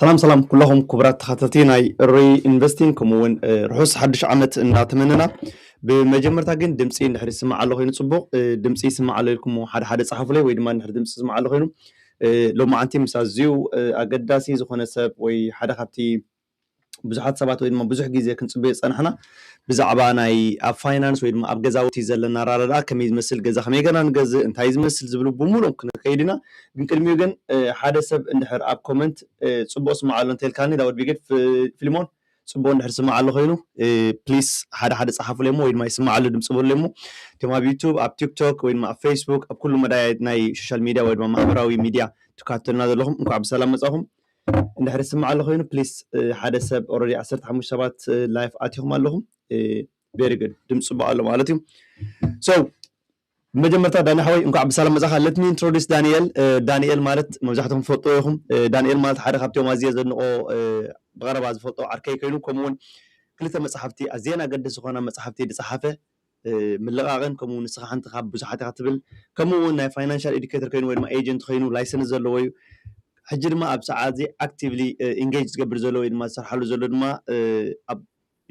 سلام كلهم كبرات تخطيتين هاي الري انفستين كمون رحوس حدش عمت إن تمننا بمجمر تاجن دمسي نحر سمع الله خينو صبق دمسي سمع على لكم حد صحف لي ويد ما نحر دمسي سمع الله خينو لو ما أنتي مسازيو أقداسي زخنا سب وي حدا خبتي ብዙሓት ሰባት ወይ ድማ ብዙሕ ግዜ ክንፅበዮ ፀናሕና ብዛዕባ ናይ ኣብ ፋይናንስ ወይ ድማ ኣብ ገዛውቲ ዘለና ኣራርኣ ከመይ ዝመስል ገዛ ከመይ ገና ንገዝእ እንታይ ዝመስል ዝብሉ ብምሉኦም ክንከይድ ኢና ግን ቅድሚኡ ግን ሓደ ሰብ እንድሕር ኣብ ኮመንት ፅቡቅ ስማዕ ኣሎ እንተልካኒ ዳውድ ቢግድ ፊልሞን ፅቡቅ እንድሕር ስማዕ ኣሎ ኮይኑ ፕሊስ ሓደ ሓደ ፀሓፉ ለሞ ወይ ድማ ይስማዕ ኣሎ ድምፂ በሉ ለሞ እቶም ኣብ ዩቱብ ኣብ ቲክቶክ ወይ ድማ ኣብ ፌስቡክ ኣብ ኩሉ መዳያት ናይ ሶሻል ሚድያ ወይ ድማ ማሕበራዊ ሚድያ ትካተሉና ዘለኹም እንኳዕ ብሰላም መፃኹም እንድሕር ስማዕ ኣሎ ኮይኑ ፕሊስ ሓደ ሰብ ኦልሬዲ 15 ሰባት ላይፍ ኣትይኹም ኣለኹም ቬሪ ጉድ ድምፂ ፅቡቅ ኣሎ ማለት እዩ ሶ መጀመርታ ዳኒ ሓወይ እንኳዕ ብሰላም መፃኻ let me introduce ዳንኤል ማለት መብዛሕትኩም ትፈልጥዎ ኢኹም ዳንኤል ማለት ሓደ ካብቶም ኣዝየ ዘንቆ ብቀረባ ዝፈልጦ ዓርከይ ኮይኑ ከምኡውን ክልተ መፅሓፍቲ ኣዝየን ኣገደስቲ ዝኾና መፅሓፍቲ ዝፀሓፈ ምልቃቅን ከምኡውን ንስኻ ሓንቲ ካብ ብዙሓት ኢኻ ትብል ከምኡውን ናይ ፋይናንሻል ኤዱኬተር ኮይኑ ወይ ድማ ኤጀንት ኮይኑ ላይሰንስ ዘለዎ እዩ ሕጂ ድማ ኣብ ሰዓት እዚ ኣክቲቭሊ ኢንጌጅ ዝገብር ዘሎ ወይ ድማ ዝሰርሓሉ ዘሎ ድማ ኣብ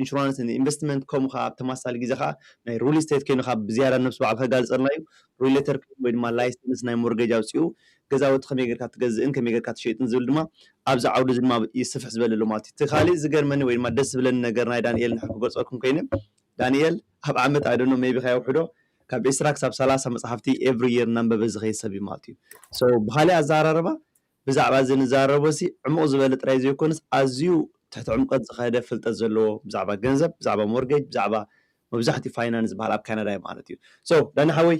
ኢንሹራንስ ኢንቨስትመንት ከምኡ ከዓ ኣብ ተመሳሳሊ ግዜ ከዓ ናይ ሪል ስቴት ኮይኑ ከዓ ብዝያዳ ነብሲ በዓል ከጋልፀልና እዩ ሪሌተር ወይ ድማ ላይሰንስ ናይ ሞርጌጅ ኣውፅኡ ገዛውቲ ከመይ ጌርካ ትገዝእን ከመይ ጌርካ ትሸይጥን ዝብል ድማ ኣብዚ ዓውዲ ድማ ይስፍሕ ዝበለሉ ማለት እዩ እቲ ካሊእ ዝገርመኒ ወይ ድማ ደስ ዝብለኒ ነገር ናይ ዳንኤል ንሕር ክገልፀልኩም ኮይኑ ዳንኤል ኣብ ዓመት ኣይደኖ ሜቢ ከየውሕዶ ካብ 20 ክሳብ 30 መፅሓፍቲ ኤቭሪ የር እናንበበ ዝኸይድ ሰብ እዩ ማለት እዩ ሶ ብካሊእ ኣዘራርባ ብዛዕባ እዚ ንዛረቦ ሲ ዕሙቕ ዝበለ ጥራይ ዘይኮነስ ኣዝዩ ትሕቲ ዕምቀት ዝኸደ ፍልጠት ዘለዎ ብዛዕባ ገንዘብ ብዛዕባ ሞርጌጅ ብዛዕባ መብዛሕትኡ ፋይናንስ ዝበሃል ኣብ ካናዳ ማለት እዩ ሶ ዳኒ ሓወይ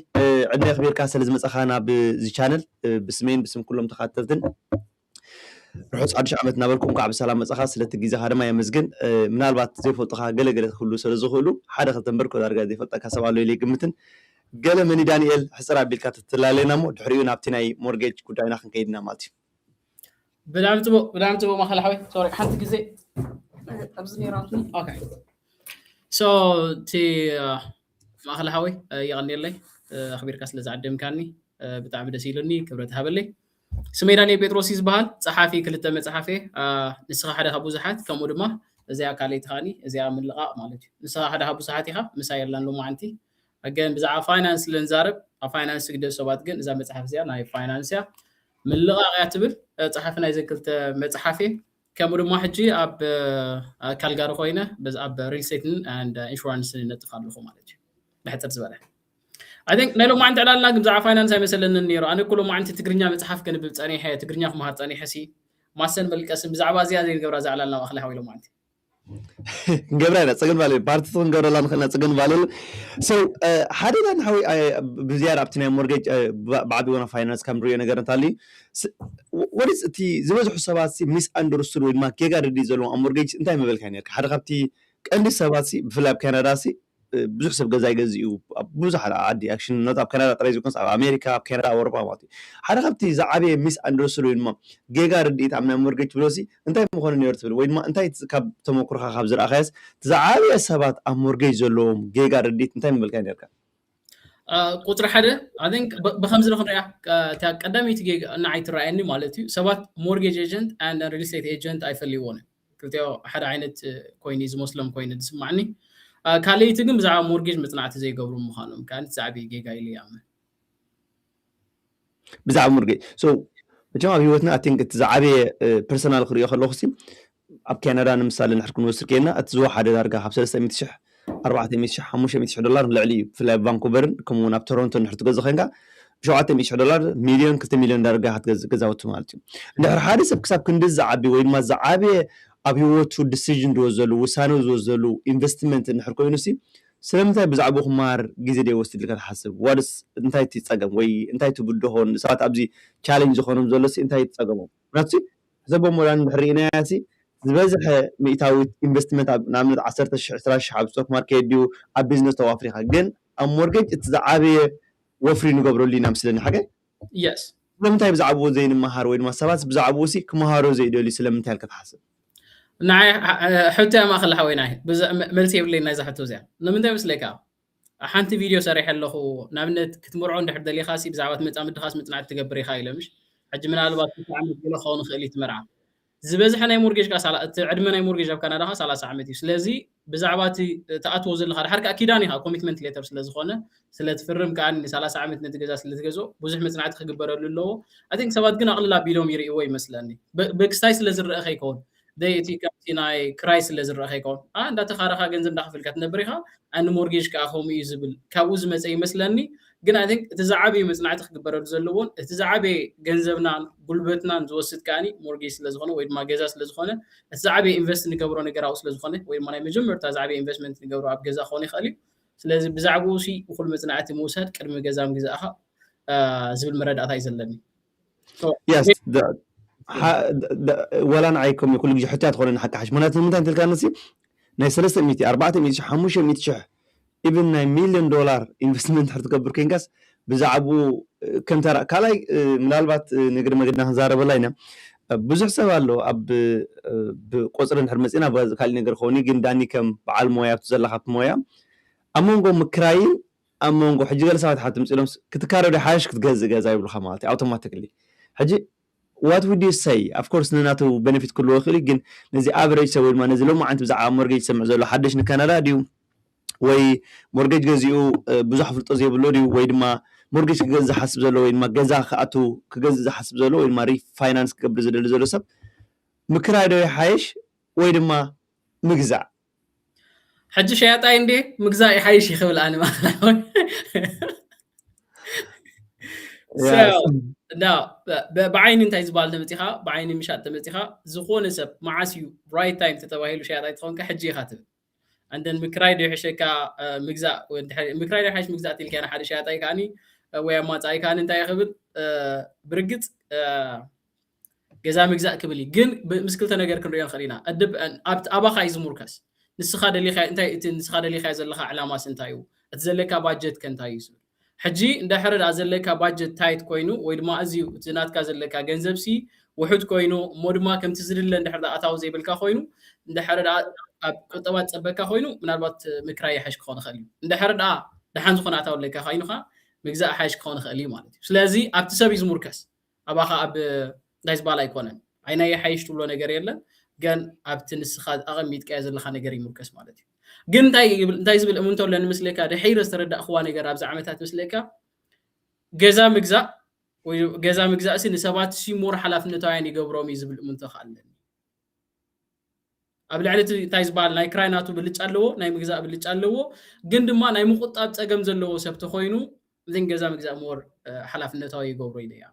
ዕድመ ክቢርካ ስለ ዝመፀኻ ናብዚ ቻነል ብስሜን ብስም ኩሎም ተኻተልትን ርሑስ 10 ዓመት ናበልኩም ከዓ ብሰላም መፀኻ ስለቲ ግዜኻ ድማ የመስግን ምናልባት ዘይፈልጡኻ ገለገለ ክህሉ ስለ ዝኽእሉ ሓደ ክልተ እምበር ኮዳርጋ ዘይፈልጠካ ሰብ ኣሎ ኢለ ይግምትን ገለ መኒ ዳንኤል ሕፅር ኣቢልካ ትትላለየና እሞ ድሕሪኡ ናብቲ ናይ ሞርጌጅ ጉዳይና ክንከይድና ማለት እዩ بدعم تبو ما خلى حوي سوري حتى كذي أبزني راسني أوكي سو تي ما خلى حوي يغني لي خبير كاس لزعد مكاني بتاع بدسيلني كبرت هبلي سميراني بيتروسيس بهال صحافي كل تم صحافي نسخة حدا هبو زحات كم ودما زي أكالي تاني زي من لقاء مالتي نسخة حدا هبو زحاتها مساير لان لو معنتي أجن بزع فاينانس لنزارب فاينانس قدر سوات جن إذا متصحف زي ناي فاينانسيا من اللغة يعتبر صحفنا إذا قلت متصحفي كمر ما حجي أب كالجار خوينا بس أب ريل ستين and insurance نتفاعل لهم عليه بحتى زبالة. I think نلو ما عند على ناقم زع finance مثلا النيرو أنا كله ما عندي تقرنيا متصحف كان بتعني حياة تقرنيا في مهارة أني حسي ما سن بالقسم بزعبا زيادة الجبر زعل الله أخلي حوله ما عندي. جبرنا سجن بالي بارتون جبرنا خلنا سجن بالي so حدنا نحوي بزيارة بتنا مورجج بعد وانا فاينانس كامبري أنا قرنت علي what is the زوج حسابات ميس أندرستور وين ما كيجا ردي زلوا مورجج أنت ما بالكانير حد خبتي عندي حسابات بفلاب كندا ብዙሕ ሰብ ገዛ ይገዝኡ ብዙሕ ዓዲ ኣክሽን ኖት ኣብ ካናዳ ጥራይ ዘይኮንስ ኣብ ኣሜሪካ ኣብ ካናዳ ኣውሮፓ ማለት እዩ ሓደ ካብቲ ዝዓበየ ሚስ ኣንደርስቶድ ወይ ድማ ጌጋ ርድኢት ኣብ ናይ ሞርጌጅ ብሎሲ እንታይ ምኾነ ነይሩ ትብል ወይ ድማ እንታይ ካብ ተመክሮኻ ካብ ዝረኣኻያስ ዝዓበየ ሰባት ኣብ ሞርጌጅ ዘለዎም ጌጋ ርድኢት እንታይ ምብልካ ነርካ ቁጥሪ ሓደ I think ብከምዚ ንኽንሪኣ ቀዳመይቲ ጌጋ ንዓይ ትረኣየኒ ማለት እዩ ሰባት ሞርጌጅ ኤጀንት and real estate agent ኣይፈልይዎን ክልቲኦ ሓደ ዓይነት ኮይኑ ዝመስሎም ኮይኑ ዝስማዕኒ ካልእቲ ግን ብዛዕባ ሞርጌጅ መጽናዕቲ ዘይገብሩ ምዃኖም ካንት ዛዕቢ ጌጋ ኢሉ ያመ بزعب مرجي مجمع بيوتنا أتينك تزعبي بيرسونال خريجة خلوخسي أب كندا مثلا نحكي نوصل كنا أتزوج حدا درجة حبسة 600 شح 400 شح 500 شح دولار لعلي في فانكوفر كمون أب تورونتو نحط جزء خنجا 700 دولار مليون 2 مليون درجة هتجزاوتو مالتي نحر حادث بكسب كندز زعبي وين ما زعبي أبي وتو ديسيجن دوزلو وسانو دوزلو إنفستمنت نحر كوينسي سلامتاي بزعبو خمار جزء دي وستي لك حسب وارس انتاي تيصقم وي انتاي تبدهون ساعات ابزي تشالنج خونم زلس انتاي تيصقمو ناتسي زبو مولان بحريناتي زبزح ميتاوي انفستمنت نعمل 10 10 حاب ستوك ماركت ديو اب بزنس تو افريقيا جن ام مورجج تزعبي وفري نغبرو لي نامسلني حاجه يس سلامتاي بزعبو زين مهار وين ما سبات بزعبو سي كمهارو زي دولي سلامتاي لك تحسب نعي حتى ما خلى حويناي بز ملتي بلي نايز حتى زين لمن ده مسلكا حانتي فيديو صريح له نابنت كتمرعون دحر دلي خاسي بزعوات متعمد خاص متنعت تقبري خايله مش حج من البات تعمد كل خون خلي تمرع زبزح ناي مورجيج كاس على عدمنا ناي مورجيج اب كندا خاص على ساعمتي سلازي بزعواتي تاتو زل خار حركه اكيداني ها كوميتمنت ليتر سلاز خونه سلات فرم كان 30 عمت نتجزا سلتجزو بزح متنعت خغبرلو لو اي ثينك سبات كنا اغلى بيلوم يري وي مسلاني بكستاي سلاز رخ يكون دايتي كابتيناي كرايس اللي زرخ يكون اندا تخارخا ገንዘብ እንዳخفل كتنبريخا ان مورجيج كاخوم يزبل كاوز مصي مسلني ግን اي ثينك تزعبي مصنعت خغبرل زلون تزعبي ገንዘብنا ጉልበትና ዝወስድ ካኒ ሞርጌጅ ስለዝኾነ ወይ ድማ ገዛ ስለዝኾነ ተዛዕቢ ኢንቨስት ንገብሮ ነገር አው ስለዝኾነ ወይ ድማ ናይ መጀመርታ ተዛዕቢ ኢንቨስትመንት ንገብሮ ኣብ ገዛ ኾነ ይኽእል ስለዚ ብዛዕቡ ሲ እኩል መጽናዕቲ መውሰድ ቅድሚ ገዛም ግዛኻ ዝብል መረዳእታ ይዘለኒ yes ولا نعيكم كل جي حتى تخونن حق حش منات متان تلك نسي ناي 300 400 500 شح ابن 9 مليون دولار انفستمنت حرت تكبر كينغاس بزعبو كم ترى كالاي منالبات نقدر ما قدنا نزارب لاينا بزح سبالو اب بقصرن حرمصينا باز كال نقدر خوني جن داني كم بعال مويا تزلخات مويا امونغو مكراين امونغو حجي جلسات حتى مسلم كتكارو دي حاش كتغز غزا يبل خمالتي اوتوماتيكلي حجي what would you say of course ناتو benefit كله خلي جن نزي average سوي ما نزلوا ما أنت بزع مورجيج سمع زلوا حدش نكندا ديو وي مورجيج جزيو بزح فلتو زي بلودي وي ما مورجيج جز حسب زلوا وي ما جزا خاتو كجز حسب زلوا وي ما ري فاينانس قبل زلوا سب مكرايدو يحايش وي ما مجزع حج شياطاي اندي مجزع يحايش يخبل انا ما لا بعين انت يزبال تمتيخا بعين مشات تمتيخا زخون سب معاسيو رايت تايم تتواهيلو شياطاي تخون كحجي خاتم عندن مكرايد يحشكا مجزا مكرايد يحش مجزا تلك انا حد شياطاي كاني ويا ما تاي كان انت يخبل برقت جزا مجزا كبلي جن مسكلته ነገር ክንሪኦ خلينا ادب ابا خايز مركز نسخه دلي خا انت نسخه دلي خا زلخه علامه سنتايو اتزلكا باجت كنتايو حجي اندحرد ازلكا باجت تايت كوينو ወይ ድማ እዚው ዝናትካ ዘለካ ገንዘብሲ ውሑድ ኮይኑ ሞድማ ከም ትዝድለ እንድሕር ኣታው ዘይብልካ ኮይኑ እንድሕር ኣብ ቁጠባት ፀበካ ኮይኑ ምናልባት ምክራይ ሓሽ ክኾን ይኽእል እዩ እንድሕር ደሓን ዝኾነ ኣታው ለካ ኮይኑኻ ምግዛእ ሓሽ ክኾን ይኽእል እዩ ማለት እዩ ስለዚ ኣብቲ ሰብ ዝሙርከስ ኣባኻ ኣብ ዳይስ ባላ ኣይኮነን ዓይናይ ሓይሽ ትብሎ ነገር የለን ግን ኣብቲ ንስኻ ኣቐሚጥካ ዘለኻ ነገር ይሙርከስ ማለት እዩ ግን እንታይ ዝብል እምንቶ ለን ምስለካ ድሒረ ዝተረዳእ ኽዋ ነገር ኣብ ዓመታት ምስለካ ገዛ ምግዛእ ወይ ገዛ ምግዛእ ሲ ንሰባት ሲ ሞር ሓላፍነታውያን ይገብሮም ይዝብል እምንቶ ካለን ኣብ ልዕሊ እንታይ ዝባል ናይ ክራይናቱ ብልጭ ኣለዎ ናይ ምግዛእ ብልጭ ኣለዎ ግን ድማ ናይ ምቁጣብ ፀገም ዘለዎ ሰብ ተኮይኑ እዚን ገዛ ምግዛእ ሞር ሓላፍነታዊ ይገብሮ ይለያ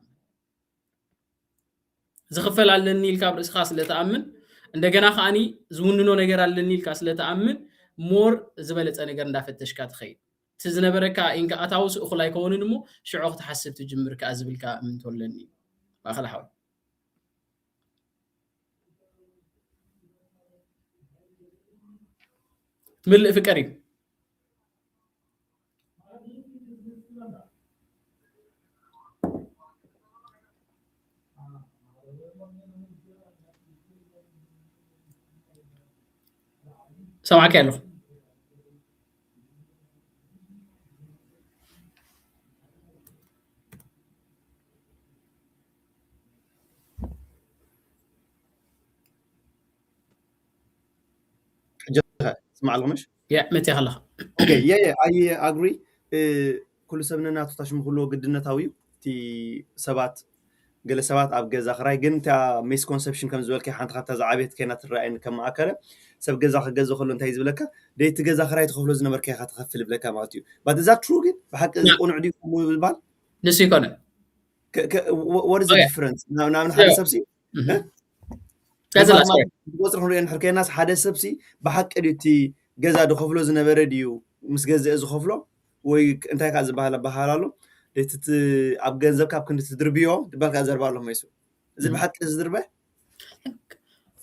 ዝኽፈል ኣለኒ ኢልካ ብርእስኻ ስለተኣምን እንደገና ኸኣኒ ዝውንኖ ነገር ኣለኒ ኢልካ ስለተኣምን ሞር ዝበለፀ ነገር እንዳፈተሽካ ትኸይድ ትዝነበረካ ኢንካ ኣታውስ እኹል ኣይከውንን እሞ ሽዑ ክትሓስብ ትጅምር ከ ዝብልካ እምንተለኒ ባኸላ ሓው تملء فكري سامعك يا لو اسمع الغمش يا متى هلا اوكي يا اي اجري كل سبنا ناتو تاشم كله قدنتاوي سبات قال سبات أب جزا خراي جنت misconception كم زول كي حنت خدت زعبيت كينات الرأي كم أكله سب جزا خلوا انت يزبل لك ديت جزا خراي تخفلوا زنا مركي خات خفل بلك ماتيو but is that true جد بحق يكون عندي بالبال نسي كونه what is the difference نعم حدا سبسي كذا لا وصل هون نحكي الناس حدا سبسي بحق اديتي جزا دو خفلوا زنا برديو مس جزا إذا خفلوا وي انت كاز بحالالو ديت أب جزا كاب كنت تدربيو تبالك أزرب الله ما يسوي زي بحق تزربه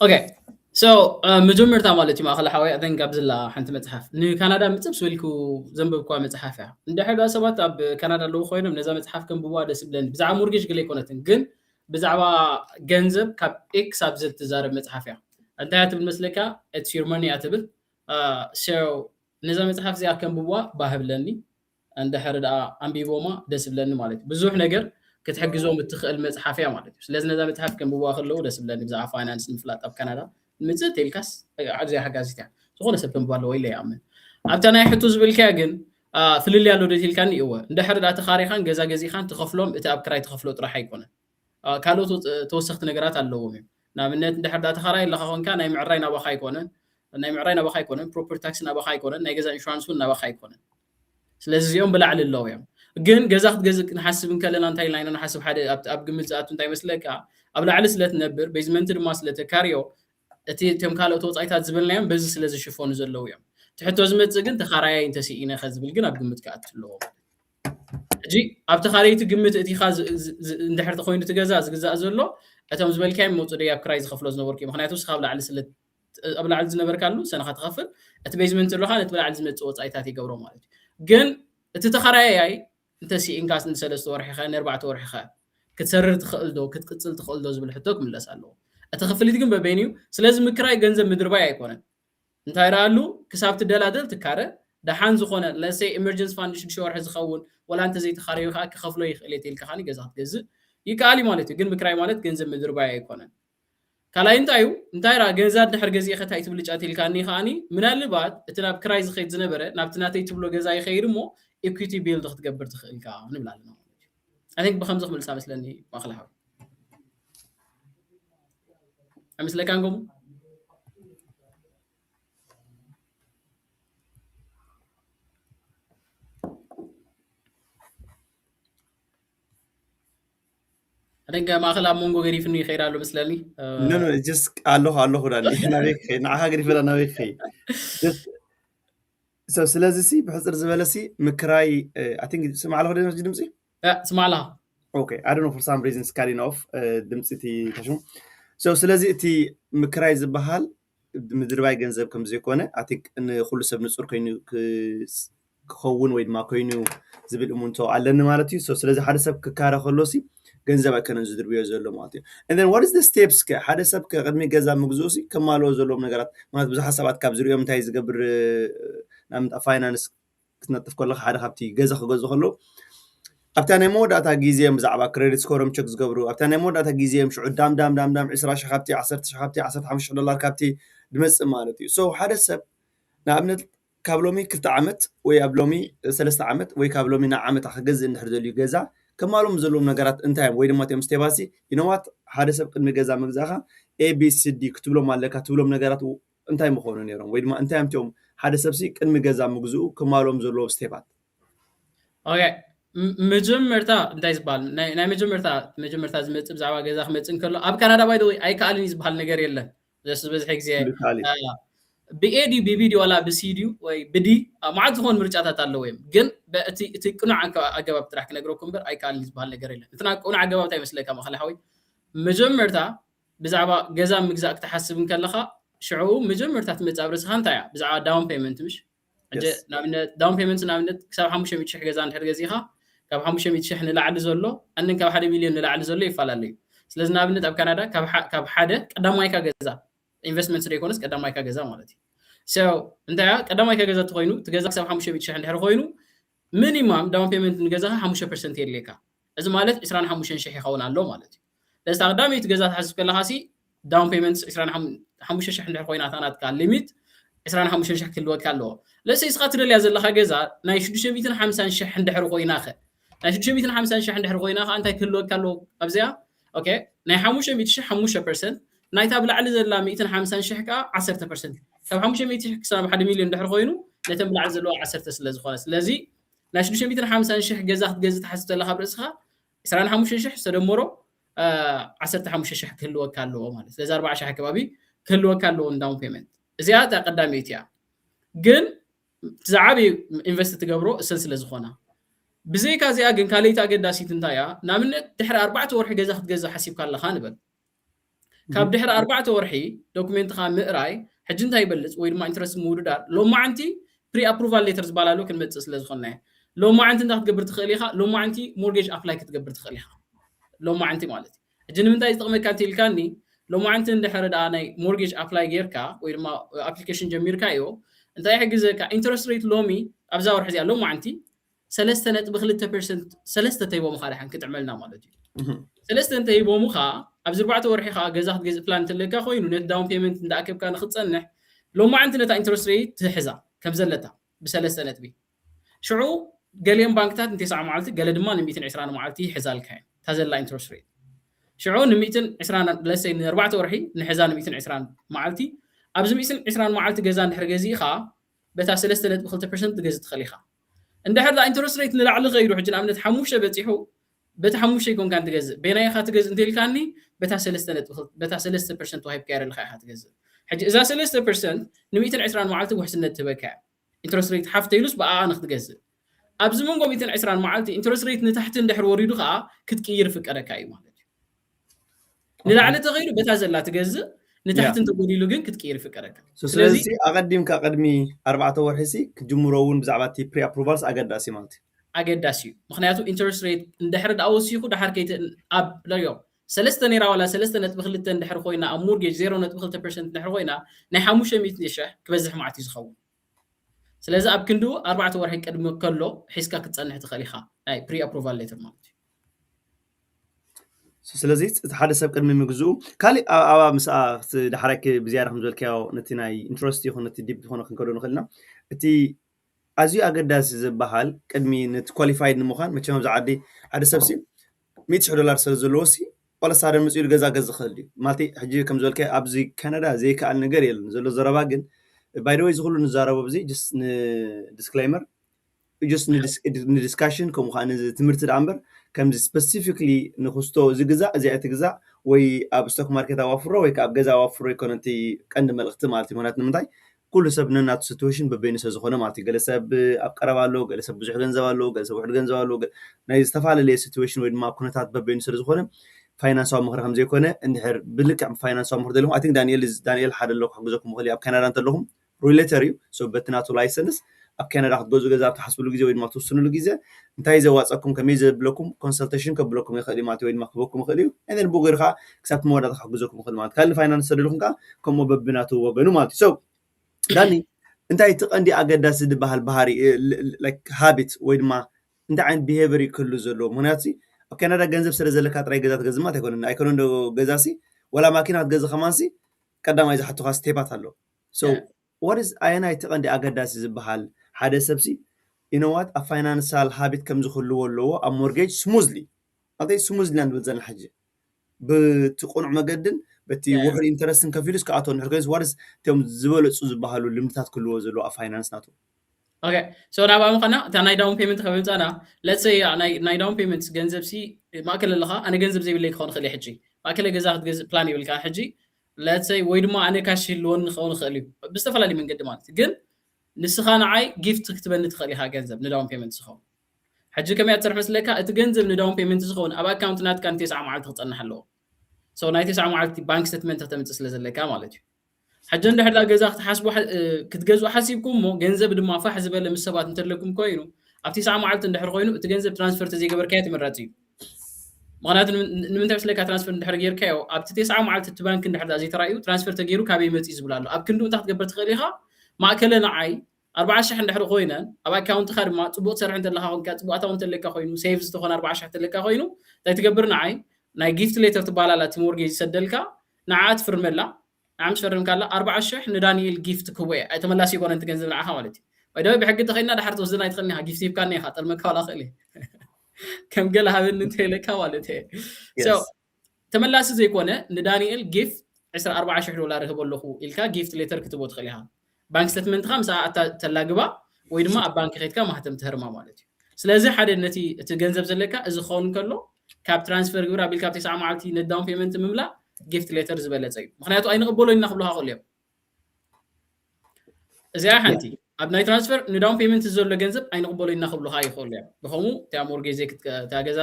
اوكي سو مجمرتا مالتي ما خلا حواي اذن قبزلا حنت متحف ني كندا متصبس ولكو زنببكوا متحفه عند حدا سبات اب كندا لو خوينم نزا متحف كم بوا دس بلن بزعا مورجيش قلي كونتن جن بزعوا جنزب كاب اكس ابزل تزارب متحفه انت هات بالمسلكا اتس يور ماني اتبل سو نزا متحف زي كم بوا باهبلني عند حدا امبيبوما دس بلن مالتي بزوح ነገር كتحجزوا متخيل متحفيه مالتي ስለዚህ نزا متحف كم بوا خلو دس بلن بزعا فاينانس نفلاط اب كندا مزت الكاس عزي حاجازيتا زخونه سبتم بالو ويلا يامن ابتنا يحطو زبلكا ግን ፍልል ያለው ዲቴል ይወ እንደ ሕርዳ ተኻሪኻን ገዛ ገዚኻን ተኸፍሎም እቲ ኣብ ክራይ ተኸፍሎ ጥራሕ ኣይኮነን ካልኦት ተወሰኽቲ ነገራት ኣለዎም ናብነት እንደ ሕርዳ ተኻራይ ለኻ ኮንካ ናይ ምዕራይ ናባኻ ኣይኮነን ናይ ምዕራይ ናባኻ ኣይኮነን ፕሮፐርቲ ታክስ ናባኻ ኣይኮነን ናይ ገዛ ኢንሹራንስ ናባኻ ኣይኮነን ስለዚህ እዚኦም ብላዕሊ ኣለዉ እዮም ግን ገዛ ክትገዝእ ንሓስብ ከለና እንታይ ኢልና ንሓስብ ሓደ ኣብ ግምት ዝኣቱ እንታይ መስለካ ኣብ ላዕሊ ስለትነብር ቤዝመንት ድማ ስለተካርዮ እቲ ቶም ካልኦት ወጻኢታት ዝብልናዮም በዚ ስለዚ ሽፎኑ ዘለዉ እዮም ትሕቶ ዝመጽእ ግን ተኻራይ እንተሲኢነ ከዝብል ግን ኣብ ግምት ከኣትለዎ እጂ ኣብ ተኻራይቲ ግምት እቲ ኻ እንድሕር ተኾይኑ ትገዛ ዝግዛእ ዘሎ እቶም ዝበልካዮም መውጽእ ደይ ኣብ ክራይ ዝኸፍሎ ዝነበርኩ ምክንያቱ ስኻ ኣብ ላዕሊ ስለ ኣብ ላዕሊ ዝነበርካሉ ሰነኻ ትኸፍል እቲ ቤዝመንት ዘለኻ ነቲ ብላዕሊ ዝመጽእ ወጻኢታት ይገብሮ ማለት እዩ ግን እቲ ተኻራይ እንተሲኢንካስ ንሰለስተ ወርሒ ኸ ንኣርባዕተ ወርሒ ኸ ክትሰርር ትኽእል ዶ ክትቅጽል ትኽእል ዶ ዝብል ሕቶ ክምለስ ኣለዎ أتخفلت جنب بينيو سلازم مكراي جنزب مدرباي يكونه أنت هيرالو كسبت دلادل تكاره ده حنز خونه لا سي emergency fund شو راح يخون ولا أنت زي تخاريو خاك خفلو يخلي تيل كخاني جزات جز يكالي مالته جن مكراي مالت جنزب مدرباي يكونه كلا أنت هيرا جنزات نحر جزي أخذ هاي تبلج أتيل كاني خاني من اللي بعد تناب كراي زخيت زنبرة نبتنا تيجي جزاي خير مو equity build ضغط جبر تخيل كأني بلالنا I think بخمسة خمس سامس لأني ما خلها أمس لك عنكم أنا ما أخلى مونغو غريب إني خير على مسلاني no just الله خداني نبيك خي نعها غريب ولا نبيك خي so سلازسي بحضر زبالسي مكراي I think سمع له هذا المسجد دمسي سمع لها okay I don't know for some reason it's cutting off دمسي تي كشوم so سلازي تي مكراي زبحال مدرباي جنزب كم زي كونه I think إن كل سب نصور كينو كخون ويد ما كينو زبل أمونتو علنا مالتي so سلازي حد سب ككارا خلوسي جنزب كنا زدر بيو زلوا مالتي and then what is the steps كحد سب كقدمي جزا مجزوسي كمالو زلوا من نجارات ما تبز حسابات كابزريو يوم تايز قبر نعمت finance كنا تفكر لك حد خبتي جزا خلو أبتاني مود أتا جيزيم زعبا كريدت سكورم تشيكس قبرو أبتاني مود أتا جيزيم شو دام 10 شخبتي 10 شخبتي 15 دولار كابتي دمس مالتي سو حدا سب نعمت كابلومي كلتا عمت وي أبلومي 3 عمت وي كابلومي نعمت أخجز نحرد لي جزا كمالهم زلوم نجارات انتايم وي دماتي مستباسي you know what حدا سب قدمي جزا مجزاها A B C D كتب لهم مالك كتب لهم نجارات انتايم مخونون يرون وي دما انتايم تيوم حدا سبسي قدمي جزا مجزو كمالهم زلوم استبات okay مجمرتا انتايز بال ناي مجمرتا زمت بزعوا جزا خمتن كله اب كندا باي ذا واي اي كالين يزبال ነገር የለን just በዚህ ጊዜ بأدي بفيديو ولا بسيديو ወይ بدي ማዕት ሆን ምርጫታት አለው ወይም ግን በእቲ ቅኑዕ አገባብ ጥራሕ ክነግረኩም በር አይ ካልን ይዝባል ነገር የለን እንትና ቅኑዕ አገባብ ታይ መስለካ ማኸላዊ መጀመርታ ብዛዕባ ገዛ ምግዛእ ክትሓስብን ከለኻ ሽዑ መጀመርታ ትመጻብረስ ሓንታያ ብዛዕባ ዳውን ፔመንት ምሽ እጀ ናብነት ዳውን ፔመንት ናብነት ክሳብ 500,000 ገዛ እንድሕር ገዚኻ ካብ 500,000 ንላዕሊ ዘሎ ኣንን ካብ 1 ሚልዮን ንላዕሊ ዘሎ ይፈላለዩ ስለዚ ናብነት ኣብ ካናዳ ካብ ሓደ ቀዳማይካ ገዛ ኢንቨስትመንት ስለይኮነስ ቀዳማይካ ገዛ ማለት እዩ so እንታይ ቀዳማይካ ገዛ ተኮይኑ ትገዛ ክሳብ 500,000 እንድሕር ኮይኑ ሚኒመም ዳውን ፔመንት ንገዛኻ 5% የለካ እዚ ማለት 25,000 ይኸውን ኣሎ ማለት እዩ ለዛ ቀዳማይት ገዛ ተሓስብ ከለኻሲ ዳውን ፔመንት 25,000 እንድሕር ኮይና ታናትካ ሊሚት 25,000 ክልወካ ኣለዎ ለሲ ስኻ ትደልያ ዘለኻ ገዛ ናይ 650,000 እንድሕር ኮይናኸ ናይ 650 ሽሕ እንድሕር ኮይና ከዓ እንታይ ክህልወካ ኣለዎ ኣብዚኣ ኦኬ ናይ 500 ሽሕ 5% ናይታ ብላዕሊ ዘላ 150 ሽሕ ከዓ 10% ካብ 500 ሽሕ ክሳብ 1 ሚልዮን እንድሕር ኮይኑ ነተን ብላዕሊ ዘለዋ 10 ስለ ዝኾነ ስለዚ ናይ 650 ሽሕ ገዛ ክትገዝእ ትሓስብ ዘለካ ብርእስኻ 25 ሽሕ ዝተደመሮ 15 ሽሕ ክህልወካ ኣለዎ ማለት ስለዚ 40 ሽሕ ከባቢ ክህልወካ ኣለዎ ዳውን ፔመንት እዚኣ እታ ቀዳመይቲ እያ ግን ዝዓበ ኢንቨስት ትገብሮ እሰን ስለ ዝኾና ብዘይካ እዚኣ ግን ካልእቲ ኣገዳሲት እንታይ እያ ንኣብነት ድሕሪ 4 ወርሒ ገዛ ክትገዝእ ሓሲብካ ኣለካ ንበል ካብ ድሕሪ 4 ወርሒ ዶክሜንትኻ ምእራይ ሕጂ እንታይ ይበልፅ ወይ ድማ ኢንትረስት ምውድዳር ሎማዓንቲ ፕሪ ኣፕሩቫል ሌተር ዝበላሉ ክንመፅእ ስለ ዝኾነ ሎማዓንቲ እንታይ ክትገብር ትኽእል ኢኻ ሎማዓንቲ ሞርጌጅ ኣፕላይ ክትገብር ትኽእል ኢኻ ሎማዓንቲ ማለት ሕጂ ንምንታይ ዝጠቕመካ እንተኢልካኒ ሎማዓንቲ እንድሕር ዳኣ ናይ ሞርጌጅ ኣፕላይ ጌርካ ወይ ድማ ኣፕሊኬሽን ጀሚርካ እዮ እንታይ ይሕግዘካ ኢንትረስት ሬት ሎሚ ኣብዛ ወርሒ እዚኣ ሎማዓንቲ 3.2% ሰለስተ ተይቦም ኻ ድሓን ክትዕመልና ማለት እዩ ሰለስተ እንተይቦም ኻ ኣብ 4 ወርሒ ኻ ገዛ ክትገዝእ ፕላን እንተለካ ኮይኑ ነት ዳውን ፔመንት እንዳኣከብካ ንኽትፀንሕ ሎማዓንቲ ነታ ኢንትረስት ሬት ትሕዛ ከም ዘለታ ብሰለስተ ነጥቢ ሽዑ ገሊኦም ባንክታት እንተይሰዓ መዓልቲ ገለ ድማ ን120 መዓልቲ ይሕዛልካ እየን እታ ዘላ ኢንትረስት ሬት ሽዑ ን120 ለሰይ ን4 ወርሒ ንሕዛ ን120 መዓልቲ ኣብዚ 120 መዓልቲ ገዛ እንድሕር ገዚእኻ በታ 3.2% ትገዝእ ትኽእል ኢኻ እንድሕር ኢንትረስት ሬት ንላዕሊ ኸይዱ ሕጂ ንኣብነት 5 በፂሑ በታ 5 ይኮንካ ትገዝእ በናይ ኢኻ ትገዝእ እንተኢልካኒ በታ 3% ዋሂብካ የረልካ ኢኻ ትገዝእ ሕጂ እዛ 3% ን120 መዓልቲ ውሕስነት ትበካ ኢንትረስት ሬት ሓፍተ ኢሉስ ብኣኣ ንኽትገዝእ ኣብዚ መንጎ 120 መዓልቲ ኢንትረስት ሬት ንታሕቲ እንድሕር ወሪዱ ከዓ ክትቅይር ፍቀደካ እዩ ማለት እዩ ንላዕሊ ተኸይዱ በታ ዘላ ትገዝእ ንታሕቲ እንተጎዲሉ ግን ክትቅይር ፍቀደካ ስለዚ ኣቐዲምካ ቅድሚ 4 ወርሒ ክጅምሮ እውን ብዛዕባ እቲ ፕሪ ኣፕሩቫልስ ኣገዳሲ ማለት እዩ ኣገዳሲ እዩ ምክንያቱ ኢንትረስት ሬት እንድሕር ዳኣ ወሲኹ ድሓር ከይት ኣብ ለዮ ሰለስተ ነይራ ዋላ 3.2 እንድሕር ኮይና ኣብ ሞርጌጅ 0.2% እንድሕር ኮይና ናይ 500 ሽሕ ክበዝሕ መዓልቲ ዝኸውን ስለዚ ኣብ ክንዱ 4 ወርሒ ቅድሚ ከሎ ሒዝካ ክትፀንሕ ትኽእል ኢኻ ናይ ፕሪ ኣፕሩቫል ሌተር ማለት እዩ ስለዚ እቲ ሓደ ሰብ ቅድሚ ምግዝኡ ካሊእ ኣብ ምስኣ ዳሕራይ ብዝያዳ ከም ዝበልካዮ ነቲ ናይ ኢንትረስት ይኹን ነቲ ዲፕ ዝኾነ ክንከዶ ንኽእልና እቲ ኣዝዩ ኣገዳሲ ዝበሃል ቅድሚ ነቲ ኳሊፋይድ ንምዃን መቸም ኣብዚ ዓዲ ሓደ ሰብ $100 ስለ ዘለዎ ቆለሳደ መፅኡ ኢሉ ገዛ ገዝእ ክኽእል እዩ ማለት ሕጂ ከም ዝበልካዮ ኣብዚ ካናዳ ዘይከኣል ነገር የለን ዘሎ ዘረባ ግን ባይ ደ ወይ ዝኽሉ ንዛረቦ ብዚ ጀስት ንዲስክሌይመር ጀስት ንዲስካሽን ከምኡ ከዓ ንትምህርቲ ዳኣ እምበር ከምዚ ስፔሲፊክሊ ንክስቶ ዝግዛእ እዚኣ ትግዛእ ወይ ኣብ ስቶክ ማርኬት ኣዋፍሮ ወይ ከዓ ኣብ ገዛ ኣዋፍሮ ይኮነ እቲ ቀንዲ መልእኽቲ ማለት እዩ ምክንያቱ ንምንታይ ኩሉ ሰብ ነናቱ ሲትዌሽን በበይኑ ሰብ ዝኾነ ማለት እዩ ገለ ሰብ ኣብ ቀረባ ኣሎ ገለ ሰብ ብዙሕ ገንዘብ ኣለዎ ገለ ሰብ ውሕድ ገንዘብ ኣለዎ ናይ ዝተፈላለየ ሲትዌሽን ወይ ድማ ኩነታት በበይኑ ስለ ዝኾነ ፋይናንሳዊ ምክሪ ከም ዘይኮነ እንድሕር ብልክዕ ፋይናንሳዊ ምክሪ ዘለኹም ኣይ ቲንክ ዳንኤል ሓደ ኣለኩ ክሕግዘኩም ምኽእል ኣብ ካናዳ እንተለኹም ሪሌተር እዩ ሶ በቲ ናቱ ላይሰንስ ኣብ ካናዳ ክትገዝኡ ገዛ ትሓስብሉ ግዜ ወይ ድማ ትውስንሉ ግዜ እንታይ ዘዋፀኩም ከመይ ዘብለኩም ኮንሰልቴሽን ከብለኩም ይኽእል እዩ ማለት ወይ ድማ ክህበኩም ይኽእል እዩ እነን ብኡ ገይርካ ክሳብቲ መወዳእታ ክሕግዘኩም ይኽእል ማለት ካልእ ፋይናንስ ተደልኹም ከዓ ከምኡ በብናቱ ወገኑ ማለት እዩ ሶ ዳኒ እንታይ እቲ ቀንዲ ኣገዳሲ ዝበሃል ባህሪ ሃቢት ወይ ድማ እንታይ ዓይነት ቢሄቨር ክህሉ ዘለዎ ምክንያቱ ኣብ ካናዳ ገንዘብ ስለ ዘለካ ጥራይ ገዛ ትገዝእ ማለት ኣይኮነን ኣይኮነን ዶ ገዛሲ ወላ ማኪና ክትገዝእ ከማንሲ ቀዳማይ ዝሓቱካ ስቴፓት ኣሎ ሶ what is ኣየናይ እቲ ቀንዲ ኣገዳሲ ዝበሃል ሓደ ሰብሲ ኢኖዋት ኣብ ፋይናንሳል ሃቢት ከም ዝኽልዎ ኣለዎ ኣብ ሞርጌጅ ስሙዝሊ ማለት ስሙዝሊ ንብል ዘለና ሕጂ በቲ ቁኑዕ መገድን በቲ ውሕድ ኢንተረስትን ከፊሉስ ከኣቶ ንሕር ኮይንስ ዋትስ እቶም ዝበለፁ ዝበሃሉ ልምድታት ክህልዎ ዘለዎ ኣብ ፋይናንስ ናቱ ኦኬ ሶ ናብኣ ምዃና እታ ናይ ዳውን ፔመንት ከበምፃና let's say ናይ ዳውን ፔመንት ገንዘብ ማእከል ኣለኻ ኣነ ገንዘብ ዘይብለይ ክኸውን ክእል ሕጂ ማእከለ ገዛ ክትገዝእ ፕላን ይብልካ ሕጂ let's say ወይ ድማ ኣነ ካሽ ህልዎን ክኸውን ክእል እዩ ብዝተፈላለዩ መንገዲ ማለት ግን ንስኻ ንዓይ ጊፍት ክትበኒ ትኽእል ኢኻ ገንዘብ ንዳውን ፔመንት ዝኸውን ሕጂ ከመይ ትሰርሕ መስለካ እቲ ገንዘብ ንዳውን ፔመንት ዝኸውን ኣብ ኣካውንት ናትካ ን9 መዓልቲ ክፀንሕ ኣለዎ ሶ ናይ 9 መዓልቲ ባንክ ስቴትመንት ከተምፅእ ስለ ዘለካ ማለት እዩ ሕጂ እንድሕር ገዛ ክትሓስቡ ክትገዝኡ ሓሲብኩም እሞ ገንዘብ ድማ ፋሕ ዝበለ ምስ ሰባት እንተለኩም ኮይኑ ኣብ 9 መዓልቲ እንድሕር ኮይኑ እቲ ገንዘብ ትራንስፈር ተዘይገበርካዮ ትምረፅ እዩ ምክንያቱ ንምንታይ መስለካ ትራንስፈር እንድሕር ጌርካዮ ኣብቲ 9 መዓልቲ እቲ ባንክ እንድሕር ዘይተራእዩ ትራንስፈር ተገይሩ ካበይ መፅእ ዝብል ኣሎ ኣብ ክንዱ እንታይ ክትገብር ትኽእል ኢኻ ማእከለ ንዓይ 40,000 እንድሕር ኮይነን ኣብ ኣካውንትካ ድማ ፅቡቅ ትሰርሕ እንተለካ ኮይንካ ፅቡቅ ኣታዊ እንተለካ ኮይኑ ሴቭ ዝተኾነ 40,000 እንተለካ ኮይኑ እንታይ ትገብር ንዓይ ናይ ጊፍት ሌተር ትባላላ እቲ ሞርጌጅ ይሰደልካ ንዓዓ ትፍርመላ ንዓም ትፈርም ካላ 40,000 ንዳንኤል ጊፍት ክወ ተመላሲ ይኮነ እንት ገንዘብ ንዓኻ ማለት እዩ ወይ ደው ብሕጊ ተኸይና ድሓር ተወስደና ይትኽእልኒ ኢኻ ጊፍት ይብካኒ ኢኻ ጠልመካ ዋላ ክእል كم قال هذا انت لك والته سو تملاس زي كونه ندانيال جيفت 14 دولار هبل له الكا جيفت ليتر كتبوت خليها بانك ستمنت 5 تلاقبا ወይ ድማ ኣብ ባንክ ኸይድካ ማህተም ትህርማ ማለት እዩ ስለዚህ ሓደ ነቲ እቲ ገንዘብ ዘለካ እዚ ኸውን ከሎ ካብ ትራንስፈር ግብር ኣቢልካ ኣብ 9 መዓልቲ ነዳውን ፔመንት ምምላእ ጊፍት ሌተር ዝበለፀ እዩ ምክንያቱ ኣይንቕበሎ ኢና ክብልካ ክእሉ እዮም እዚኣ ሓንቲ ኣብ ናይ ትራንስፈር ነዳውን ፔመንት ዘሎ ገንዘብ ኣይንቕበሎ ኢና ክብልካ ይኽእሉ እዮም ብኸምኡ ታ ሞርጌጅ ክትገዛ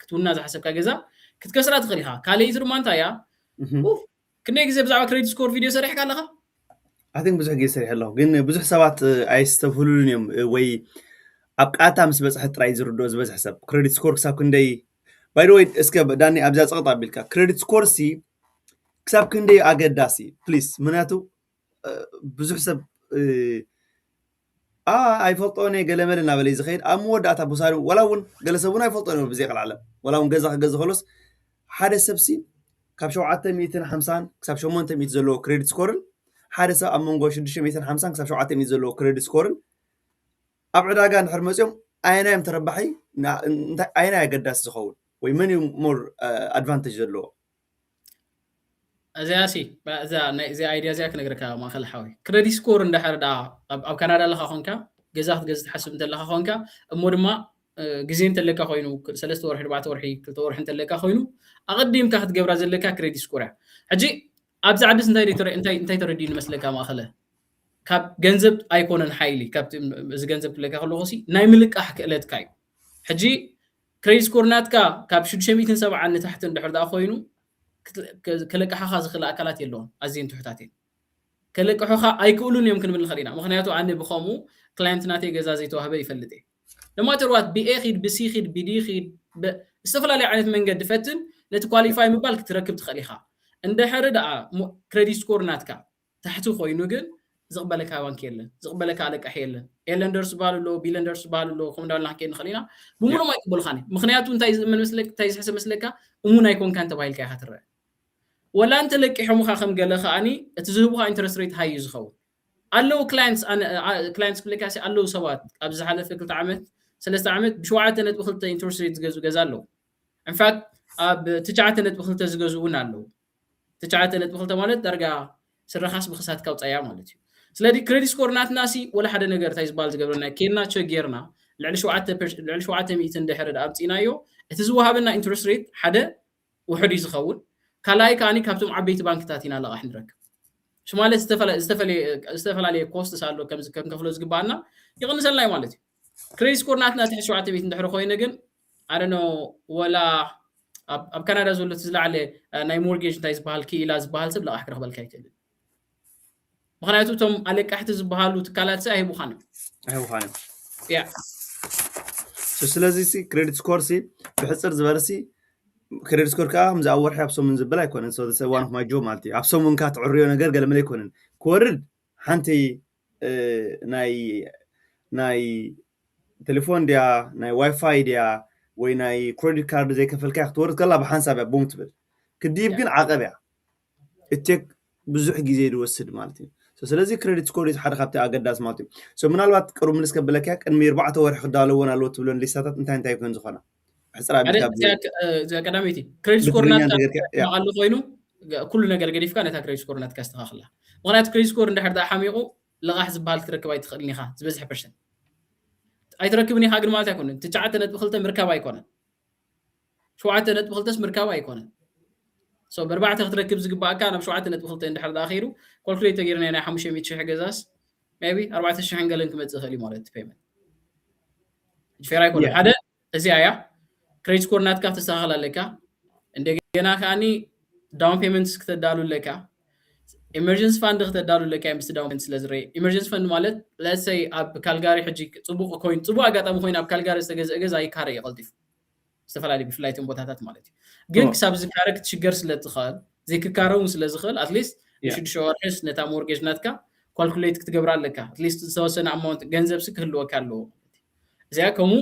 ክትውና ዝሓሰብካ ገዛ ክትከስራ ትኽእል ኢኻ ካልኣይቲ ድማ እንታይ እያ ክንደይ ግዜ ብዛዕባ ክሬዲት ስኮር ቪድዮ ሰሪሕካ ኣለኻ I think ብዙሕ ግዜ ሰሪሕ ኣለኹ ግን ብዙሕ ሰባት ኣይስተፍሉልን እዮም ወይ ኣብ ቃታ ምስ በፅሐ ጥራይ ዝርድኦ ዝበዝሕ ሰብ ክሬዲት ስኮር ክሳብ ክንደይ ባይ ዘ ወይ እስከ ዳኒ ኣብዛ ፀቕጥ ኣቢልካ ክሬዲት ስኮር ሲ ክሳብ ክንደይ ኣገዳሲ ፕሊዝ ምክንያቱ ብዙሕ ሰብ ኣይፈልጦን ገለመለ እናበለ ዝኸይድ ኣብ መወዳእታ ብሳሪ ወላ እውን ገለ ሰብ እውን ኣይፈልጦን ብዘይ ቀልዓለም ወላ እውን ገዛ ክገዝእ ከሎስ ሓደ ሰብሲ ካብ 750 ክሳብ 800 ዘለዎ ክሬዲት ስኮርን ሓደ ሰብ ኣብ መንጎ 650 ክሳብ 700 ዘለዎ ክሬዲት ስኮርን ኣብ ዕዳጋ እንድሕር መፅኦም ኣየናዮም ተረባሒ ኣየናይ ኣገዳሲ ዝኸውን ወይ መን እዩ ሞር ኣድቫንቴጅ ዘለዎ እዚያሲ እዚ ኣይድያ እዚኣ ክነግረካ ማእኸል ሓዊ ክሬዲት ስኮር እንዳሕር ዳ ኣብ ካናዳ ለኻ ኾንካ ገዛ ክትገዝእ ትሓስብ እንተለኻ ኾንካ እሞ ድማ ግዜ እንተለካ ኮይኑ 3 ወርሒ 4 ወርሒ 2 ወርሒ እንተለካ ኮይኑ ኣቐዲምካ ክትገብራ ዘለካ ክሬዲት ስኮር እያ ሕጂ ኣብዚ ዓድስ እንታይ ተረዲኡ ንመስለካ ማእኸለ ካብ ገንዘብ ኣይኮነን ሓይሊ ካብ እዚ ገንዘብ ትለካ ከለኹሲ ናይ ምልቃሕ ክእለትካ እዩ ሕጂ ክሬዲት ስኮር ናትካ ካብ 670 ንታሕቲ እንድሕር ዳ ኮይኑ ከለቅሓኻ ዝኽእል ኣካላት የለዎም ኣዝየን ትሑታት እየን ከለቅሑኻ ኣይክእሉን እዮም ክንብል ንኽእል ኢና ምክንያቱ ኣነ ብኸምኡ ክላይንት ናተይ ገዛ ዘይተዋህበ ይፈልጥ እየ ደማ ተርዋት ብኤ ኺድ ብሲ ኺድ ብዲ ኺድ ዝተፈላለዩ ዓይነት መንገዲ ፈትን ነቲ ኳሊፋይ ምባል ክትረክብ ትኽእል ኢኻ እንድሕር ደኣ ክሬዲት ስኮር ናትካ ታሕቲ ኮይኑ ግን ዝቕበለካ ባንክ የለን ዝቕበለካ ኣለቃሒ የለን ኤለንደርስ ባሉሎ ቢለንደርስ ባሉሎ ኮምዳልና ከን ንኽእልና ብምሉም ኣይቅበልኻኒ ምክንያቱ እንታይ ዝምን መስለክ እንታይ ዝሕሰብ መስለካ እሙን ኣይኮንካ እንተባሂልካ ኢኻ ትረአ ወላ እንተ ለቂሖሙኻ ከም ገለ ከኣኒ እቲ ዝህቡኻ ኢንተረስት ሬት ሃይ ዝኸውን ኣለዉ ክላይንትስ ክልካሲ ኣለዉ ሰባት ኣብ ዝሓለፈ 2 ዓመት 3 ዓመት ብ7.2 ኢንተረስት ሬት ዝገዝኡ ገዛ ኣለዉ ኢንፋክት ኣብ 9.2 ዝገዝኡ እውን ኣለዉ 9.2 ማለት ዳርጋ ስረኻስ ብክሳትካ ውፃያ ማለት እዩ ስለዚ ክሬዲት ስኮር ናትናሲ ወላ ሓደ ነገር እንታይ ዝበሃል ዝገብረና ኬና ቸጌርና ልዕሊ 700 እንድሕር ኣምፂናዮ እቲ ዝወሃበና ኢንተረስት ሬት ሓደ ውሕድ እዩ ዝኸውን ካልኣይ ከኣኒ ካብቶም ዓበይቲ ባንክታት ኢና ለቓሕ ንረክብ ሽማለት ዝተፈላለየ ኮስትስ ኣሎ ከም ከፍሎ ዝግባአና ይቕንሰልና እዩ ማለት እዩ ክሬዲት ስኮር ናትና ትሕቲ 700 እንድሕር ኮይኑ ግን ኣደኖ ወላ ኣብ ካናዳ ዘሎ ዝለዓለ ናይ ሞርጌጅ እንታይ ዝበሃል ክኢላ ዝበሃል ሰብ ለቓሕ ክረኽበልካ ይክእልን ምክንያቱ እቶም ኣለቃሕቲ ዝበሃሉ ትካላት ኣይህቡኻን ያ ስለዚ ክሬዲት ስኮር ብሕፅር ዝበለሲ ክሬዲት ስኮር ከዓ ከምዚ ኣብ ወርሒ ኣብ ሰሙን ዝብል ኣይኮነን ዋን ኦፍ ማይ ጆብ ማለት እዩ ኣብ ሰሙንካ ትዕርዮ ነገር ገለመለ ኣይኮነን ክወርድ ሓንቲ ናይ ቴሌፎን ድያ ናይ ዋይፋይ ድያ ወይ ናይ ክሬዲት ካርድ ዘይከፈልካ ክትወርድ ከላ ብሓንሳብ እያ ቦም ትብል ክዲብ ግን ዓቐብ እያ እቴክ ብዙሕ ግዜ ዝወስድ ማለት እዩ ስለዚ ክሬዲት ስኮር ሓደ ካብቲ ኣገዳሲ ማለት እዩ ምናልባት ቅሩብ ምልስ ከበለካ ቅድሚ 4 ወርሒ ክዳለወን ኣለዎ ትብሎን ሊስታታት እንታይ ኮን ዝኾና ቀዳመይቲ ክሬዲት ስኮር ናትካ ኣሎ ኮይኑ ኩሉ ነገር ገዲፍካ ነታ ክሬዲት ስኮር ናትካ ኣስተኻኽላ ምክንያቱ ክሬዲት ስኮር እንድሕር ዳ ሓሚቑ ልቓሕ ዝበሃል ክትረክብ ኣይትኽእልን ኢኻ ዝበዝሕ ፐርሰንት ኣይትረክብን ኢኻ ግን ማለት ኣይኮነን 9.2 ምርካብ ኣይኮነን 7.2 ምርካብ ኣይኮነን ብርባዕተ ክትረክብ ዝግባእካ ናብ 7.2 እንድሕር ዳ ኸይሩ ካልኩሌተር ጌርና ናይ 500,000 ገዛስ ሜቢ 4,000 ገለን ክመፅእ ይኽእል እዩ ማለት ፔመንት ፌር ኣይኮነን ሓደ እዚኣ እያ ክሬዲት ስኮር ናትካ ተስተኻኽል ኣለካ እንደገና ከኣኒ ዳውን ፔመንትስ ክትዳሉለካ ኢመርጀንሲ ፋንድ ክትዳሉለካ ምስ ዳውን ፔመንት ስለዝርኢ ኢመርጀንሲ ፋንድ ማለት ለሰይ ኣብ ካልጋሪ ሕጂ ፅቡቕ ኮይን ፅቡቕ ኣጋጣሚ ኮይኑ ኣብ ካልጋሪ ዝተገዝአ ገዛ ይካረ ይቐልጢፉ ዝተፈላለዩ ብፍላይትን ቦታታት ማለት እዩ ግን ክሳብ ዝካረ ክትሽገር ስለትኽእል ዘይክካረውን ስለዝኽእል ኣትሊስት ብ6 ወርሕስ ነታ ሞርጌጅ ናትካ ኳልኩሌት ክትገብራ ኣለካ ኣትሊስት ዝተወሰነ ኣማውንት ገንዘብሲ ክህልወካ ኣለዎ እዚኣ ከምኡ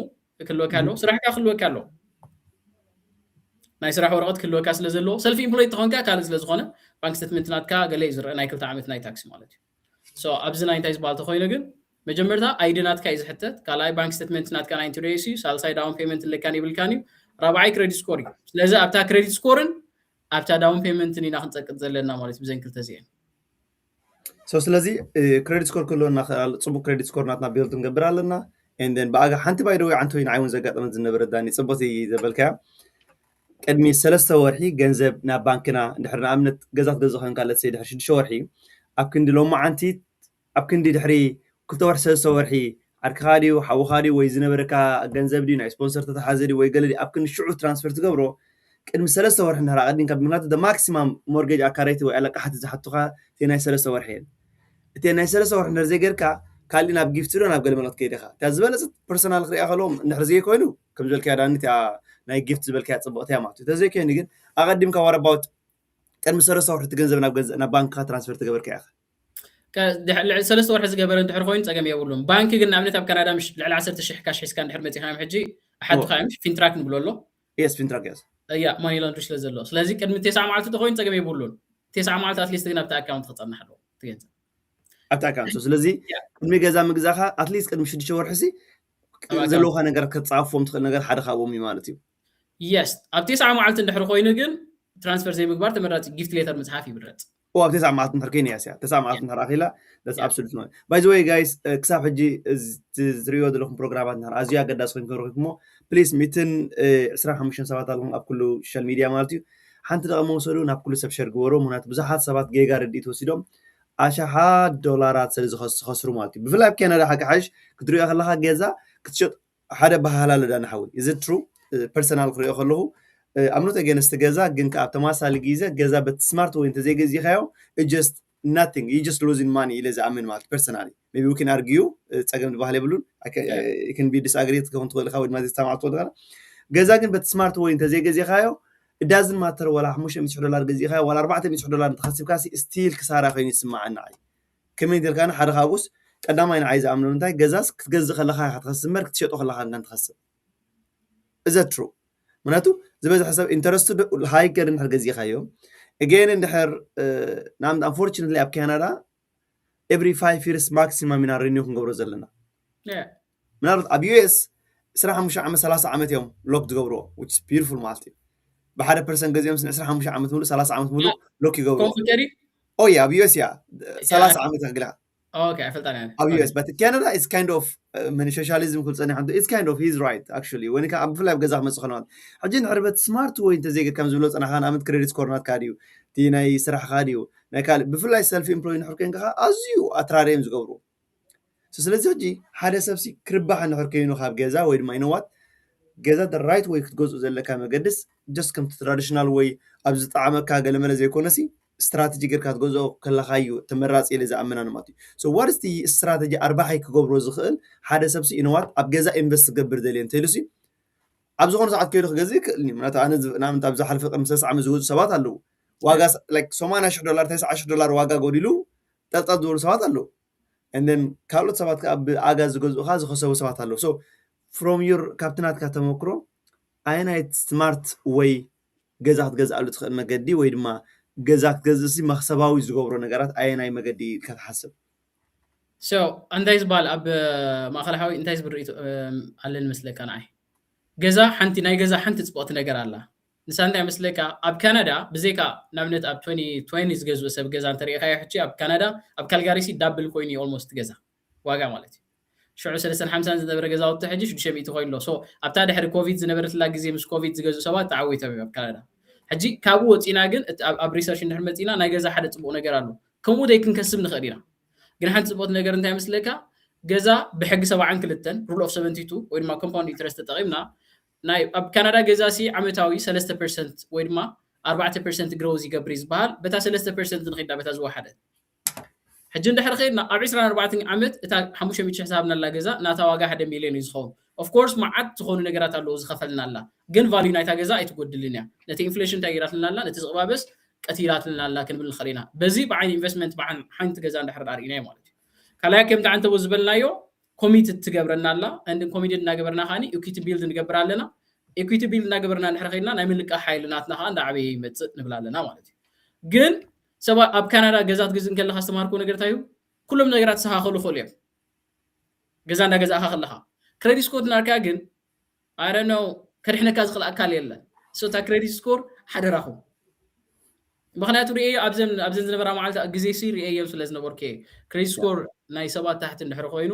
ክህልወካ ኣለዎ ስራሕካ ክህልወካ ኣለዎ ናይ ስራሕ ወረቐት ክህልወካ ስለ ዘለዎ ሰልፊ ኢምፕሎይድ ተኾንካ ካልእ ስለ ዝኾነ ባንክ ስቴትመንት ናትካ ገለ እዩ ዝርአ ናይ 2 ዓመት ናይ ታክሲ ማለት እዩ ኣብዚ ናይ እንታይ ዝበሃል ተኾይኑ ግን مجمرتا ايدنات كاي زحتت كالاي بانك ستيتمنت نات كان انتريسي سالساي داون بيمنت اللي كان يبلكاني رابعي كريدت سكوري لذا ابتا كريدت سكورن ابتا داون بيمنت ني نخنصقط زلنا ማለት بزين كلتا زين سو سلازي كريدت سكور كلنا صبو كريدت سكور ناتنا بيلد نقبر لنا and then باغا حنت بايدوي عنتوين عاون زقاطم زنبر داني صبوتي زبلكا قدمي 3 ورحي جنزب نا بانكنا دحرنا امنت غزات غزو خن قالت سيد 6 ورحي ابكندي لو ما عنتي ابكندي دحري كنت ورح 3 ورحي اركادي وحوخادي وي زنبركا جنزب دي نا سبونسر تتحازري وي قالدي ابكن شعو ترانسفير تقبرو قدمي 3 ورحي نهار قدين كبمنات ذا ماكسيمم مورجيج اكاريتي وي علاقه حتى زحطوها تينا 3 ورحي تينا 3 ورحي نرزي غيركا كالينا بجيفتو نا بقل ملات كيدخا تازبلت بيرسونال خري اخلوم نحرزي كوينو كم زل كيداني تا ناي جيفت زبل كيا صبقتها ماتو تزي كاين ግን اقدم كا ور اباوت كان مسرسه ورت ገንዘብ ናብ ባንክ ትራንስፈር ትገበር ከያ كا ثلاث ورح زغبر انت حر خوين صقم يقولون بانك ግን ናብነት ኣብ ካናዳ مش لعل 10000 ካሽ ሒስካ እንድሕር መፂኻ ሕጂ ኣሓድ ኻይም ፊንትራክ ንብለሎ يس ፊንትራክ يس ያ ማኒ ላንድሪ ስለ ዘሎ ስለዚ ቅድሚ 9 መዓልቲ ተኮይን صقم يقولون 9 መዓልቲ አትሊስት ግን ኣብታ ኣካውንት ክጸንሕ ኣሎ ትገንዘብ ኣብታ ኣካውንት ስለዚ ቅድሚ ገዛ ምግዛኻ አትሊስት ቅድሚ 6 ወርሕሲ ዘለውኻ ነገር ከጻፎም ትኽእል ነገር ሓደ ካብኦም እዩ ማለት እዩ يس ኣብ 9 መዓልቲ እንድሕር ኮይኑ ግን ትራንስፈር ዘይምግባር ተመራፂ ጊፍት ሌተር መጽሓፍ ይብረጽ او 9 معات نحركين يا سيا 9 معات نهار اخيلا that's absolutely no by the way guys كساب حجي زريو دلهم بروجرامات نهار ازيا قداس كون كروكمو بليز 225 سبات لهم اب كل سوشيال ميديا مالتي حنت دقمو سلو ناب كل سب شير غورو منات بزحات سبات جيجا رديت وسيدوم اشحا دولارات سلز خسرو مالتي بفلاي كندا حق حاج كدري اخلها جيزا كتشط حدا بحالال دنا حول is it true personal كري اخلو امنوت against ገዛ ግን ከአብተማሳሊ ጊዜ ገዛ በስማርት ወይ እንተ ዘይገዚ ኻዮ it just nothing you just losing money ኢለ ዝኣምን ማለት personally maybe we can argue ጸገም ባህል ይብሉን it can be disagree ከሆንት ወይ ኻው ማለት ተማዕቶ ደጋ ገዛ ግን በስማርት ወይ እንተ ዘይገዚ ኻዮ it doesn't matter ወላ $500 ገዚ ኻዮ ወላ $400 ተኸስብካሲ still ክሳራ ኮይኑ ይስማዓና አይ ከመይ ደልካና ሓደ ኻጉስ ቀዳማይ ንዓይ ዝኣምኑ እንታይ ገዛስ ክትገዝእ ከለኻ ክትኸስብ መር ክትሸጦ ከለኻ እንት ትኸስብ is that true مناتو زبز حسب interested هاي كرن حرجزي خايو again in the her نعم unfortunately اب كندا every 5 years maximum من الرينيو كنقبرو زلنا من اب يو اس صراحه مش عام 3 عامات يوم لوك تقبرو which is beautiful مالتي بحدا بيرسن غزيهم 15 عامات مولو 3 عامات مولو لوك يقبرو او يا اب يو اس يا 3 عامات غلا اوكي فلتاني اب يو اس but Canada is kind of من socialism كل سنه عنده it's kind of he's right actually when كان بفلا بغزا مسخنات حجين عربت سمارت وين تزيق كم زبلو انا خان امت كريدت كورنات كاديو تيناي سرح خاديو نكال بفلا سيلف امبلوي نحركين كها ازيو اتراريم زغبرو سلازي جي حدا سبسي كربح نحركينو خاب غزا ويد ما ينوات غزا the right way كتغزو زلكا مقدس just come to traditional way ابز طعمك كاغلمل زي كونسي استراتيجي غير كاتغزو كلخايو تمراص الى زامنا نماتي so what is the strategy اربعه كغبرو زخل حدا سبسي انوات اب غزا انفست غبر دلين تيلسي ابزغون ساعات كيلو غزيك منات انا نام تابز حلف 5 عام زوج سبات አሉ ዋጋ like $80 $90 ዋጋ ጎዲሉ ጠጣ ዶር ሰባት አሉ and then ካሎት ሰባት አጋዝ ገዙ ኻዝ ኸሰው ሰባት አሉ so from your ካፕትናት ከተሞክሮ አይናይት ስማርት ወይ ገዛት ገዛሉ ትኽእል መገዲ ወይ ድማ ገዛት ገዝሲ መክሰባዊ ዝገብሮ ነገራት አይናይ መገዲ ከተሐሰብ so አንዳይዝ ባል ኣብ ማእኸል ሓዊ እንታይዝ ብርኢት አለን መስለካ ናይ ገዛ ሓንቲ ናይ ገዛ ሓንቲ ጽብቕት ነገር ኣላ ንሳንታይ መስለካ ኣብ ካናዳ ብዘይካ ናብነት ኣብ 2020 ዝገዙ ሰብ ገዛ እንተሪኢኻ ሕጂ ኣብ ካናዳ ኣብ ካልጋሪሲ ዳብል ኮይኑ ኦልሞስት ገዛ ዋጋ ማለት እዩ ሽዑ 350 ዝነበረ ገዛውቲ ሕጂ 600 ኮይሎ ሶ ኣብታ ድሕሪ ኮቪድ ዝነበረትላ ግዜ ምስ ኮቪድ ዝገዙ ሰባት ተዓዊቶም ኣብ ካናዳ ሕጂ ካብኡ ወፂና ግን ኣብ ሪሰርች እንድሕር መፂና ናይ ገዛ ሓደ ጽቡቕ ነገር ኣሎ ከምኡ ደይ ክንከስብ ንኽእል ኢና ግን ሓንቲ ጽቡቕ ነገር እንታይ መስለካ ገዛ ብሕጊ 72 ሩል ኦፍ 72 ወይ ድማ ኮምፓውንድ ኢንትረስት ተጠቒምና ናይ ኣብ ካናዳ ገዛሲ ዓመታዊ 3% ወይ ድማ 4% ግሮዝ ይገብር ይዝባሃል በታ 3% ንኺዳ በታ ዝወሓደ ሕጂ እንድሕር ኸይድና ኣብ 24 ዓመት እታ 500 ሓሳብናላ ገዛ ናታ ዋጋ 1 ሚልዮን እዩ ዝኸውን ኦፍ ኮርስ ማዓት ዝኾኑ ነገራት ኣለዉ ዝኸፈልናላ ግን ቫልዩ ናይታ ገዛ ኣይትጎድልን እያ ነቲ ኢንፍሌሽን ታይራትልናላ ነቲ ዝቕባበስ ቀቲራትልናላ ክንብል ንኽእል ኢና በዚ ብዓይኒ ኢንቨስትመንት ብዓን ሓንቲ ገዛ እንድሕር ዳርኢና ማለት እዩ ካልኣይ ከምቲ ዓንተ ዝበልናዮ ኮሚትድ ትገብረናላ እንድን ኮሚትድ እናገበርና ኻኒ ኢኩዊቲ ቢልድ ንገብር ኣለና ኢኩዊቲ ቢልድ እናገበርና እንድሕር ኸይድና ናይ ምልቃሕ ሓይልናትና ኸ እንዳዓበየ ይመፅእ ንብል ኣለና ማለት እዩ ግን ሰባት ኣብ ካናዳ ገዛት ግዝእ ከለኻ ዝተማሃርኩ ነገር እንታይ እዩ ኩሎም ነገራት ዝሰኻኸሉ ይኽእሉ እዮም ገዛ እንዳገዛእኻ ከለኻ ክሬዲት ስኮር ናርካ ግን I don't know ከድሕነካ ዝኽእል ኣካል የለን so ta credit score ሓደ ራኹም ምክንያቱ ሪኤዮ ኣብዘን ዝነበራ መዓልቲ ግዜ ሲ ሪኤዮም ስለ ዝነበርኩ ክሬዲት ስኮር ናይ ሰባት ታሕቲ እንድሕር ኮይኑ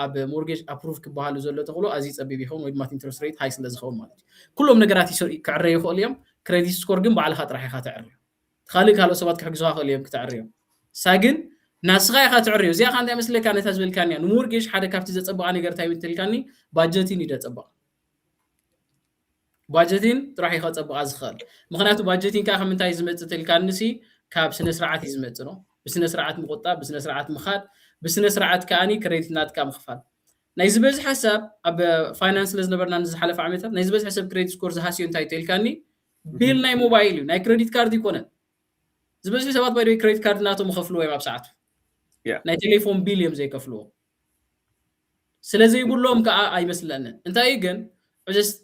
ኣብ ሞርጌጅ ኣፕሩቭ ክበሃሉ ዘሎ ተኽእሎ ኣዝዩ ፀቢብ ይኸውን ወይ ድማ ኢንትረስት ሬት ሃይ ስለ ዝኸውን ማለት እዩ ኩሎም ነገራት ክዕረዩ ይኽእሉ እዮም ክሬዲት ስኮር ግን ባዕልኻ ጥራሕ ኢኻ ተዕርዮ ካልኦት ሰባት ክሕግዙኻ ክእሉ እዮም ክትዕርዮም ሳ ግን ናስኻ ኢኻ ትዕርዮ እዚኣ ካ እንታይ መስለካ ነታ ዝብልካኒ ንሞርጌጅ ሓደ ካብቲ ዘፀበቓ ነገር እንታይ እንትልካኒ ባጀቲን እዩ ዘፀበቓ ባጀቲን ጥራሕ ኢኻ ፀበቓ ዝኽእል ምክንያቱ ባጀቲን ካ ከምንታይ ዝመፅእ ትልካንሲ ካብ ስነ ስርዓት እዩ ዝመፅእ ነው ብስነ ስርዓት ምቁጣብ ብስነ ስርዓት ምኻድ ብስነ ስርዓት ከኣኒ ክሬዲት ናትካ ምኽፋል ናይ ዝበዝሕ ሓሳብ ኣብ ፋይናንስ ለዝነበርና ንዝሓለፈ ዓመታት ናይ ዝበዝሕ ሰብ ክሬዲት ስኮር ዝሃስዮ እንታይ ትልካኒ ቢል ናይ ሞባይል እዩ ናይ ክሬዲት ካርድ ይኮነን ዝበዝሕ ሰባት ባይዶ ክሬዲት ካርድ ናቶም ይኸፍልዎ እዮም ኣብ ሰዓቱ ናይ ቴሌፎን ቢል እዮም ዘይከፍልዎ ስለዚ ይብሎም ከዓ ኣይመስለንን እንታይ ግን just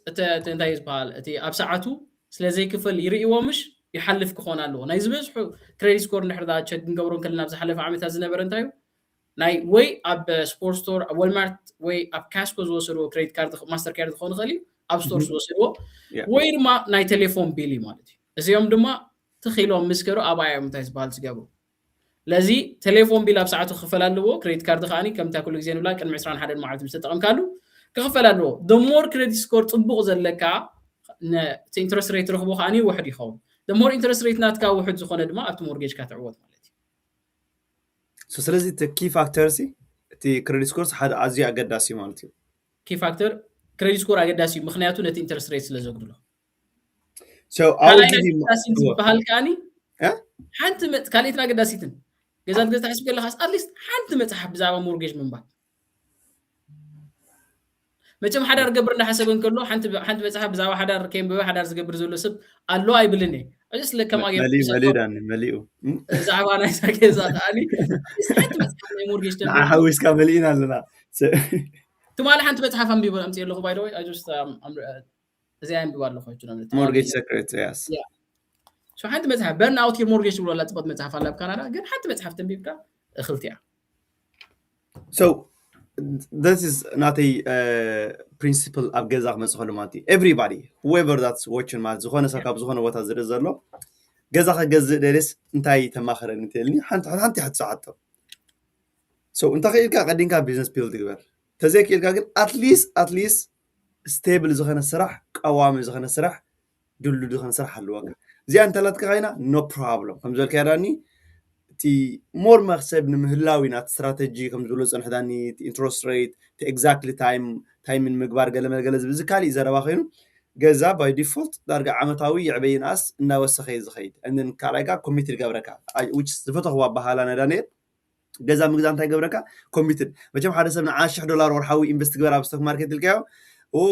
እንታይ ዝባሃል እቲ ኣብ ሰዓቱ ስለዘይ ክፍል ይርእይዎምሽ ይሓልፍ ክኾን ኣለዎ ናይ ዝበዝሑ ክሬዲት ስኮር ንሕርዳ ቸክ ክንገብሮን ከለና ኣብ ዝሓለፈ ዓመታት ዝነበረ እንታይ እዩ ናይ ወይ ኣብ ስፖርት ስቶር ኣብ ወልማርት ወይ ኣብ ካስኮ ዝወሰድዎ ክሬዲት ካርድ ማስተር ካርድ ክኾን ይኽእል እዩ ኣብ ስቶር ዝወሰድዎ ወይ ድማ ናይ ቴሌፎን ቢል እዩ ማለት እዩ እዚኦም ድማ ትኺሎም ምስከሩ ኣብ ኣዮም እንታይ ዝባሃል ዝገብሩ ለዚ ቴሌፎን ቢል ኣብ ሰዓቱ ክኽፈል ኣለዎ ክሬዲት ካርድ ከኣኒ ከምታ ኩሉ ግዜ ንብላ ቅድሚ 21 መዓልቲ ምስ ተጠቐምካሉ ክኽፈል ኣለዎ the more credit score ፅቡቕ ዘለካ እቲ ኢንትረስት ሬት ረኽቦ ከኣኒ ውሕድ ይኸውን the more interest rate ናትካ ውሕድ ዝኾነ ድማ ኣብቲ ሞርጌጅ ካ ትዕወት ማለት እዩ ስለዚ እቲ ኪ ፋክተር ሲ እቲ ክሬዲት ስኮር ሓደ ኣዝዩ ኣገዳሲ ማለት እዩ ኪ ፋክተር ክሬዲት ስኮር ኣገዳሲ እዩ ምክንያቱ ነቲ ኢንትረስት ሬት ስለ ዘጉድሎ ዝበሃል ከኣኒ ሓንቲ ካልኦትን ኣገዳሲትን ገዛ ገዛ ሓስብ ከለኻስ ኣትሊስት ሓንቲ መፅሓፍ ብዛዕባ ሞርጌጅ ምንባብ መቸም ሓዳር ገብር እንዳሓሰበን ከሎ ሓንቲ መፅሓፍ ብዛዕባ ሓዳር ከንብበ ሓዳር ዝገብር ዘሎ ሰብ ኣሎ ኣይብልን እስ ለከማ መሊኡ ብዛዕባ ናይ ገዛ ከኣኒ ሓንቲ መፅሓፍ ናይ ሞርጌጅ ሓዊስካ መሊእና ኣለና ትማሊ ሓንቲ መፅሓፍ ኣንቢቦ ኣምፅእ ኣለኹ ባይ ደ ወይ እዚኣ ኣንቢቦ ኣለኹ ሞርጌጅ ሰክሬት ያስ ሶ ሓንቲ መፅሓፍ በርን ኣውት ዮር ሞርጌጅ ብሎ ፅበት መፅሓፍ ኣላ ኣብ ካናዳ ግን ሓንቲ መፅሓፍ ተንቢብካ እኽልቲ እያ so this is not a principle of ገዛ ክመፅእ ከሎ ማለት እዩ everybody whoever that's watching ማለት ዝኾነ ሰብ ካብ ዝኾነ ቦታ ዝርኢ ዘሎ ገዛ ከገዝእ ደልስ እንታይ ተማኽረኒ ትልኒ ሓንቲ ሓትሰዓቶ so እንታይ ከኢልካ ቀዲምካ ቢዝነስ ቢልድ ግበር ተዘይክኢልካ ግን atleast stable ዝኾነ ስራሕ ቀዋሚ ዝኾነ ስራሕ ድልዱል ዝኾነ ስራሕ ኣለወካ እዚኣ እንተላትካ ኸይና no problem ከም ዝበልካ ያዳኒ እቲ ሞር መክሰብ ንምህላዊ ናት ስትራቴጂ ከም ዝብሎ ፀንሕዳኒ እቲ ኢንትረስት ሬት እቲ ኤግዛክትሊ ታይምን ምግባር ገለመገለ ዝብል ካሊእ ዘረባ ኮይኑ ገዛ ባይ ዲፎልት ዳርጋ ዓመታዊ ይዕበይንኣስ እናወሰኸ ዝኸይድ እንን ካልኣይካ ኮሚትድ ገብረካ ዝፈተኽዎ ኣባሃላና ዳንኤል ገዛ ምግዛ እንታይ ገብረካ ኮሚትድ መቸም ሓደ ሰብ $10,000 ወርሓዊ ኢንቨስት ግበር ኣብ ስቶክ ማርኬት ኢልካዮ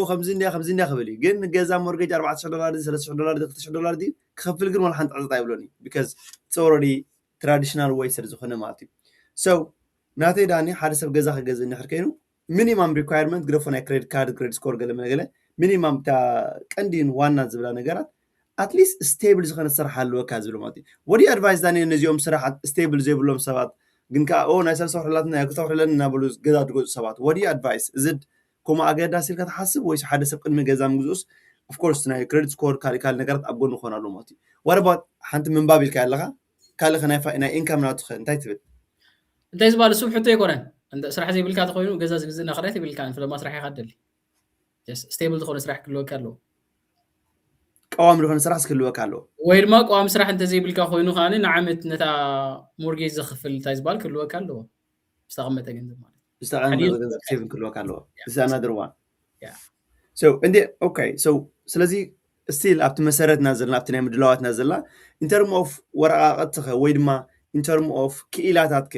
ከምዚ እንዲያ ክብል እዩ ግን ገዛ ሞርጌጅ $4,000 $3,000 $2,000 ክኸፍል ግን ወላ ሓንቲ ዕፅታ ይብሎኒ ቢካዝ it's already traditional way ስለ ዝኾነ ማለት እዩ so ናተይ ዳኒ ሓደ ሰብ ገዛ ክገዝእ እንድሕር ኮይኑ ሚኒማም ሪኳየርመንት ግደፎ ናይ ክሬዲት ካርድ ክሬዲት ስኮር ገለመገለ ሚኒማም ታ ቀንዲን ዋና ዝብላ ነገራት ኣትሊስት ስቴብል ዝኾነ ስራሕ ኣለወካ ዝብሎ ማለት እዩ ወዲ ኣድቫይስ ዳኒ ነዚኦም ስራሕ ስቴብል ዘይብሎም ሰባት ግን ከዓ ናይ ሰለስተ ወርሕላት ናይ ክተውሕለን እናበሉ ገዛ ድገዙ ሰባት ወዲ ኣድቫይስ እዝድ ኮማ ኣገዳሲ ኢልካ ትሓስብ ወይስ ሓደ ሰብ ቅድሚ ገዛ ምግዝኡስ of course ናይ ክሬዲት ስኮር ካል ነገራት ኣብ ጎኑ ክኾን ኣለዎ ማለት እዩ what about ሓንቲ ምንባብ ኢልካ ኣለኻ ካልእ ናይ ኢንካም ናትኸ እንታይ ትብል እንታይ ዝባል እሱ ሕቶ ኣይኮነን ስራሕ ዘይብልካ ተኮይኑ ገዛ ዝግዝእና ክዳይ ይብልካ ፍለማ ስራሕ ኢኻ ደሊ ስቴብል ዝኾነ ስራሕ ክህልወካ ኣለዎ ቀዋሚ ዝኾነ ስራሕ ክህልወካ ኣለዎ ወይ ድማ ቀዋሚ ስራሕ እንተዘይብልካ ኮይኑ ከኣኒ ንዓመት ነታ ሞርጌጅ ዘኽፍል እንታይ ዝባል ክህልወካ ኣለዎ ዝተቐመጠ ገንዘብ ማለት ዝተቐመጠ ገንዘብ ሴቪንግ ክህልወካ ኣለዎ እዚ another one so okay so ስለዚ still ኣብቲ መሰረትና ዘለና ኣብቲ ናይ ምድላዋትና ዘለና in term of ወረቓቕትኸ ወይ ድማ in term of ክኢላታትከ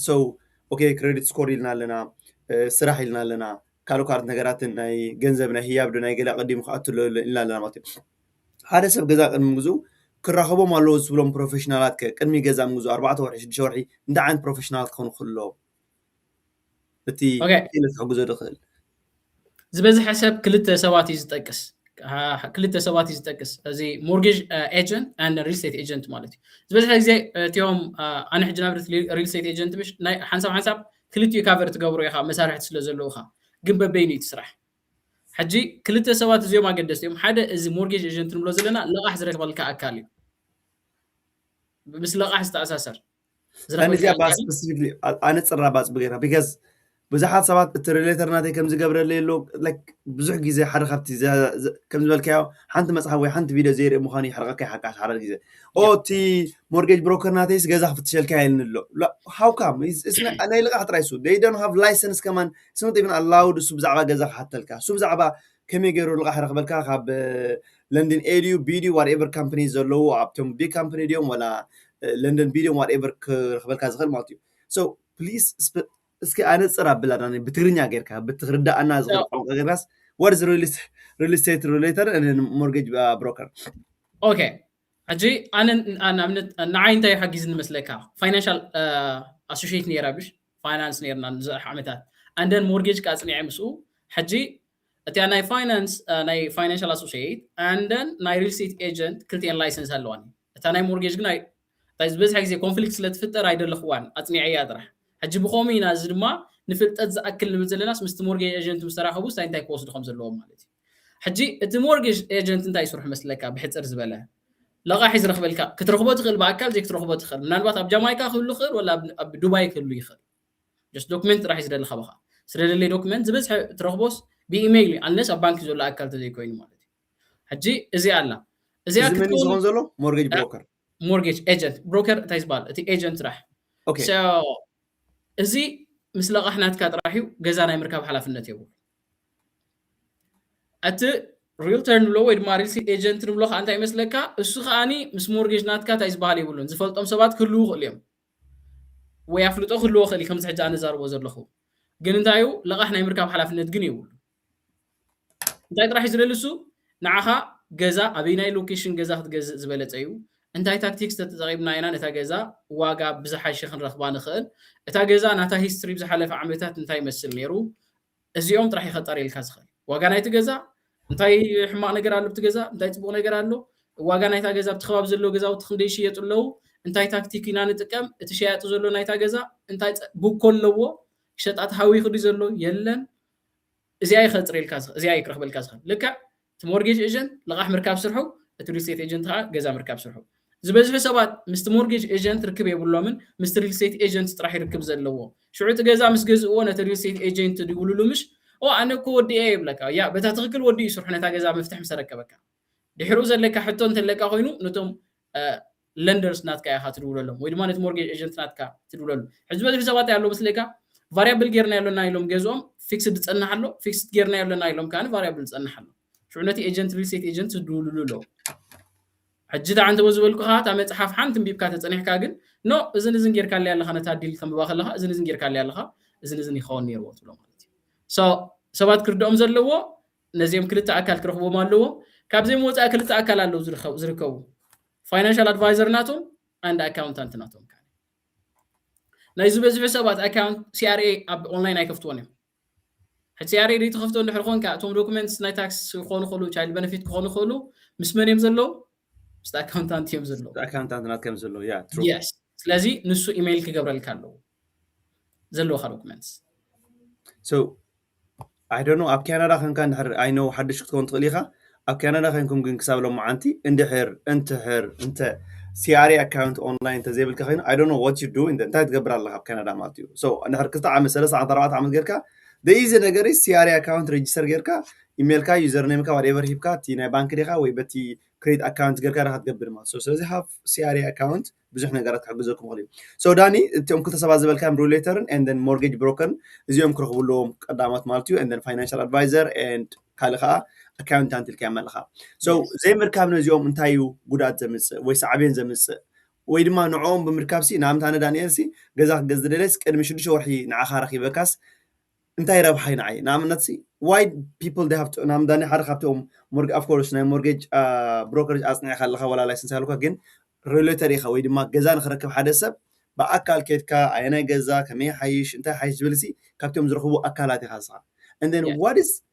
so okay credit score ኢልና ኣለና ስራሕ ኢልና ኣለና ካልኦት ነገራትን ናይ ገንዘብ ናይ ህያብ ናይ ገለ ቀዲሙ ክኣትሎ ኢልና ኣለና ማለት እዩ ሓደ ሰብ ገዛ ቅድሚ ምግዝኡ ክራኸቦም ኣለዎ ዝብሎም ፕሮፌሽናላት ቅድሚ ገዛ ምግዝኡ 4 ወርሒ 6 ወርሒ እንታይ ዓይነት ፕሮፌሽናላት ክኾኑ ከለዎ እቲ ኢለት ክሕግዞ ድኽእል ዝበዝሐ ሰብ ክልተ ሰባት እዩ ዝጠቅስ እዚ ሞርጌጅ ኤጀንት and real estate agent ማለት እዩ ዝበዝሐ ግዜ እቲኦም ኣነ ሕጂ ናብረት real estate agent ብሽ ናይ ሓንሳብ ክልቲኡ ካቨር ትገብሩ ኢኻ መሳርሕቲ ስለ ዘለውኻ ግን በበይኑ ትስራሕ ሕጂ ክልተ ሰባት እዚኦም ኣገደስቲ እዮም ሓደ እዚ ሞርጌጅ ኤጀንት ንብሎ ዘለና ልቓሕ ዝረክበልካ ኣካል እዩ ምስ ልቓሕ ዝተኣሳሰር أنا جا باس specifically أنا تصرّى باس بغيرها because بزحات سبات التريليتر ناتي كم زجبر اللي لو like بزح جزء حرق خبتي كم زبال كياو حنت مسح وي حنت فيديو زير مخاني حرقة كي حكاش حرق جزء أو تي مورجيج بروكر ناتيس جزء فتشيل كاين له لا how come اسمه أنا يلقى حتى رئيسه they don't have license كمان it's not even allowed سب زعبا جزء حتى الكا سب زعبا كم يجروا لقى حرق بالكا خاب لندن ADU BDU whatever companies اللو عبتهم big company اليوم ولا لندن بيديو whatever كخبر كازخل مالتيو so please اسكي أنا تصرّى بلادنا بتغرينيا غيرك بتغردا أنا أزغل غير ناس what is real estate related and mortgage broker اوكي حجي انا من نعين تاي حق زين مسلكا فاينانشال اسوشيت نيرابش فاينانس نيرنا نزح عمتات اندن مورجيج كاصني عمسو حجي اتي انا فاينانس انا فاينانشال اسوشيت اندن ناي ريل ستيت ايجنت كلتين لايسنس هالوان اتي انا مورجيج غناي طيب بس حق زي كونفليكت لتفتر ايدل اخوان اصني عيادرح حجي بخومي ناز دما نفلطت زاكل نمزلناس مست مورجيج ايجنت مستراخبو ساين تاي كوست خمس لهم مالتي حجي ات مورجيج ايجنت انت يسرح مسلكا بحصر زبله لقاح يزرخبلك كترخبو تخل باكل زيك ترخبو تخل منالبات اب جامايكا كله خير ولا اب دبي كله يخل جست دوكمنت راح يزدل خبخه سرلي دوكمنت زبس ترخبوس بايميل انلس اب بانك زولا اكل تزي كوين مالتي حجي ازي الله ازي زمن يزون زلو مورجيج بروكر مورجيج ايجنت بروكر تايزبال اتي ايجنت راح اوكي سو ازي مثل لقاحنات كاتراحيو غزانا يمركب حلافنت يبو ات ريلتر نبلو ወይ ድማ ሪል ስቴት ኤጀንት ንብሎ ከዓ እንታይ ይመስለካ እሱ ከዓኒ ምስ ሞርጌጅ ናትካ እንታይ ዝበሃል ይብሉን ዝፈልጦም ሰባት ክህልው ይኽእሉ እዮም ወይ ኣፍልጦ ክህልዎ ይኽእል እዩ ከምዚ ሕጂ ኣነ ዛርቦ ዘለኹ ግን እንታይ እዩ ልቓሕ ናይ ምርካብ ሓላፍነት ግን የብሉ እንታይ ጥራሕ እዩ ዝደሊ እሱ ንዓኻ ገዛ ኣበይ ናይ ሎኬሽን ገዛ ክትገዝእ ዝበለፀ እዩ እንታይ ታክቲክስ ተጠቒምና ኢና ነታ ገዛ ዋጋ ብዝሓሸ ክንረኽባ ንኽእል እታ ገዛ ናታ ሂስትሪ ብዝሓለፈ ዓመታት እንታይ ይመስል ነይሩ እዚኦም ጥራሕ ይኸጠር ኢልካ ዝኽእል ዋጋ ናይቲ ገዛ እንታይ ሕማቅ ነገር ኣሎ ብትገዛ እንታይ ጽቡቕ ነገር ኣሎ ዋጋ ናይታ ገዛ ብትኸባብ ዘሎ ገዛውቲ ክንደይ ይሽየጡ ኣለዉ እንታይ ታክቲክ ኢና ንጥቀም እቲ ሸያጡ ዘሎ ናይታ ገዛ እንታይ ቡኮ ኣለዎ ሸጣት ሃዊ ይኽዱ ዘሎ የለን እዚኣ ይኸፅር ኢልካ እዚኣ ይክረኽበልካ ዝኽእል ልክዕ እቲ ሞርጌጅ ኤጀንት ልቓሕ ምርካብ ስርሑ እቲ ሪል ስቴት ኤጀንት ከዓ ገዛ ምርካብ ስርሑ ዝበዝሑ ሰባት ምስቲ ሞርጌጅ ኤጀንት ርክብ የብሎምን ምስቲ ሪል ስቴት ኤጀንት ጥራሕ ይርክብ ዘለዎ ሽዑ እቲ ገዛ ምስ ገዝእዎ ነቲ ሪል ስቴት ኤጀንት ድይብሉሉ ምሽ أنا كودي إيه بلك يا بتاتقل ودي يسرحنا تاجزا مفتح مسرك بكا دحروز لك حتى أنت لك أخوينو نتوم لندرز ناتكا يا خاطر ولا لهم ويد ما نت مورجيج إيجنت ناتكا تقول لهم حجبة في سوات يعلو بس لك variable جيرنا يعلو نايلهم جزوم fixed تسألنا حلو fixed جيرنا يعلو نايلهم كان variable تسألنا حلو شو نتي إيجنت real estate إيجنت تقول له حجدا عند وزول كهات عم يتحف حنت بيبكات تسألني حكاجن نو إذن جير كان لي الله خنا تعديل كم بواخر لها إذن جير كان لي الله إذن يخون يروت ولا so ሰባት ክርዶም ዘለዎ ነዚኦም ክልተ ኣካል ክረኽቦም ኣለዎ ካብዚ ሞፃ ክልተ ኣካል ኣለዉ ዝርከቡ ፋይናንሻል ኣድቫይዘር ናቶም አንድ ኣካውንታንት ናቶም ካለ ናይ ዝበዝሑ ሰባት ኣካውንት CRA ኣብ ኦንላይን ኣይከፍትዎን እዮም ሕጂ CRA ሪት ከፍቶ እንድሕር ኮንካ እቶም ዶክመንትስ ናይ ታክስ ክኾኑ ይኽእሉ ቻይልድ ቤነፊት ክኾኑ ይኽእሉ ምስ መን እዮም ዘለዉ ምስ ኣካውንታንት እዮም ዘለዉ ኣካውንታንት ናትከም ዘለዉ ያ ትሩ yes ስለዚ ንሱ ኢሜይል ክገብረልካ ኣለዉ ዘለዎካ ዶክመንትስ so I don't know أب كندا خن كان حر I know حدش كنت تقوليها أب كندا خن كم جن كسب لهم عنتي أنت CRA account online تزيبل كخين I don't know what you do أنت تقبل الله أب كندا مالتيو so أنا حركت عام سلسلة عن طرقات عمل غيرك ده إذا نجاري CRA account register غيرك إيميل كا user name كا whatever هيبكا تينا بانك ريخا ويبتي create account غيرك راح تقبل مال so they have CRA account بزح نجارات حجزكم غلي so داني تيم كنت سبعة زبل كام رولاtor and then mortgage broker زيهم كرخوا لهم قدامات مالتيو and then financial advisor and كالخا accountant الكامل خا so زي مركب نزيهم انتايو قدرات زمس ويسعبين زمس ويدما نعوم بمركبسي نعم أنا دانيالسي جزاك جز دليس كده مش شو رحي نعخا رخي بكاس انتاي ربحين عي نعم نتسي why people they have to نعم داني حركتهم of course نعم mortgage brokerage أصنع خلها ولا license هلوكا جن رولاtor يخا ويدما جزان خركب حدث بأكل كيتكا أنا جزا كمية حيش انتاي حيش بلسي كابتهم زرخوا أكلاتي خاصة and then what is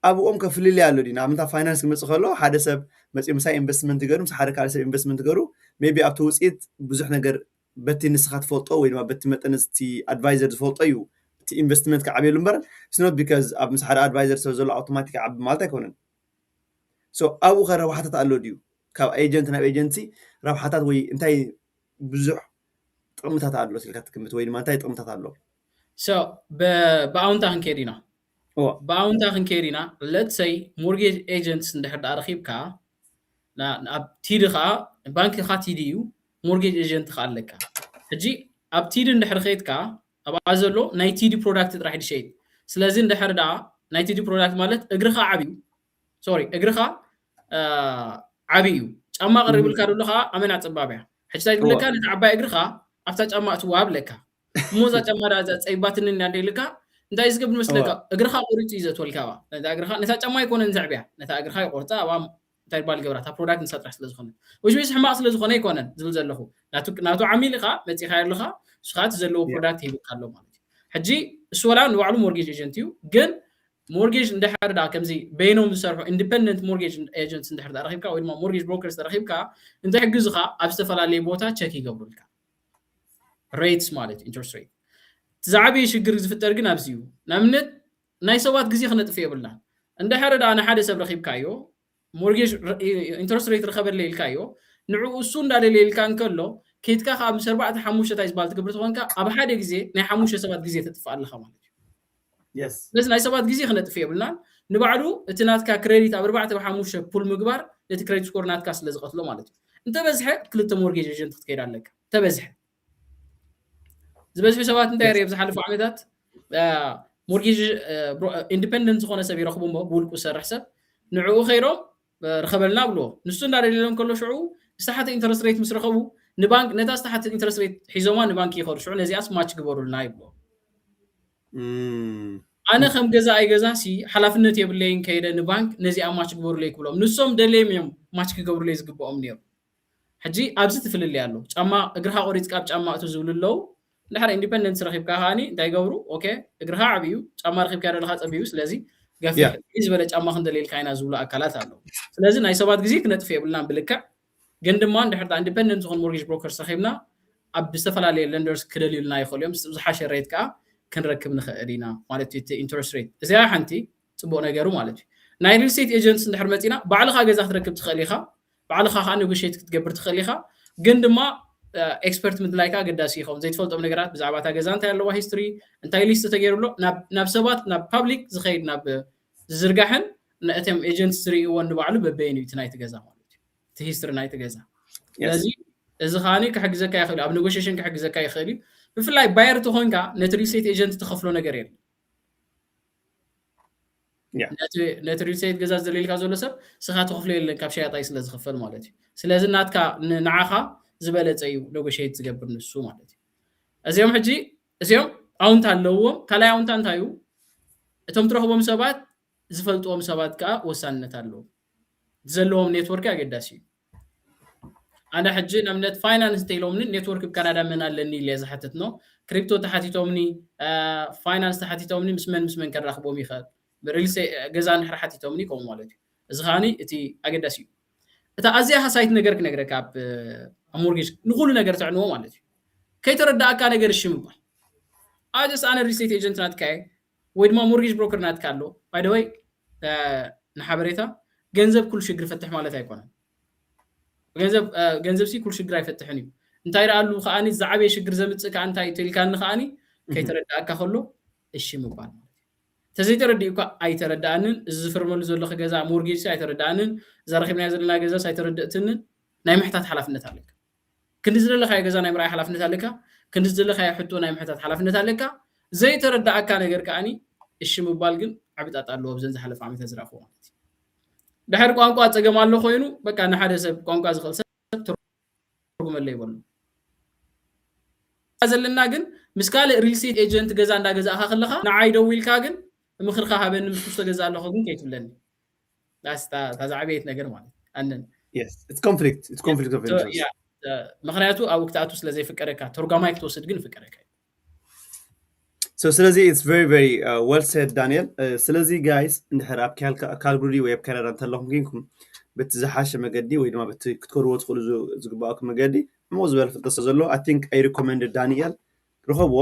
أبو كفل اللي قالوا لي نعم انت finance مسخلو حدث بس مساي investment تجرو مس حركة على سبيل investment تجرو maybe up to it بزح نجر بتي نسخات فولطو ويدما بتي متنستي advisors فولطو investment كعبيل مبر it's not because أب مسحر advisor سوزل automatic عب مالته يكونن so أو غير روحات تقلو ديو كاو agent نا agency روحات وي انتي بزح طقمتها تعلو سلكات كمت وين ما انتي طقمتها تعلو so بأونتا هنكيرينا بأونتا هنكيرينا let's say mortgage agents ندحر دارخيب كا نا أب تيرخا بنك خا تيديو mortgage agent خالك هجي أب تيدن دحر خيت كا أب عزلو ناي تيدي product راح يشيد سلازين دحر دا ناي تيدي product مالت أجرخا عبيو sorry أجرخا عبيو أما قريب الكارو لخا أمين عتبابع حجتاي يقول لك أنا عباي أجرخا أفتح أما أتواب لك موزة أما رازت أي باتن النادي لك أنت إذا قبل مسلك أجرخا قريت إذا تولكوا أنت أجرخا نتاج أما يكون نزعبيع نتاج أجرخا يقرطا أوام تايبال جورات برودكت نسات رح سلزخونه وش بيس حماس سلزخونه يكونن زلزل له ناتو عميل خا متي خير لخا شخات زلو برودكت هي بقالو مالتي حجي سولان وعلو مورجيج ايجنتيو جن مورجيج ندحر دا كمزي بينهم يسرحوا اندبندنت مورجيج ايجنتس ندحر دا رخيبكا ويما مورجيج بروكرز دا رخيبكا انت حجزخا ابستفلالي بوتا تشيك يقبللكا ريتس مالتي انترست ريت تزعبي شجر زفتر جن ابزيو نمنت ناي سوات غزي خنطف يبلنا ندحر دا انا حدا سب رخيبكايو مورجيج انترست ريت رخبر لي الكايو نعو السون دال لي الكان كله كيتكا 5 4 5 تايز بالت قبرت وانكا اب حدا غزي ناي 5 7 غزي تطفى لها مالتي يس بس ناي 7 غزي خنطف يبلنا نبعدو اتناتكا كريديت اب 4 5 بول مغبار لت كريديت سكور ناتكا سلازقتلو مالتي انت بزح كلته مورجيج ايجنت تكيدالك تبزح زبز في سبات انت يريب زحلفوا عميدات مورجيج اندبندنت خونه سبي رخبو بولكو سرح حساب نعو خيرهم رخبلنا بلو نستون دار لهم كله شعو استحت انترست ريت مسرخبو نبانك نتا استحت انترست ريت حيزوما نبانك يخور شعو نزي اس ماتش قبروا لنا يبلو انا خم جزا اي جزا سي حلافنت يبلين كيده نبانك نزي ماتش قبروا ليك بلو نسوم دليم يوم ماتش قبروا لي زغبو امنير حجي ابز تفلل يالو چاما اغرها قريت قاب چاما تو زوللو نحر اندبندنت رخيبكا هاني انت يغبرو اوكي اغرها عبيو چاما رخيبكا دلخا صبيو سلازي غافي يزبل ጫማ خندليل كاينا زولا አካላት አለው ስለዚህ ናይ ሰባት ጊዜ ክነጥፍ የብልና ብልካ ግን ድማ እንደሕርታ ኢንዲፔንደንት ዝኾን ሞርጌጅ ብሮከር ሰኺብና ኣብ ዝተፈላለዩ ለንደርስ ክደልዩልና ይኽእሉም ዝሓሸ ሬት ከዓ ክንረክብ ንኽእል ኢና ማለት እቲ ኢንተረስት ሬት እዚኣ ሓንቲ ጽቡቕ ነገሩ ማለት እዩ ናይ ሪል ስቴት ኤጀንትስ እንድሕር መፂና ባዕልኻ ገዛ ክትረክብ ትኽእል ኢኻ ባዕልኻ ከዓ ኔጎሽየት ክትገብር ትኽእል ኢኻ ግን ድማ ኤክስፐርት ምድላይካ ገዳሲ ይኸውን ዘይትፈልጦም ነገራት ብዛዕባ እታ ገዛ እንታይ ኣለዋ ሂስትሪ እንታይ ሊስት ተገይሩሎ ናብ ሰባት ናብ ፓብሊክ ዝኸይድ ናብ ዝርጋሕን ነእተም ኤጀንትስ ዝርእይዎ ንባዕሉ በበይኑ እቲ ናይ ትገዛ ማለት እዩ እቲ ሂስትሪ ናይ ትገዛ ስለዚ እዚ ኸዓኒ ክሕግዘካ ይኽእል ኣብ ኔጎሽየሽን ክሕግዘካ ይኽእል እዩ ብፍላይ ባየር ትኾንካ ነቲ ሪል ስቴት ኤጀንት ትኸፍሎ ነገር የለን ነቲ ሪል ስቴት ገዛ ዝደልየልካ ዘሎ ሰብ ስኻ ትኸፍሎ የለን ካብ ሸያጣይ ስለ ዝኽፈል ማለት እዩ ስለዚ ናትካ ንዓኻ ዝበለፀ እዩ ኔጎሽየት ዝገብር ንሱ ማለት እዩ እዚኦም ሕጂ እዚኦም ኣውንታ ኣለዎም ካልኣይ ኣውንታ እንታይ እዩ እቶም ትረኽቦም ሰባት ዝፈልጥዎም ሰባት ከዓ ወሳንነት ኣለዎም ዘለዎም ኔትወርክ ኣገዳሲ እዩ ኣነ ሕጂ ንኣብነት ፋይናንስ እንተኢሎምኒ ኔትወርክ ብካናዳ ምን ኣለኒ ኢለ ዝሓትት ነው ክሪፕቶ ተሓቲቶምኒ ፋይናንስ ተሓቲቶምኒ ምስ መን ከራኽቦም ይኽእል ሪል ገዛ ንሕር ሓቲቶምኒ ከምኡ ማለት እዩ እዚ ኸዓኒ እቲ ኣገዳሲ እዩ እታ ኣዝያ ሓሳይት ነገር ክነግረካ ኣብ ሞርጌጅ ንኹሉ ነገር ትዕንዎ ማለት እዩ ከይተረዳእካ ነገር እሺ ምባል ኣጀስ ኣነ ሪል ስቴት ኤጀንት ናትካ ወይ ድማ ሞርጌጅ ብሮከር ናትካ ኣሎ ባይ ዘ ወይ ንሓበሬታ ገንዘብ ኩሉ ሽግር ፈትሕ ማለት ኣይኮነን ገንዘብ ሲ ኩሉ ሽግር ኣይፈትሕን እዩ እንታይ ረኣሉ ኸዓኒ ዝዓበየ ሽግር ዘምፅእ ከዓ እንታይ ትልካኒ ኸዓኒ ከይተረዳእካ ከሎ እሺ ምባል ተዘይተረዲእካ ኣይተረዳእንን እዚ ዝፍርመሉ ዘለኹ ገዛ ሞርጌጅ ኣይተረዳእንን ዘረኺብናዮ ዘለና ገዛ ኣይተረድእትንን ናይ ምሕታት ሓላፍነት ኣለካ ክንዲ ዝደለኻዮ ገዛ ናይ ምርኣይ ሓላፍነት ኣለካ ክንዲ ዝደለኻዮ ሕቶ ናይ ምሕታት ሓላፍነት ኣለካ ዘይተረዳእካ ነገር ከዓኒ እሺ ምባል ግን ዓብጣጥ ኣለዎ ብዘን ዝሓለፈ ዓመታት ዝረኽቦ ማለት እዩ ድሕሪ ቋንቋ ፀገም ኣሎ ኮይኑ በቃ ንሓደ ሰብ ቋንቋ ዝኽእል ሰብ ትርጉመለ ይበሉ ዘለና ግን ምስ ካልእ ሪል ስቴት ኤጀንት ገዛ እንዳገዛእኻ ከለኻ ንዓይ ደው ኢልካ ግን ምኽርካ ሃበኒ ምስ ክስተ ገዛ ኣለኹ ግን ከይትብለኒ ታዛዕበየት ነገር ማለት ኣነን it's conflict of interest ምክንያቱ ኣብ ወቅትኣቱ ስለዘይፍቀደካ ተርጓማይ ክትወስድ ግን ፍቀደካ So ስለዚህ it's very very well said Daniel ስለዚህ guys እንድሕር ኣብ ካልጉሪ ወይ ኣብ ካናዳ እንተለኹም ኮይንኩም በቲ ዝሓሸ መገዲ ወይ ድማ በቲ ክትከርዎ ትኽእሉ ዝግባኣኩም መገዲ እሞ ዝበለ ፍልጠት ዘሎ I think I recommended Daniel ረኸብዎ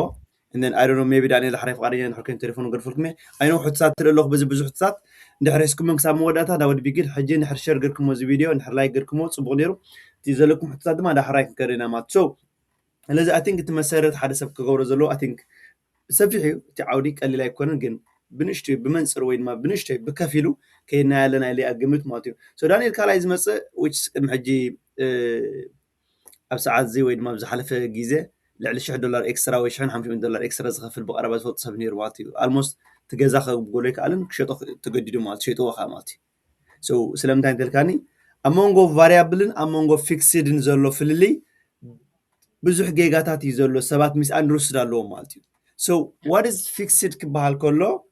and then I don't know maybe Daniel حريف قارين نحكي تليفون قرفلك مي I know حتسات تلوخ بزح حتسات نحرسكم من كسام وداتا دا ود بيجي حجي نحر شير قركم وزي فيديو نحر لايك قركم صبغ نيرو تيزلكم حتسات ما دا حرايك كرينا مات so لذا I think تمسيرت حدا سب كغور زلو I think سفيحي تعودي قال لا يكون جن بنشتي بمنصر وين ما بنشتي بكفيلو كينا لنا اللي اقمت ماتيو so دانيال كالايز مس which محجي اب ساعات زي وين ما بزحلفه غيزه لعل $1,000 اكسترا و $50 اكسترا زخفل بقربه فوت سبنير واتي almost تجازخ بقولك قالن كشطو تجددو مات شيطو خاماتي so سلامتان تلكاني among of variable among of fixed in زلو فللي بزح جيجاتات يزلو سبات مس اندروس دالو مالتي so what is fixed كبال كله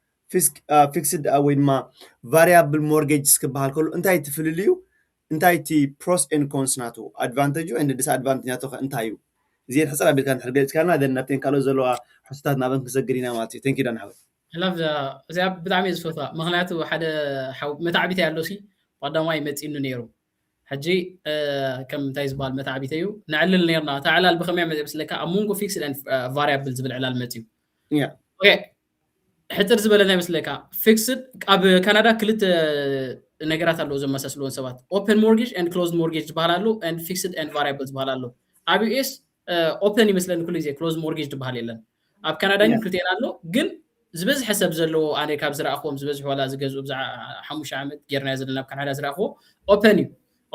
fixed وين ما variable mortgage كبال كله انتي تفلليو انتي تي pros and cons ناتو advantage and disadvantage ناتو انتايو زي الحصل قبل كان حرقت كان هذا النبتين قالوا زلوا حسيتات نابن كسجرينا ماتي ثانك يو دان حبيبي لف زي بدعمي زفوتا مغنياتو حدا حو متعبيتي يالوسي قداماي متينو نيرو حجي كم تايز بال متعبيتيو نعلل نيرنا تعال البخميع مسلكا امونغو فيكسد اند فاريبلز بالعلال متيو اوكي حتى زبلنا مسلكا فيكسد اب كندا كلت ነገራት አለው ዘመሳስሉን ሰባት ኦፕን ሞርጌጅ ኤንድ ክሎዝድ ሞርጌጅ ባህላሉ ኤንድ ፊክስድ ኤንድ ቫሪያብልስ ባህላሉ አቢኤስ ኦፕን ይመስለን ኩሉ ጊዜ ክሎዝድ ሞርጌጅ ባህል የለን አብ ካናዳኝ ክልቴን አለው ግን ዝበዝ حساب ዘሎ አኔ ካብ ዝራእኹም ዝበዝ ኋላ ዝገዙ ብዛ 5 ዓመት ጌርና ዘለና ካናዳ ዝራእኹ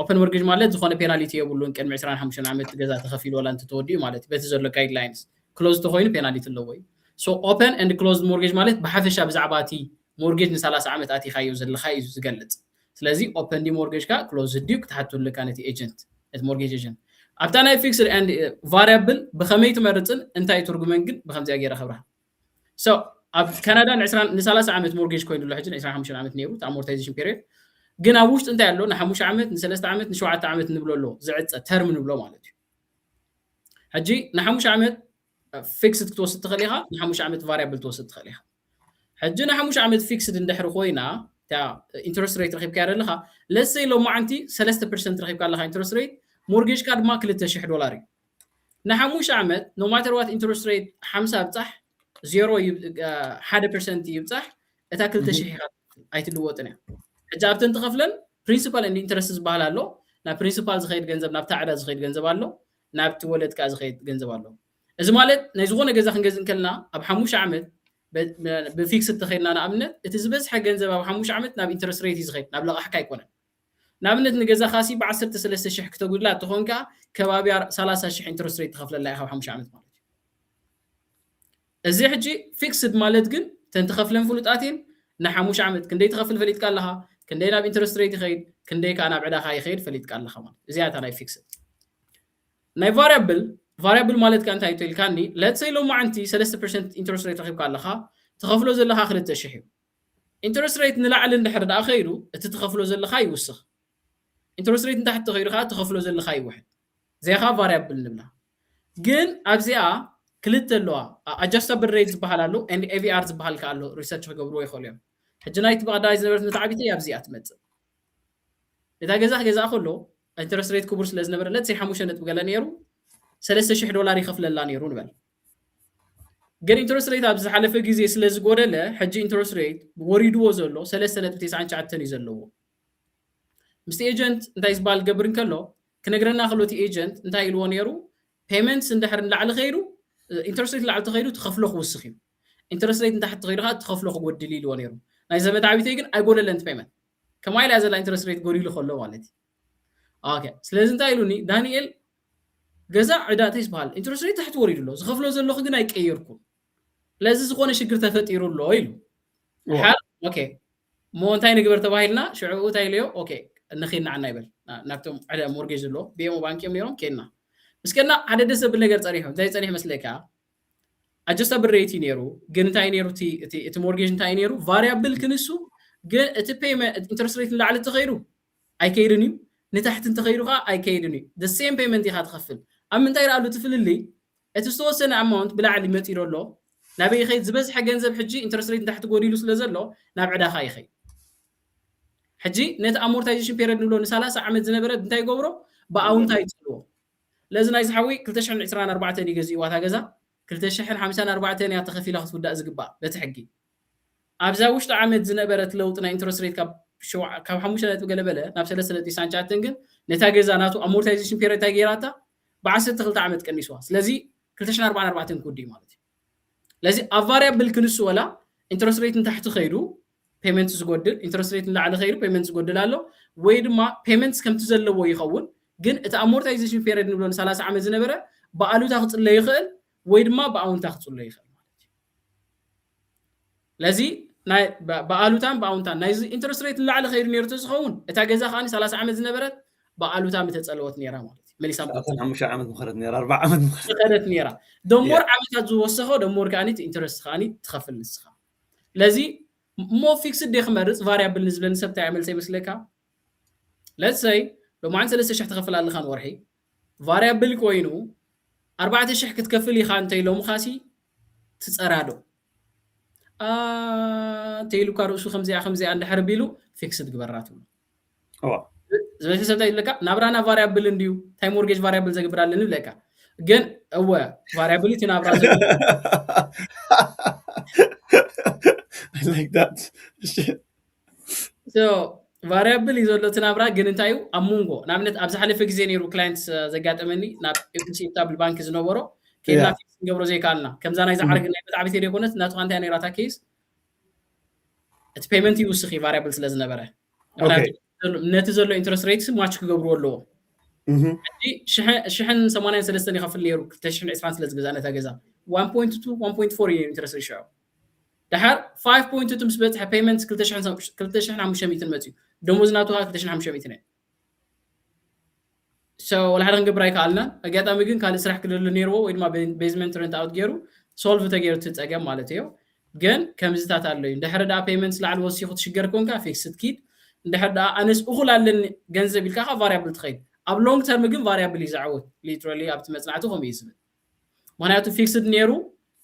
ኦፕን ሞርጌጅ ማለት ዝኾነ ፔናልቲ የብሉን ቀድሚ 25 ዓመት ገዛ ተኸፊል ወላ እንት ተወዲዩ ማለት በቲ ዘሎ ጋይድላይንስ ክሎዝድ ተኾይኑ ፔናልቲ ኣለዎ ሶ ኦፕን ኤንድ ክሎዝድ ሞርጌጅ ማለት በሐፈሻ ብዛዕባቲ ሞርጌጅ ን30 ዓመት አቲ ኻዩ ዘለኻ እዩ ዝገልጽ ስለዚህ ኦፕን ዲ ሞርጌጅ ካ ክሎዝድ ዲ ክትሓቱል ካነቲ ኤጀንት እቲ ሞርጌጅ ኤጀንት ኣብታና ፊክስድ ኤንድ ቫሪያብል በኸመይ ትመርጽን እንታይ ትርጉመን ግን በኸምዚ አገራ ኸብራ ሶ ኣብ ካናዳ ን30 ዓመት ሞርጌጅ ኮይኑሉ ሕጂ 25 ዓመት ነይሩ አሞርታይዜሽን ፔሪድ ግን ኣብ ውሽጥ እንታይ ኣሎ ን5 ዓመት ን3 ዓመት ን7 ዓመት ንብለሎ ዝዕፀ ተርም ንብሎ ማለት እዩ ሕጂ ን5 ዓመት ፊክስድ ክትወስድ ትኽእሊኻ ን5 ዓመት ቫሪያብል ትወስድ ትኽእሊኻ ሕጂ ን5 ዓመት ፊክስድ እንድሕር ኮይና ኢንትረስት ሬት ረኺብካ ያለኻ let's say ሎ ማዓንቲ 3% ረኺብካ ኣለኻ ኢንትረስት ሬት ሞርጌጅ ካ ድማ $2,000 እዩ ን5 ዓመት no matter what ኢንትረስት ሬት 50 ብጻሕ 1% ይብጻሕ እታ 2,000 ኣይትልወጥን እያ ሕጂ ኣብተን ትኸፍለን ፕሪንሲፓል ኤንድ ኢንትረስት ዝበሃል ኣሎ ናብ ፕሪንሲፓል ዝኸይድ ገንዘብ ናብ ታዕዳ ዝኸይድ ገንዘብ ኣሎ ናብ ትወለድካ ዝኸይድ ገንዘብ ኣሎ እዚ ማለት ናይ ዝኾነ ገዛ ክንገዝእ ከለና ኣብ 5 ዓመት بفيكسد تخيلنا نأمنت اتزبز حق جنزب أو حموش عمت ناب إنترست ريت يزغيت ناب لغة حكاي كونه نأمنت نجزا خاسي ب10 3 شح كتقول لا تخونك كبابي 3 شح إنترست ريت تخفل الله أو حموش عمت مالك الزي حجي فيكسد مالت جن تنتخفلن فلوت آتين نحموش عمت كندي تخفل فليت قال لها كندي ناب إنترست ريت يخيد كندي كان بعدا خاي خير فليت قال لها مان زيادة أنا فيكسد ناي variable مالت كان تايتل كاني let's say لو ما عندي 3% interest rate رخيب قال لها تخفلو زلها اخر التشحيو interest rate نلعل النحر دا اخيرو تتخفلو زلها يوسخ interest rate تحت غيرها تخفلو زلها واحد زي خا variable نبلا ግን ኣብዚኣ ክልተ ኣለዋ adjustable rates በሃላሉ and AVR ዝበሃል ካሎ ሪሰርች ክገብሩ ይኽእሉ እዮም ሕጂ ናይቲ በቀዳይ ዝነበረት መታዓቢተ ኣብዚኣ ትመጽእ እታ ገዛ ከሎ interest rate ክቡር ስለ ዝነበረ let's say 5 ነጥብ ገለ ነይሩ $3,000 ይኸፍለላ ነይሩ ንበል ግን ኢንትረስት ሬት ኣብ ዝሓለፈ ግዜ ስለ ዝጎደለ ሕጂ ኢንትረስት ሬት ወሪድዎ ዘሎ 3.99 እዩ ዘለዎ ምስቲ ኤጀንት እንታይ ዝባል ገብርን ከሎ ክነግረና ክሎቲ ኤጀንት እንታይ ኢልዎ ነይሩ ፔመንትስ እንድሕር ንላዕሊ ኸይዱ ኢንትረስት ሬት ንላዕሊ ተኸይዱ ትኸፍሎ ክውስኽ እዩ ኢንትረስት ሬት ንታሕቲ ተኸይዱ ኸ ትኸፍሎ ክጎድል ኢልዎ ነይሩ ናይ ዘመድ ዓቢተይ ግን ኣይጎደለን ፔመንት ከማይ ኢላ ዘላ ኢንትረስት ሬት ጎዲሉ ከሎ ማለት እዩ ኦኬ ስለዚ እንታይ ኢሉኒ ዳንኤል ገዛ ዕዳታ ይስበሃል ኢንትረስት ሬት ታሕቲ ወሪድሎ ዝኸፍሎ ዘለኹ ግን ኣይቀየርኩም ለዚ ዝኾነ ሽግር ተፈጢሩሎ ኢሉ ሓል ኦኬ ሞ እንታይ ንግበር ተባሂልና ሽዑ ታይልዮ ኦኬ ንኺና ዓና ይበል ናብቶም ዓዳ ሞርጌጅ ዘሎ ቢኤም ባንኪዮም ነይሮም ኬና ምስከና ሓደ ደስ ዘብል ነገር ፀኒሖም እንታይ ፀኒሕ መስለካ adjustable rate ነይሩ ግን እንታይ ነይሩ እቲ ሞርጌጅ እንታይ ነይሩ ቫሪያብል ክንሱ ግን እቲ ፔመንት ኢንትረስት ሬት ንላዕሊ ተኸይዱ ኣይከይድን እዩ ንታሕቲ ተኸይዱኻ ኣይከይድን እዩ the same payment ኢኻ ትኸፍል ኣብ ምንታይ ራሉ ትፍልሊ እቲ ዝተወሰነ ኣማውንት ብላዕሊ መፂሩ ኣሎ ናበይ ይኸይድ ዝበዝሐ ገንዘብ ሕጂ ኢንትረስት ሬት ንታሕቲ ጎዲሉ ስለ ዘሎ ናብ ዕዳኻ ይኸይድ ሕጂ ነቲ አሞርታይዜሽን ፔሪድ ንብሎ ን30 ዓመት ዝነበረ እንታይ ገብሮ ብኣውንታ ይፅልዎ ለዚ ናይ ዝሓዊ 2024 ይገዝኡ ዋታ ገዛ 254 يا تخفي لها تبدا زقبا بتحقي ابزا وشط عمد زنبرت لوطنا انترست ريت كاب 5 نتو قلبله ناب 3.9 ግን ነታ ገዛናቱ አሞርታይዜሽን ፔሪድ ታገራታ በ10 ተክልታ ዓመት ቀንሷ ስለዚህ 244 ኮዲ ማለት ስለዚህ አቫሪያብል ክንሱ ወላ ኢንትረስት ሬትን ታሕቲ ኸይዱ ፔመንትስ ዝጎድል ኢንትረስት ሬትን ላዕለ ኸይዱ ፔመንትስ ዝጎድል አሎ ወይ ድማ ፔመንትስ ከምቲ ዘለዎ ይኸውን ግን እቲ አሞርታይዜሽን ፔሪድ ንብሎን 30 ዓመት ዝነበረ በአሉታ ክጽለ ይኽእል ወይ ድማ በአውንታ ክጽለ ይኽእል ማለት ስለዚህ ናይ በአሉታን በአውንታን ናይ ኢንትረስት ሬት ላዕለ ኸይዱ ነርቶ ዝኸውን እታ ገዛ ኻኒ 30 ዓመት ዝነበረት በአሉታ ምተጸለወት ነራ ማለት መሊሳም 5 ዓመት ምኽረት ነራ 4 ዓመት ምኽረት ነራ ደሞር ዓመታት ዝወሰኸ ደሞር ካኒት ኢንትረስት ኻኒ ትኸፍል ንስኻ ለዚ ሞ ፊክስድ ደኽመርጽ ቫሪያብል ንዝብለን ሰብታ ያመል ሰይመስለካ let's say በማን 3000 ትኸፍል ኣለኻን ወርሒ ቫሪያብል ኮይኑ 4000 ክትከፍል ኢኻ እንተ ኢሎም ኻሲ ትጸራዶ ተይሉ ካርሱ 5 እንድሕር ቢሉ ፊክስድ ግበራቱ زمانك سبتاي لك نابرانا variable انديو تاي مورجيج variable زغبرالن لك ግን እወ variability ናብራ I like that so variable ይዘሎት ናብራ ግን እንታዩ አሙንጎ ናብነት አብዛሐለፈ ጊዜ ነሩ ክላይንትስ ዘጋጠመኒ ናብ ኢኩሲታብል ባንክ ዝነበሮ ከና ፊክስ ገብሮ ዘይካልና ከምዛ ናይ ዝዓርግና በጣዕቢት የኮነት ናቱ አንተ ያኔራታ ኬስ እቲ ፔመንት ይውስኺ variable ስለዝነበረ ነቲ ዘሎ ኢንትረስት ሬትስ ማች ክገብሩ ኣለዎ እንጂ ሽሕን 83 ይኸፍል ነሩ 2020 ስለዝገዛነ ተገዛ 1.2 1.4 ኢንትረስት ሬሽዮ دحر 5.2 مسبت payments 2500 متي دموزناتو 2500 so ولا حدا نقبراي كالنا اقاطامي ግን ካል ስራሕ ክልል ነርዎ ወይ ድማ ቤዝመንት ረንት አውት ገሩ ሶልቭ ተገሩ ትጸገም ማለት እዩ ግን ከምዝታት አለዩ دحر ዳ payments ላዕል ወሲኹ ትሽገር ኮንካ ፊክስድ ኪድ دحر ዳ አንስ እኹላለን ገንዘብ ኢልካ ቫሪያብል ትኸይድ ኣብ ሎንግ ተርም ግን ቫሪያብል ይዛዕወት ሊትራሊ ኣብቲ መጽናዕቱ ከም ይስብል ምክንያቱ ፊክስድ ነሩ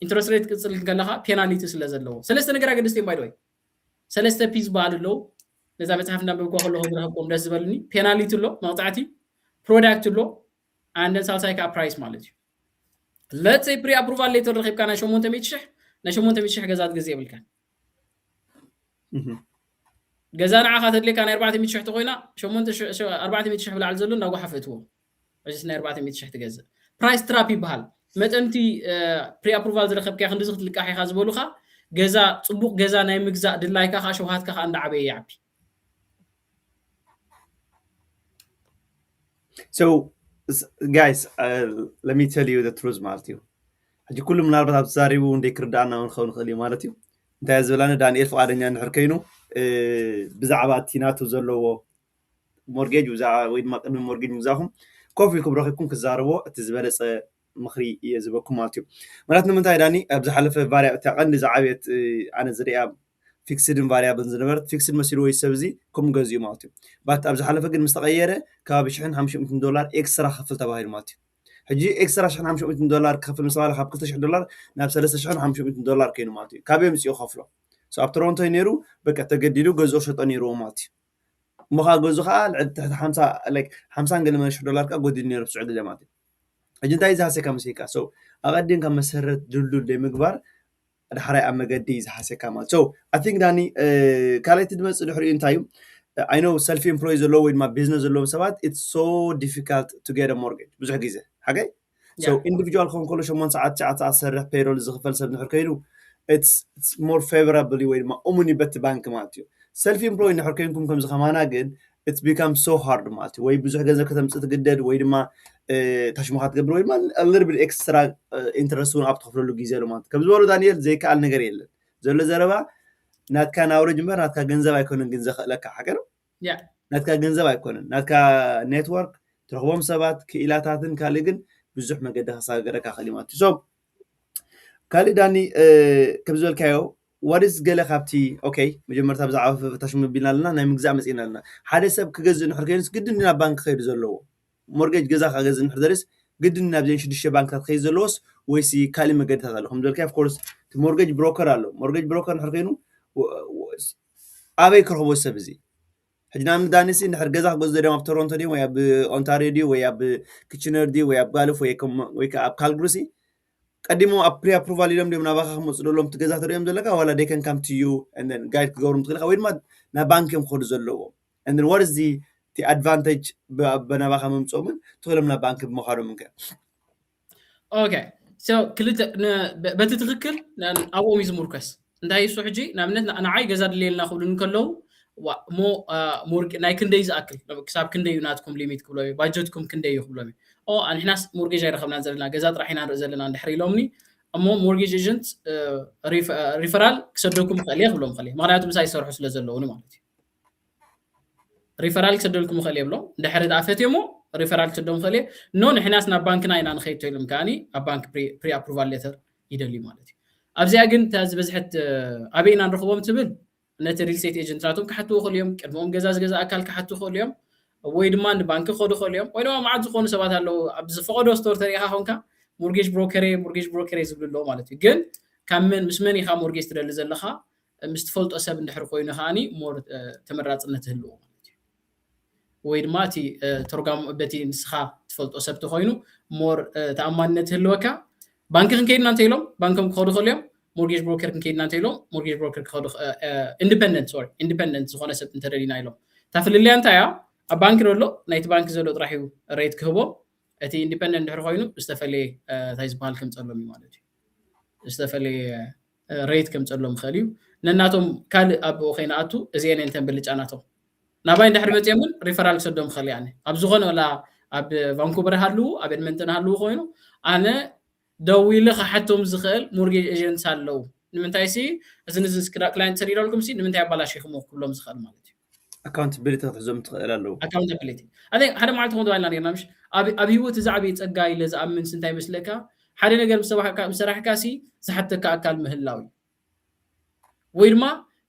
ኢንትረስት ሬት ቅጽል ገለኻ ፔናልቲ ስለዘለዎ ሰለስተ ነገር አገደስቴ ባይ ወይ ሰለስተ ፒስ ባልሎ ለዛ መጽሐፍ እንዳንበብኩ ሁሉ ዝረኸብኩም ደስ ዝበልኒ ፔናልቲ ሎ መቅጣዕቲ ፕሮዳክት ሎ አንድ ሳልሳይካ ፕራይስ ማለት እዩ let's say pre approval letter ረኺብካ ና 800 ገዛት ግዜ ይብልካ ገዛና ዓኻተልካ ና 400 ተቆይና 400 ብላዕል ዘሎ እንዳው ሓፈትዎ እዚስ ና 400 ትገዝእ ፕራይስ ትራፕ ይባሃል መጠንቲ ፕሪ አፕሩቫል ዝረኸብካ ክንዲ ዝኽትልቃ ኢኻ ዝበሉኻ ገዛ ጽቡቕ ገዛ ናይ ምግዛእ ድላይካ ሸውሃትካ እንዳዓበየ ያቢ so guys let me tell you the truth ማለት እዩ ሕጂ ኩሉ ምናልባት ኣብ ዛሪቡ እንደ ክርዳና ንኸውን ኽእል ማለት እዩ እንታይ ዝብላነ ዳንኤል ፍቃደኛ ንሕር ኮይኑ ብዛዕባ ቲናቱ ዘለዎ ሞርጌጅ ወይ ድማ ቅድሚ ሞርጌጅ ምዛኹም ኮፍ ኢልኩም ረኺብኩም ክዛረቦ እቲ ዝበለፀ ምኽሪ የዝበኩም ማለት እዩ ማለት ንምንታይ ዳኒ ኣብ ዝሓለፈ ቫሪያብል ተቐንዲ ዝዓብየት ኣነ ዝሪኣ ፊክስድን ቫሪያብል ዝነበረት ፊክስድ መሲሉ ወይ ሰብዚ ከም ገዝኡ ማለት እዩ ባት ኣብ ዝሓለፈ ግን ምስ ተቐየረ ከባቢ $1500 ኤክስትራ ክፍል ተባሂሉ ማለት እዩ ሕጂ ኤክስትራ $1500 ክፍል ምስ ባለ ካብ $2000 ናብ $3500 ኮይኑ ማለት እዩ ካበይ ምፅኡ ከፍሎ so ኣብ ቶሮንቶ ነይሩ በቃ ተገዲዱ ገዝኦ ሸጦ ነይሩ ማለት እዩ ምኻ ገዙ ከዓ ልዕል ትሕቲ 50 ገለ $100 ካ ጎዲል ነይሩ ብስዑ ግዜ ማለት እዩ እጅንታይ ዝሓሰካ መስይካ so ኣቐዲን ካብ መሰረት ድልዱል ለምግባር ድሕራይ ኣብ መገዲ ዝሓሰካ ማለት so I think ዳኒ ካልኣይቲ ድመጽ ድሕሪኡ እንታይ እዩ I know self employed ዘሎ ወይ ድማ ቢዝነስ ዘሎ ሰባት it's so difficult to get a mortgage ብዙሕ ግዜ ሓገይ so individual ኮንኮሎ 8 ሰዓት 9 ሰዓት ሰርሕ ፔሮል ዝኽፈል ሰብ ንሕር ከይዱ it's more favorably ወይ ድማ ኦሙኒ በት ባንክ ማለት እዩ self employed ንሕር ከይንኩም ከም ዝኸማና ግን it's become so hard ማለት እዩ ወይ ብዙሕ ገንዘብ ከተምጽእ ትግደድ ወይ ድማ ተሽሙኻት ገብር ወይ ድማ a little bit extra interest ውን ኣብ ትኸፍለሉ ግዜ ኣሎ ማለት ከም ዝበሉ ዳንኤል ዘይከኣል ነገር የለን ዘሎ ዘረባ ናትካ ናውረ ጅምበር ናትካ ገንዘብ ኣይኮነን ግን ዘኽእለካ ሓገር ናትካ ገንዘብ ኣይኮነን ናትካ ኔትወርክ ትረኽቦም ሰባት ክኢላታትን ካልእ ግን ብዙሕ መገዲ ከሳገረካ ኽእል ማለት እዩ so ካልእ ዳኒ ከም ዝበልካዮ what is ገለ ካብቲ ኦኬ መጀመርታ ብዛዕባ ፍታሽ ምቢልና ኣለና ናይ ምግዛእ መፂና ኣለና ሓደ ሰብ ክገዝእ ንሕር ከይንስ ግድን ናብ ባንክ ከይዱ ዘለዎ ሞርጌጅ ገዛ ከገዝእ ንሕር ደርስ ግድን ናብ ዘን 6 ባንክታት ከይድ ዘለዎስ ወይስ ካልእ መገድታት ኣሎ ከም ዝበልካ of course ሞርጌጅ ብሮከር ኣሎ ሞርጌጅ ብሮከር ንሕር ከይኑ ኣበይ ክረኽቦ ሰብ እዚ ሕጂ ናብነት ዳንሲ ንሕር ገዛ ክገዝእ ደማ ኣብ ቶሮንቶ ድዩ ወይ ኣብ ኦንታሪዮ ድዩ ወይ ኣብ ኪችነር ድዩ ወይ ኣብ ጋልፍ ወይ ከዓ ኣብ ካልግሩሲ ቀዲሞ pre approval ኢሎም ዲም ናባኻ ክመጽደሎም ትገዛት ሪኦም ዘለካ ዋላ they can come to you and then guide ክገብሩም ትኽእልካ ወይ ድማ ናብ ባንክ እዮም ክኸዱ ዘለዎ and then what is the advantage በናባኻ መምጾምን ትኽእሎም ናብ ባንክ ብምኻዶም እንከ Okay. So ክልተ በቲ ትክክል ኣብኦም እዩ ዝምርኮስ እንታይ እሱ ሕጂ ንኣብነት ንዓይ ገዛ ድሌልና ክብሉ እንከለዉ ሞ ናይ ክንደይ ዝኣክል ክሳብ ክንደይ እዩ ናትኩም ሊሚት ክብሎ እዩ ባጀትኩም ክንደይ እዩ ክብሎም እዩ ኣንሕናስ ሞርጌጅ ኣይረኸብናን ዘለና ገዛ ጥራሕ ኢና ንርኢ ዘለና እንድሕር ኢሎምኒ እሞ ሞርጌጅ ኤጀንት ሪፈራል ክሰደኩም ክእል እየ ክብሎም ክእል ምክንያቱ ምሳይ ይሰርሑ ስለ ዘለውኒ ማለት እዩ ሪፈራል ክሰደልኩም ክእል የብሎም እንድሕር ዳኣፈት እሞ ሪፈራል ክሰደም ክእል ኖ ንሕናስ ናብ ባንክና ኢና ንኸይድ ኢሎም ከዓኒ ኣብ ባንክ ፕሪ ኣፕሩቫል ሌተር ይደልዩ ማለት እዩ ኣብዚኣ ግን እታ ዝበዝሐት ኣበይ ኢና ንረኽቦም ትብል ነቲ ሪል ስቴት ኤጀንትራቶም ክሓትዉ ክእሉ እዮም ቅድሞም ገዛ ዝገዛ ኣካል ክሓትዉ ክእሉ እዮም ወይ ድማ ንባንኪ ክኸዱ ክእሉ እዮም ወይ ድማ መዓት ዝኾኑ ሰባት ኣለዉ ኣብ ዝፈቐዶ ስቶር ተሪኢኻ ኮንካ ሞርጌጅ ብሮከሬ ዝብሉ ኣለዎ ማለት እዩ ግን ካብ ምስ መን ኢኻ ሞርጌጅ ትደሊ ዘለኻ ምስ ትፈልጦ ሰብ እንድሕር ኮይኑ ከዓኒ ሞር ተመራፅነት ይህልዎ ማለት እዩ ወይ ድማ እቲ ተርጓሙ በቲ ንስኻ ትፈልጦ ሰብ ተኮይኑ ሞር ተኣማንነት ይህልወካ ባንኪ ክንከይድና እንተኢሎም ባንኮም ክኸዱ ክእሉ እዮም ሞርጌጅ ብሮከር ክንከይድና እንተኢሎም ሞርጌጅ ብሮከር ክኸዱ ኢንዲፐንደንት ዝኾነ ሰብ እንተደሊና ኢሎም ታፍልልያ እንታይ እያ ኣብ ባንኪ ዘሎ ናይቲ ባንኪ ዘሎ ጥራሕ እዩ ሬት ክህቦ እቲ ኢንዲፐንደንት ድሕሪ ኮይኑ ዝተፈለየ እንታይ ዝበሃል ከምፀሎም እዩ ማለት እዩ ዝተፈለየ ሬት ከምፀሎም ክእል እዩ ነናቶም ካልእ ኣብኡ ከይንኣቱ እዚአን እንተን ብልጫናቶም ናባይ እንድሕር መፅኦምን ሪፈራል ክሰዶም ክእል ያኒ ኣብ ዝኾነ ወላ ኣብ ቫንኩቨር ሃልዉ ኣብ ኤድመንተን ሃልዉ ኮይኑ ኣነ ደው ኢለ ክሓቶም ዝኽእል ሞርጌጅ ኤጀንትስ ኣለዉ ንምንታይ ሲ እዚ ንዚ ክላይንት ሰሪዳልኩም ሲ ንምንታይ ኣባላሽኹም ክብሎም ዝኽእል ማለት እዩ accountability ክትሕዞም ትኽእል ኣለዉ accountability ኣነ ሓደ መዓልቲ ኮንዶ ባይልና ነርና ምሽ ኣብ ሂወት እዚ ዓብዪ ፀጋ ኢለ ዝኣምን እንታይ መስለካ ሓደ ነገር ምሰራሕካ ሲ ዝሓተካ ኣካል ምህላው እዩ ወይ ድማ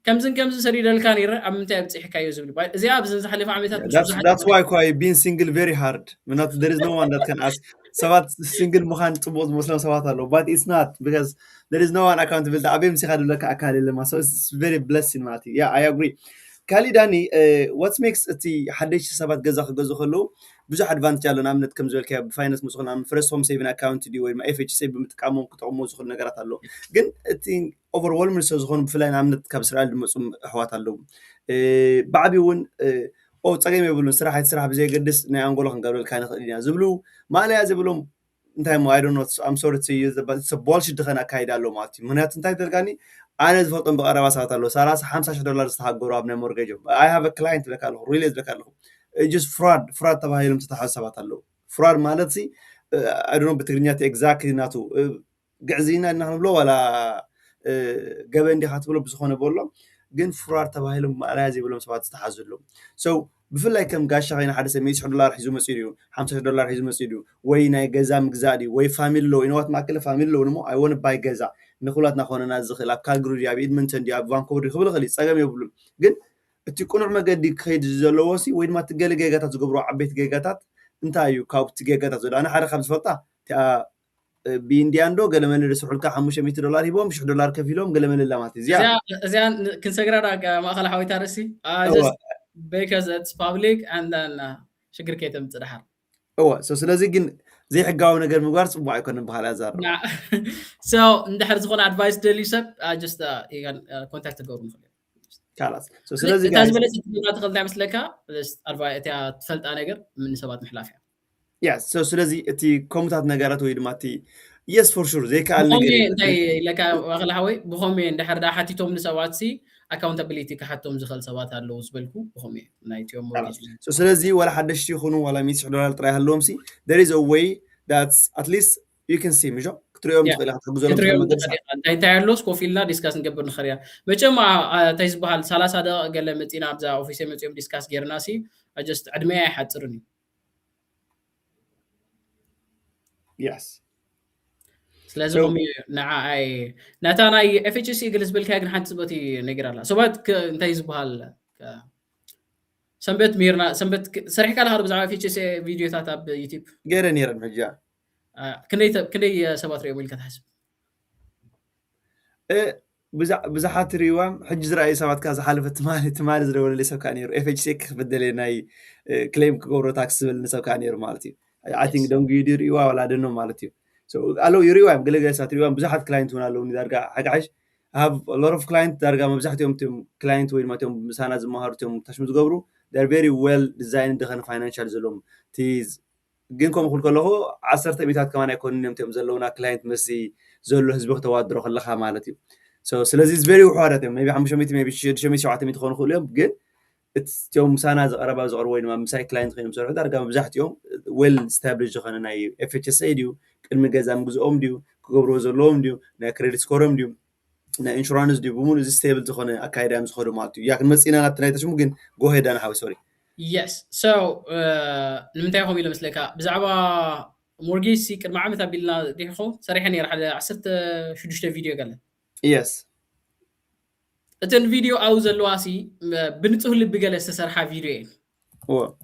ከምዝን ሰሪደልካ ነይረ ኣብ ምንታይ ኣብፅሕካዮ ዝብል እዚኣ ብዘን ዝሓለፈ ዓመታት that's why being single very hard ምናቱ there is no one that can ask ሰባት single ምዃን ፅቡቅ ዝመስሎም ሰባት ኣለዉ but it's not because there is no one accountable ኣበይ ምሲኻ ድብለካ ኣካል የለማ so it's very blessing ማለት እዩ yeah I agree ካሊ ዳኒ what makes እቲ ሓደሽቲ ሰባት ገዛ ክገዝኡ ከለዉ ብዙሕ ኣድቫንቴጅ ኣሎ ንኣብነት ከም ዝበልካ ብፋይናንስ ምፅኹና first home saving account ድዩ ወይ ድማ FHC ብምጥቃሞም ክጠቕሙ ዝኽእሉ ነገራት ኣለዉ ግን እቲ overwhelming ዝኾኑ ብፍላይ ንኣብነት ካብ እስራኤል ዝመፁ ኣሕዋት ኣለዉ ብዓብዪ እውን ፀገም የብሉን ስራሕ ብዘየገድስ ናይ ኣንጎሎ ክንገብረልካ ንኽእል ኢና ዝብሉ ማልያ ዝብሎም እንታይ ሞ I don't know I'm sorry to use but it's a bullshit ድኸን ኣካይዳ ኣሎ ማለት እዩ ምክንያቱ እንታይ ተልካኒ ኣነ ዝፈልጦም ብቐረባ ሰባት ኣለዉ $50,000 ዝተሃገሩ ኣብ ናይ ሞርጌጆም I have a client ብለካ ኣለኹ ሪሊ ዝብለካ ኣለኹ just fraud ተባሂሎም ዝተታሓዙ ሰባት ኣለዉ fraud ማለት ሲ I don't know ብትግርኛ እቲ exactly ናቱ ግዕዝና ኢና ክንብሎ ዋላ ገበን ዲኻ ትብሎ ብዝኾነ በሎ ግን fraud ተባሂሎም ማልያ ዘይብሎም ሰባት ዝተሓዙ ኣለዉ so ብፍላይ ከም ጋሻ ኸይና ሓደ ሰብ $100 ሒዙ መፂኡ ድዩ $50 ሒዙ መፂኡ ድዩ ወይ ናይ ገዛ ምግዛእ ድዩ ወይ ፋሚሊ ሎ ኢኖዋት ማእከለ ፋሚሊ ሎ ንሞ I want to buy ገዛ ንኹላትና ኮነና ዝኽእል ኣብ ካልግሪ ድዩ ኣብ ኤድመንተን ድዩ ኣብ ቫንኮቨር ድዩ ክብል ክእል ፀገም የብሉን ግን እቲ ቁኑዕ መገዲ ክኸይድ ዘለዎ ሲ ወይ ድማ እቲ ገለ ጌጋታት ዝገብሩ ዓበይቲ ጌጋታት እንታይ እዩ ካብቲ ጌጋታት ዘሎ ኣነ ሓደ ካብ ዝፈልጣ ብኢንድያን ዶ ገለመለ ዝስሑልካ $500 ሂቦም $1,000 ከፊሎም ገለመለ ማለት እዩ እዚኣ ክንሰግራዳ ማእኸል ሓዊታ ርእሲ because it's public and then ሽግር ከይተምፅእ ድሓር so ስለዚ ግን ዘይሕጋዊ ነገር ምግባር ፅቡቅ ኣይኮነን ብካል ኣዛር so እንድሕር ዝኾነ ኣድቫይስ ደልዩ ሰብ just ኮንታክት ገብሩ ንኽእል ካላስ so ስለዚ እታ ዝበለፀ ትገብራ ትኽእል እንታይ መስለካ እታ ትፈልጣ ነገር ምን ሰባት ምሕላፍ እያ yes so ስለዚ እቲ ኮሙታት ነገራት ወይ ድማ እቲ yes for sure ዘይከኣል ነገር እንታይ ለካ ማእኸል ሓወይ ብኸመይ እንድሕር ዳ ሓቲቶም ንሰባት ሲ accountability ክሓቶም ዝኽእል ሰባት ኣለዉ ዝበልኩ ብኸመይ ናይ ቲዮም ሞርጌጅ so ስለዚ ወላ ሓደሽቲ ይኹኑ ወላ $100 ጥራይ ሃለዎም ሲ there is a way that's at least you can see ምጆ ክትሪኦም ትኽእል ክትሕግዞሎም እንታይ ኣሎስ ኮፍ ኢልና ዲስካስ ንገብር ንኽእል እያ መቸም እንታይ ዝበሃል 30 ደቂቃ ገለ መፂና ኣብዛ ኦፊስ መፂኦም ዲስካስ ጌርና ሲ just ዕድመያ ኣይሓፅርን እዩ yes ስለዚ ንዓይ ናታ ናይ FHC ግል ዝብልካ ግን ሓንቲ ፅበቲ ነገር ኣላ ሰባት እንታይ ዝበሃል ሰንበት ሜርና ሰንበት ሰሪሕካ ለካ ብዛዕባ FHC ቪድዮታት ኣብ ዩቲብ ገይረ ነይረን ሕጂ ክንደይ ሰባት ሪኦም ኢልካ ትሓስብ ብዙሓት ሪእዋም ሕጂ ዝረኣዩ ሰባት ካ ዝሓለፈ ትማሊ ዝደወለለይ ሰብ ከዓ ነይሩ FHC ክፍደለ ናይ ክሌም ክገብሮ ታክስ ዝብል ሰብ ከዓ ነይሩ ማለት እዩ I think ደንጉ ሪእዋ ወላ ደኖ ማለት እዩ so allo يريوام قلقة ساتريوام بزحت كلاينت هنا لو ندرجع حاجة عايش I have a lot of clients درجة ما بزحت يوم تيم client وين ما تيم مسانا زمهار تيم تشمت قبرو they're very well designed دخل financial زلهم تيز جينكم كل كله 10 تبيتات كمان يكون يوم تيم زلونا client مسي زلوا حزبه توادر خلها مالتي so سلازي is very وحارة maybe 500 maybe 700 تخون خليهم جد it's يوم مسانا زقربا زقروين ما مساي client خينهم سرعة درجة ما بزحت يوم well established دخلنا ناي FHSA ديو المجازم جزء ديو كبروا زلهم ديو نا credit score ديو نا insurance ديو بمون is stable تخونه أكيد أمس خدوا ماتيو ياكن مسينا نتنايت شو ممكن go ahead أنا حاول sorry yes so نمتى يخوم إلى مسلكها بزعبا مورجي سيكر مع متى بيلنا ديخو صريحة نير على عسرت شو فيديو قال yes أتن فيديو أو زلواسي بنته اللي بقى لسه فيديوين هو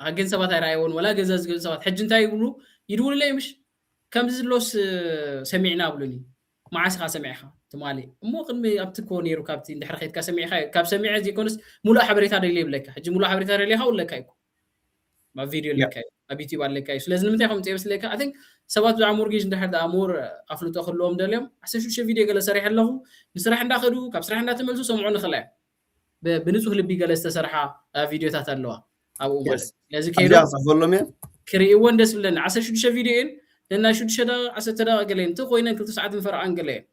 أجن سبات رايون ولا جزاز جن سبات حجن تايقولوا يقولوا لي مش كم زلوس سمعنا بلوني ما عسى سمعها تمالي مو قلمي أبتكوني ركابتين دحر خيط كسمعها كاب سمع زي كونس ملا حبريت هذا اللي بلك حج ملا حبريت هذا اللي هقول لك هيك ما فيديو لك أبي تبى لك هيك لازم نمتحن تبص لك I think سبات بعمر جيش دحر ده أمور أفلو تأخذ لهم دلهم أحسن شو فيديو قال سريح له نسرح نداخلوا كاب سرح نداتملسوا سمعونا خلاص بنسوه اللي بيجا لستسرحة فيديو تاتلوا أو مالك لازم كيلو كريو وندس لنا عسى شو فيديوين لأن شو شدا عسى تدا قلين تقوينا كل ساعات من فرق قلين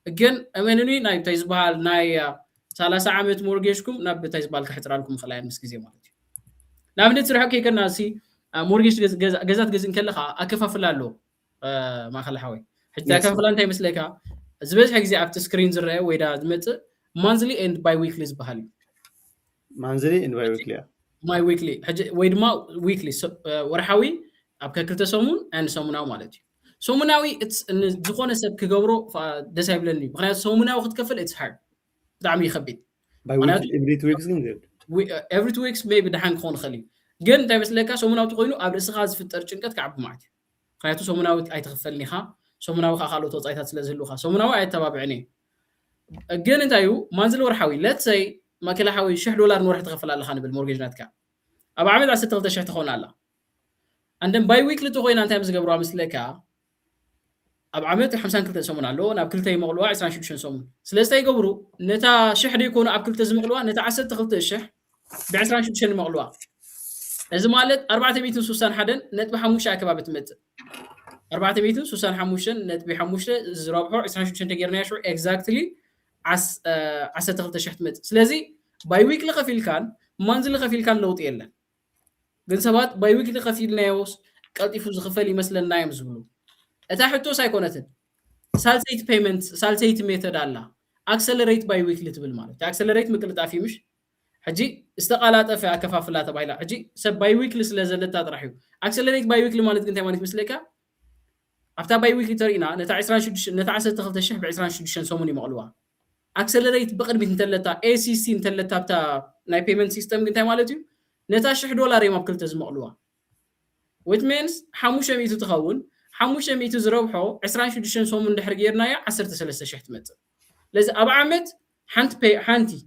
أجن أمانني نايب تيزبال ناي 3 عامات مورجيشكم ناب تيزبال كحتر لكم خلايا مسكزي مالتي نعم نتسرح كي كنا سي مورجيش جزات جزين كلها أكفف لالو ما خلى حوي حتى أكفف لان تاي مسلكها زبز حق زي عبت سكرين زرع ويدا دمت monthly and bi-weekly بحالي monthly and bi-weekly my weekly حاجة ويدما weekly ورحوي أبكر كلتا سومون and سوموناو مالتي سوموناوي it's إن زخونة سب كجبرو فدسايب لني بخير سوموناو خد كفل it's hard دعمي خبيت bi-weekly every 2 weeks every 2 weeks maybe دحين خون خلي جن تايمس لك سوموناو تقولوا قبل استخاذ في الترشنكات كعب معتي خياتو سوموناو أي تغفلني خا سوموناو خالو توصيتها تلزلو خا سوموناو أي تبابعني جن انتايو منزل ورحوي let's say ما كلا حوي $6 نروح تغفل على خانة بالمورجيج ناتكا أبا عمد على 6 شهر تخون على عندن باي ويكلي تخوين أنت أمس قبروا مثلك أبا عمد 50 كلتا سومون على أب كلتا يمغلوا 20 شو سومون سلسة يقبروا نتا شهر يكونوا أب كلتا زمغلوا نتا 10 كلتا الشهر ب20 شو يمغلوا إذا مالت 400 سوسان حدن نت بحموش أكباب تمت 400 سوسان حموشن نت بحموش زرابحو 20 شو تجيرنا شو exactly عسى تغلط شحت مت سلازي باي ويك لخفيل كان منزل لخفيل كان لوط يلا جنسبات باي ويك لخفيل نايوس قلت يفوز خفالي مثلا نايم زبلو اتاحتو سايكونتن سالسيت بيمنت سالسيت ميثود الله اكسلريت باي ويك لتبل مالت اكسلريت مقلط افي مش حجي استقالات افي اكفافلا تبايلا حجي سب باي ويك لسلازلتا طرحيو اكسلريت باي ويك لمالت انت مالت مسلكا after باي ويك ترينا نتا 20 نتا 10 تغلط الشهر ب 20 سوموني مقلوها accelerate بقدر بنتلتا ACC نتلتا بتا ناي payment system انت مالتي نتا $6 يوم بكل تزمقلوا which means 500 تخون 500 زربحو 20 سوم ندحر غيرنايا 13 شحت مت لذا ابا عمت حنتي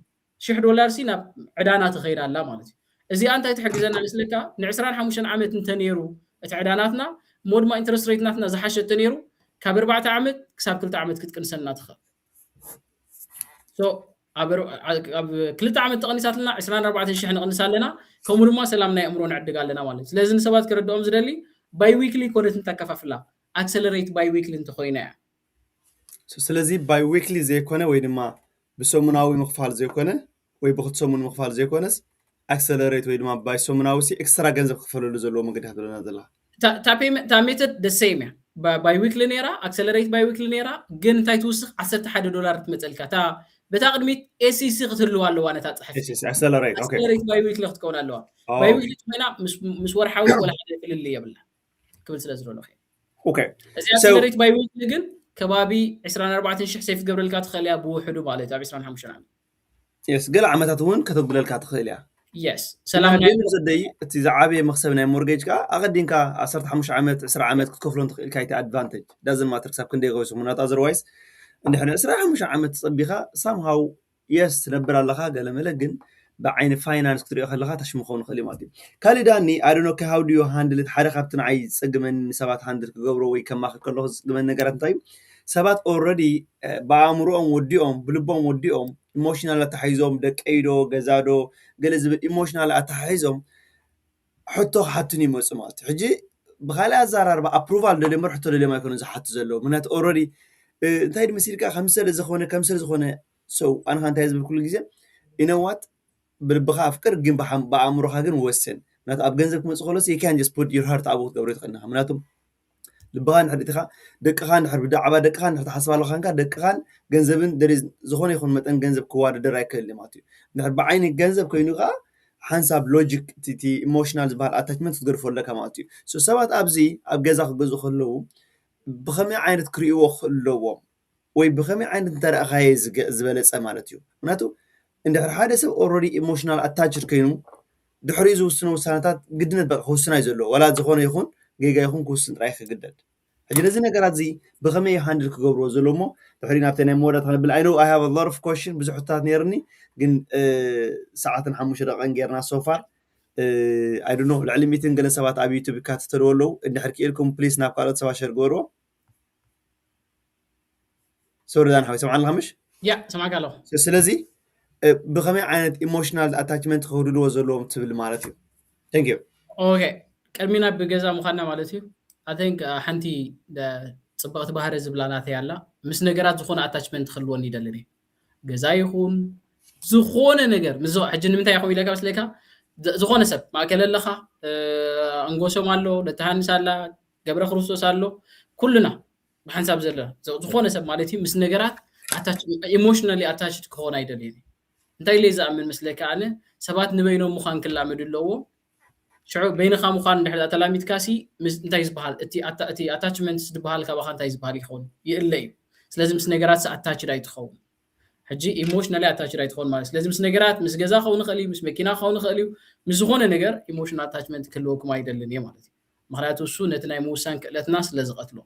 $6 سينا عدانات غير الله مالتي اذا انت تحجزنا مسلكا ن 25 عمت انت نيرو اتعداناتنا مود ما انترست ريت ناتنا زحشت نيرو كاب 4 عمت كساب 3 عمت كتكنسلنا تخ سو أب كل تعمل تقنيسات لنا 24 شحن نقنس لنا كمر ما سلامنا أمرون عدق لنا مالك لازم سبات كردوم زدلي باي ويكلي كونت انت كفافلا accelerate باي ويكلي انت خوينا سلازي باي ويكلي زي كونه ويدما بسومناوي مخفال زي كونه وي بخت سومن مخفال زي كونس accelerate ويدما باي سومناوي سي اكسترا ገንዘብ ክፈለሉ ዘሎ መንገዲ ሃደለና ዘላ تا ميثود the same باي ويكلي نيرا accelerate باي ويكلي نيرا ግን እንታይ ትውስኽ $11 ትመፀልካ ታ بتقدميت ACC قتلوا على وانا تاتحف accelerate اوكي accelerate باي ويك لخت كون على باي ويك هنا مش ورحاوي ولا حدا في اللي يبلها كمل سلازرو له خير اوكي accelerate باي ويك لكن كبابي 24 شح سيف قبل الكات خليها بو حدو بالي تاع 25 عام يس قال عمتات وين كتقبل الكات خليها يس سلام عليكم زدي تزعابي مخسبنا مورجيج كا اغدينكا 15 عامات 10 عامات كتكفلون كايتا ادفانتج دازن ما تركسب كندي غوسو منات اذروايز نحن 15 عامات تصبيخا somehow yes نبر الله قال ملكن بعين فاينانس كتير خلقها تشمخون خلي ماتي كالي داني I don't know how do you handle it حدا خابتن عايز سجمن سبات هاندل كجبرو ويكم ماخ كله سجمن نجارن طيب سبات already بعمرهم وديهم بلبهم وديهم emotional تحيزهم دك أيدو جزادو جلز emotional تحيزهم حتى نيموس حجي بخلا زرار بأبروفال دليل مرحتو دليل ما يكونوا زحت زلوا منات already تايد مسيرك خمسة لزخونة كمسة لزخونة so أنا خان تايز بكل جزء you know what بالبخا أفكر جنب بعمره خاجن وسن منات أبجنزك مسخولس you can just put your heart out قبرت قلنا مناتهم لبغان حديتها دك خان حرب دعوة دك خان حسب الله خان دك خان جنزبن دريز زخونة يكون متن جنزب كوار درايك اللي ماتي نحب بعين الجنزب كينوغا حنساب لوجيك تي ايموشنال بار اتاتشمنت تقرفوا لك ماتي سو سبات ابزي اب جزاخ جزو خلو بخمي عينت كريو خلوهم ወይ بخمي عينت ترى زبلص مالتيو مناتو እንደ ሓደ ሰብ ኦሬዲ ኢሞሽናል አታችድ ኮይኑ ድሕሪ ዝውስኑ ውሳነታት ግድነት በቃ ክውስና እዩ ዘሎ ወላ ዝኾነ ይኹን ጌጋ ይኹን ክውስን ጥራይ ክግደድ ሕጂ ነዚ ነገራት እዚ ብኸመይ ሃንድል ክገብርዎ ዘሎ እሞ ድሕሪ ናብቲ ናይ መወዳት ክንብል አይ ኖ አይ ሃቭ አ ሎት ኦፍ ኮሽን ብዙሕ ሕታት ነይርኒ ግን ሰዓትን 5 ደቂቃን ጌርና ሶፋር አይ ዶንት ኖ ልዕሊ ሚትን ገለ ሰባት ኣብ ዩቲዩብ ይካተተሉ ኣለው እንድሕር ክኢልኩም ፕሊዝ ናብ ካልኦት ሰባት ሸር ግበርዎ ሶሪ ዳን ሓዊ ሰምዓና ኸምሽ ያ ሰማዕካ ኣለኹ ስለዚ بخمي عينت emotional attachment خودلو زلوم تبل مالتي thank you okay ቀድሚና ብገዛ ምዃንና ማለት እዩ I think ሓንቲ ጽባቕቲ ባህሪ ዝብላናት ያላ ምስ ነገራት ዝኾነ attachment ክህልወኒ ይደልኒ ገዛ ይኹን ዝኾነ ነገር ምዞ ሕጂ ንምንታይ ይኹም ኢለካ መስለካ ዝኾነ ሰብ ማእከል ኣለኻ አንጎሶም ኣሎ ለተሃንስ ኣላ ገብረ ክርስቶስ ኣሎ ኩልና ብሓንሳብ ዘለ ዝኾነ ሰብ ማለት እዩ ምስ ነገራት emotionally attached ክኾን አይደልኒ እንታይ ለይ ዝኣምን መስለካ ኣነ ሰባት ንበይኖም ምዃን ክላመዱ ኣለዎ ሽዑ በይንኻ ምዃን እንድሕር ተላሚትካሲ እንታይ ዝበሃል እቲ attachment ዝበሃል ካባኻ እንታይ ዝበሃል ይኸውን ይእለይ ስለዚ ምስ ነገራት ኣታችድ ኣይትኸውን ሕጂ ኢሞሽናሊ ኣታችድ ኣይትኸውን ማለት ስለዚ ምስ ነገራት ምስ ገዛ ኸውን ኽእል ምስ መኪና ኸውን ኽእል ምስ ዝኾነ ነገር ኢሞሽናል ኣታችመንት ክህልወኩም ኣይደልን እየ ማለት እዩ ምክንያቱ እሱ ነቲ ናይ ምውሳን ክእለትና ስለዝቐትሎ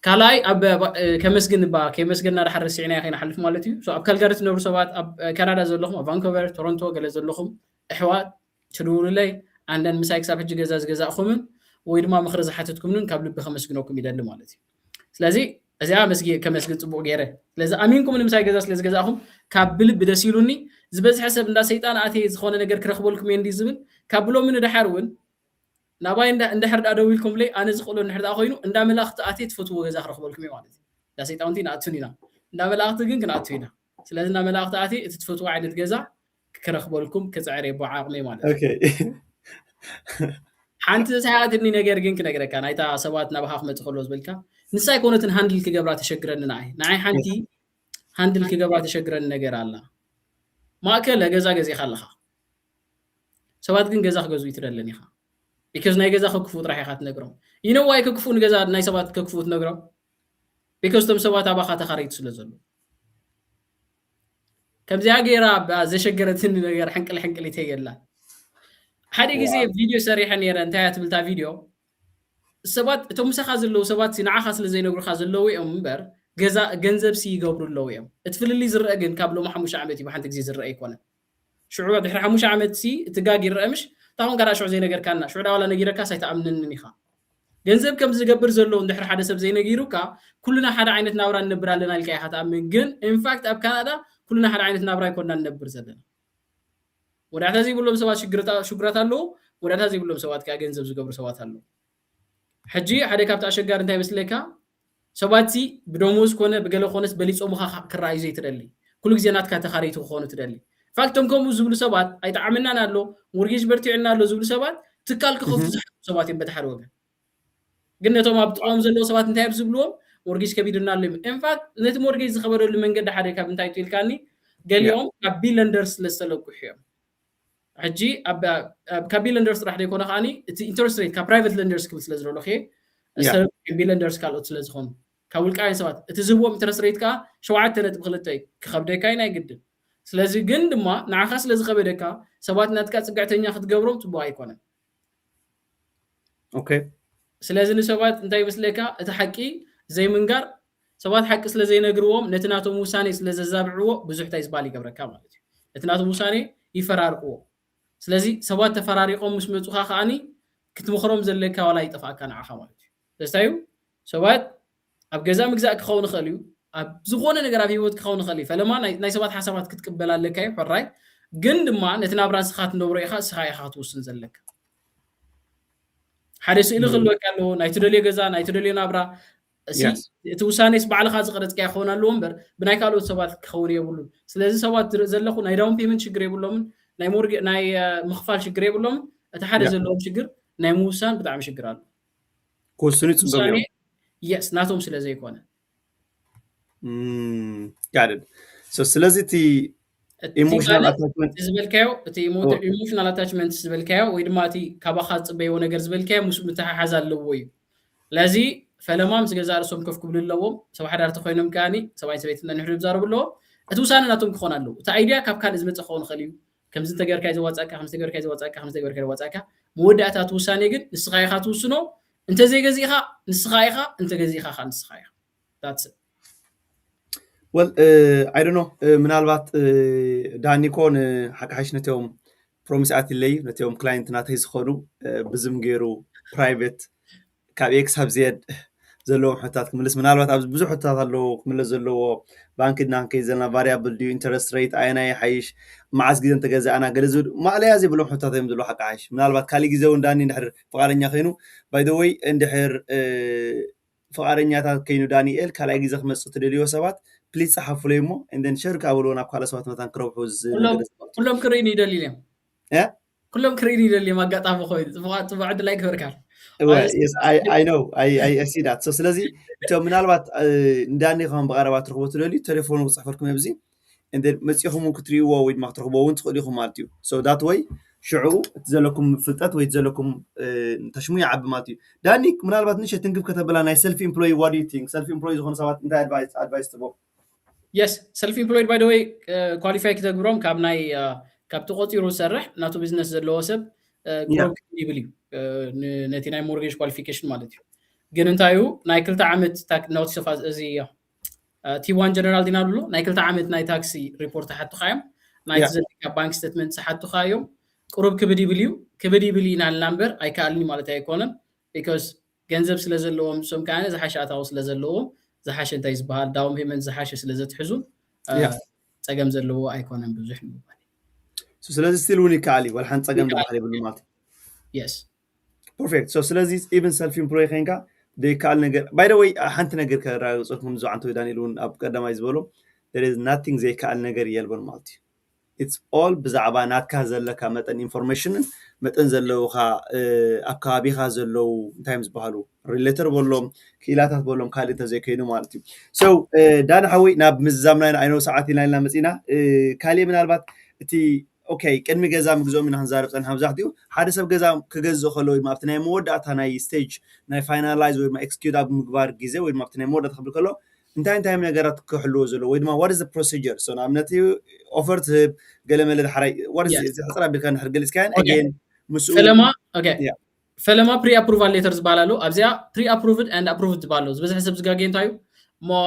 ካላይ ኣብ ከመስግን ከመስግንና ድሓር ሲዕና ይኸና ሓልፍ ማለት እዩ ሶ ኣብ ካልጋሪ ትነብሩ ሰባት ኣብ ካናዳ ዘለኹም ኣብ ቫንኮቨር ቶሮንቶ ገለ ዘለኹም ኣሕዋት ትድውሉለይ አንዳን ምሳይ ክሳብ ሕጂ ገዛ ዝገዛእኹምን ወይ ድማ ምኽሪ ዝሓትትኩምን ካብ ልቢ ከመስግነኩም ይደሊ ማለት እዩ ስለዚ እዚኣ ከመስግን ጽቡቕ ገይረ ስለዚ ኣሚንኩም ንምሳይ ገዛ ስለ ዝገዛእኹም ካብ ብልቢ ደስ ይሉኒ ዝበዝሐ ሰብ እንዳ ሰይጣን ኣትየ ዝኾነ ነገር ክረኽበልኩም እየ እንዲ ዝብል ካብ ብሎምን ድሓር እውን ናባይ እንድሕር ደው ኢልኩም ለይ ኣነ ዝኽእሎ እንድሕር ኮይኑ እንዳ መላእኽቲ ኣትየ ትፈትዎ ገዛ ክረኽበልኩም እየ ማለት እዩ እንዳ ሰይጣንቲ ንኣቱን ኢና እንዳ መላእኽቲ ግን ክንኣቱ ኢና ስለዚ እንዳ መላእኽቲ ኣትየ እቲ ትፈትዎ ዓይነት ገዛ ክረኽበልኩም ክፅዕር የቦ ዓቕሚ ማለት እዩ ሓንቲ ሰዓትኒ ነገር ግን ክነግረካ ናይታ ሰባት ናባኻ ክመፅእ ከሎ ዝብልካ ንሳይ ኮነትን ሃንድል ክገብራ ተሸግረኒ ንዓይ ሓንቲ ሃንድል ክገብራ ተሸግረኒ ነገር ኣላ ማእከል ገዛ ገዚእኻ ኣለኻ ሰባት ግን ገዛ ክገዝኡ ይትደለን ኢኻ because ናይ ገዛ ክክፉ ጥራሕ ኢኻ ትነግሮም you know why ክክፉ ንገዛ ናይ ሰባት ክክፉ ትነግሮም because ቶም ሰባት ኣባኻ ተኻሪቱ ስለ ዘሎ ከምዚኣ ገይራ ዘሸገረትኒ ነገር ሕንቅል ይተየላ ሓደ ግዜ ቪድዮ ሰሪሐ ነይረ እንታይ ትብልታ ቪድዮ ሰባት እቶም ምሳኻ ዘለዉ ሰባት ንዓኻ ስለ ዘይነግሩኻ ዘለዉ እዮም እምበር ገዛ ገንዘብ ይገብሩ ኣለዉ እዮም እቲ ፍልሊ ዝረአ ግን ካብ ሎሚ 5 ዓመት እዩ ሓንቲ ግዜ ዝረአ ይኮነ ሽዑ ድሕሪ 5 ዓመት እቲ ጋግ ይረአ ምሽ ታሁን ጋር ሽዑ ዘይነገርካና ሽዑ ዳዋላ ነጊረካ ሳይተኣምንኒ ኢኻ ገንዘብ ከም ዝገብር ዘሎ እንድሕር ሓደ ሰብ ዘይነጊሩካ ኩልና ሓደ ዓይነት ናብራ ንነብር ኣለና ኢልካ ኢኻ ተኣምን ግን ኢንፋክት ኣብ ካናዳ ኩልና ሓደ ዓይነት ናብራ ይኮንና ንነብር ዘለና ወዳታ ዘይብሎም ሰባት ሽግራት ኣለዎ ወዳታ ዘይብሎም ሰባት ካ ገንዘብ ዝገብሩ ሰባት ኣለዎ ሕጂ ሓደ ካብቲ ኣሸጋሪ እንታይ መስለካ ሰባቲ ብደሞዝ ኮነ ብገለ ኮነስ በሊጾምኻ ክራኣዩ ዘይትደሊ ኩሉ ግዜ ናትካ ተኻሪቱ ክኾኑ ትደሊ ፋክቶም ከምኡ ዝብሉ ሰባት ኣይተዓምናን ኣሎ ሞርጌጅ በርቲዕና ኣሎ ዝብሉ ሰባት ትካል ክኸፍቱ ዝሓቱ ሰባት እዮም በቲ ሓደ ወገን ግን ነቶም ኣብ ጥቕሞም ዘለዉ ሰባት እንታይ ኣብ ዝብልዎም ሞርጌጅ ከቢድና ኣሎ ኢንፋክት ነቲ ሞርጌጅ ዝኸበደሉ መንገዲ ሓደ ካብ እንታይ ትኢልካኒ ገሊኦም ካብ ቢለንደርስ ስለዝተለቁሑ እዮም ሕጂ ካብ ቢለንደርስ ጥራሕ ደይኮነ ከዓኒ እቲ ኢንተረስት ሬት ካብ ፕራይቬት ለንደርስ ክብል ስለ ዝረሎ ቢለንደርስ ካልኦት ስለ ዝኾኑ ካብ ውልቃውያን ሰባት እቲ ዝህቦም ኢንተረስት ሬት ከዓ 7.2 እዩ ክኸብደካ ኢና ይግድን ስለዚ ግን ድማ ንዓኻ ስለ ዝኸበደካ ሰባት ናትካ ጽጋዕተኛ ክትገብሮም ጽቡቕ ኣይኮነን ኦኬ ስለዚ ንሰባት እንታይ መስለካ እቲ ሓቂ ዘይምንጋር ሰባት ሓቂ ስለ ዘይነግርዎም ነቲ ናቶም ውሳኔ ስለ ዘዛብዕዎ ብዙሕ እንታይ ዝባል ይገብረካ ማለት እዩ እቲ ናቶም ውሳኔ يفرارقوا سلازي سوات تفرارقهم مش مزوخا خاني كتمخرهم زلكا ولا يطفع كان عخا مالتي تستايو سوات اب جزا مجزاء كخون خليو اب زغونه ነገር ኣብ ህይወት ክኸውን ይኽእል ፈለማ ናይ ሰባት ሓሳባት ክትቅበል ኣለካ ሕራይ ግን ድማ ነቲ ናብራን ስኻት ነብሮ ኢኻ ስኻ ኢኻ ትውስን ዘለካ ሓደ ስእሊ ክልወካ ኣሎ ናይ ትደልዮ ገዛ ናይ ትደልዮ ናብራ እቲ ውሳኔስ ባዕልኻ ዝቐረፅካ ይኸውን ኣለዎ እምበር ብናይ ካልኦት ሰባት ክኸውን የብሉን ስለዚ ሰባት ዘለኹ ናይ ዳውን ፔመንት ችግር የብሎምን ናይ ምኽፋል ችግር የብሎምን እቲ ሓደ ዘለዎም ችግር ናይ ምውሳን ብጣዕሚ ችግር ኣሎ ክወስኑ ይፅበዩ እዮም yes ናቶም ስለ ዘይኮነ got it so ስለዚህ እቲ ኢሞሽናል አታችመንት ዝብልካዮ እቲ ኢሞሽናል አታችመንት ዝብልካዮ ወይ ድማ እቲ ካባኻ ጽበይዎ ነገር ዝብልካዮ ምስ ምትሓሓዝ ኣለዎ እዩ ለዚ ፈለማም ዝገዛ ርሶም ከፍ ክብል ኣለዎም ሰብ ሓዳርቲ ኮይኖም ካኒ ሰብኣይ ሰበይት ንሕድብ ዛረብ ኣለዎ እቲ ውሳነ ናቶም ክኾን ኣለዎ እቲ አይዲያ ካብ ካልእ ዝመጽእ ክኸውን ይኽእል እዩ ከምዚ ተገርካ ይዘዋጻካ ከምዚ ተገርካ ይዘዋጻካ ከምዚ ተገርካ ይዘዋጻካ መወዳእታት ውሳኔ ግን ንስኻ ኢኻ ትውስኖ እንተ ዘይገዚኻ ንስኻ ኢኻ እንተ ገዚኻ ኻ ንስኻ ኢኻ that's it well I don't know ምናልባት ዳኒኮን ሓቃሽ ነቶም ፕሮሚስ ኣትለይ ነቶም ክላይንት ናተይ ዝኾኑ ብዝም ገይሩ ፕራይቬት ካብ ኤክስ ሃብ ዜድ ዘለዎም ሕታት ክምልስ ምናልባት ኣብዚ ብዙሕ ሕታት ኣለዎ ክምልስ ዘለዎ ባንክ ድናን ከይዘልና ቫሪያብል ዲዩ ኢንተረስት ሬት ኣይናይ ሓይሽ መዓዝ ግዜ እንተገዛእና ገለ ዝብል ማዕለያ ዘይብሎም ሕታት እዮም ዘለዎ ሓቃሽ ምናልባት ካሊእ ግዜ እውን ዳኒ እንድሕር ፍቃደኛ ኮይኑ ባይ ዘ ወይ እንድሕር ፍቃደኛታት ከይኑ ዳንኤል ካልኣይ ግዜ ክመፅእ ትደልዮ ሰባት ፕሊዝ ፀሓፉለይ እሞ እንደን ሸርክ ኣብልዎ ናብ ካልእ ሰባት መታን ክረብሑ ኩሎም ክርኢኒ ይደልዩ እዮም ኩሎም ክርኢኒ ይደልዩ እዮም ኣጋጣሚ ኮይኑ ፅቡቅ ዕድላይ ክበርካል yes I know I see that so ስለዚህ እቶም ምናልባት እንዳኒ ከም በቀረባ ትረክቦ ትደልዩ ቴሌፎኑ ክፅሕፈልኩም እብዚ and then መፅኹም ክትሪእዎ ወይ ድማ ክትረክቦ እውን ትኽእሉ ኢኹም ማለት እዩ so that way ሽዑ ዘለኩም ፍልጠት ወይ ዘለኩም ተሽሙ ይዓቢ ማለት እዩ ዳኒ ምናልባት ንሽ ትንግብ ከተበላ ናይ ሰልፍ ኤምፕሎይ what do you think ሰልፍ ኤምፕሎይ ዝኾኑ ሰባት እንታይ advice ትቦ yes self employed by the way qualify ክትገብሮም ካብ ናይ ካብ ተቆጢሩ ዝሰርሕ ናቱ ቢዝነስ ዘለዎ ሰብ ግሮክ ይብልዩ ነቲ ናይ ሞርጌጅ ኳሊፊኬሽን ማለት እዩ ግን እንታዩ ናይ 2 ዓመት ኖቲስ ኦፍ እዚ T1 ጀነራል ዲና ብሎ ናይ 2 ዓመት ናይ ታክሲ ሪፖርት ሓጥኻዮም ናይ ዘካ ባንክ ስቴትመንት ሓጥኻዮም ቁሩብ ክብዲ ይብሊና ናምበር ኣይካልኒ ማለት ኣይኮነን because ገንዘብ ስለ ዘለዎም ሶም ካነ ዝሓሻታው ስለ ዘለዎም ዝሓሸ እንታይ ዝባሃል ዳውን ፔመንት ዝሓሸ ስለ ዘትሕዙ ፀገም ዘለዎ ኣይኮነን ብዙሕ ንባል so ስለዚህ still ውን ይካሊ ወልሓን ፀገም ዝባሃል ይብሉ ማለት yes perfect so ስለዚህ even self employed ከንካ ደይካል ነገር by the way ሓንቲ ነገር ከራግጾኩም ዝዓንቶ ዳንኤል ውን ኣብ ቀዳማይ ዝበሎ there is nothing ዘይካል ነገር የልበን ማለት እዩ it's all ብዛዕባ ናትካ ዘለካ መጠን ኢንፎርሜሽን መጠን ዘለውኻ ኣካባቢኻ ዘለው ታይምስ በሃሉ ሪሌተር በሎም ክኢላታት በሎም ካልእ ተዘይከይኑ ማለት እዩ so ዳን ሓወይ ናብ ምዛምናይና አይኖ ሰዓት ኢልና መፂና ካልእ ምናልባት እቲ ኦኬይ ቅድሚ ገዛ ምግዞም ኢና ንዛረብ ፀን ሓብዛሕቲኡ ሓደ ሰብ ገዛ ክገዝእ ከሎ ወይ ማብቲ ናይ መወዳእታ ናይ ስቴጅ ናይ ፋይናላይዝ ወይ ኤክስኪዩት ኣብ ምግባር ግዜ ወይ ማብቲ ናይ መወዳእታ ክብል ከሎ እንታይ ነገራት ክሕልዎ ዘሎ ወይ ድማ what is the procedure so ናብነቲ ኦፈር ትህብ ገለመለ ሓራይ what is the ሓፅራ ቢልካ ንሕርገል እስካን again مسؤول فلما بري ابروفال ليترز بالالو ابزيا بري ابروفد اند ابروفد بالو بس حسب زغاغي انتايو ما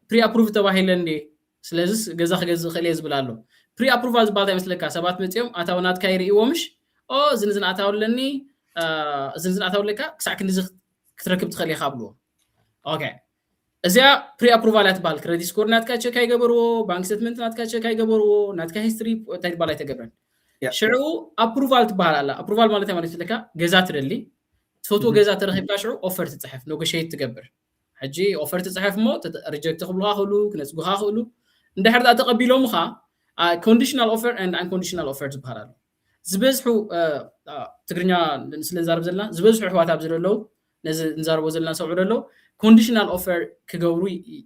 بري ابروفد تباهيلندي سلازس غزا خليز بالالو بري ابروفال بالتا مسلكا سبات متيوم اتاونات كايري ومش او زنزن اتاولني زنزن اتاولكا كساك ندز كتركب تخلي خابلو اوكي ازيا بري ابروفالات بال كريديت سكور ناتكا تشيك يغبرو بانك ستمنت ناتكا تشيك يغبرو ناتكا هيستوري تايت بالا يتغبرن شعو ابروفال تبال الله ابروفال مالته مالته لك جزات رلي تفوتو جزات ترخيبكا شعو اوفر تصحف نوغوشيت تقبر حجي اوفر تصحف مو ريجكت خبلها خلو كنسغها خلو እንደ ሕርዳ ተቀቢሎም ኻ ኮንዲሽናል ኦፈር ኤንድ አንኮንዲሽናል ኦፈር ዝበሃላሉ ዝበዝሑ ትግርኛ ስለንዛረብ ዘለና ዝበዝሑ ሕዋታት ዘለለው ነዚ እንዛረቦ ዘለና ሰውዑ ደለው ኮንዲሽናል ኦፈር ክገብሩ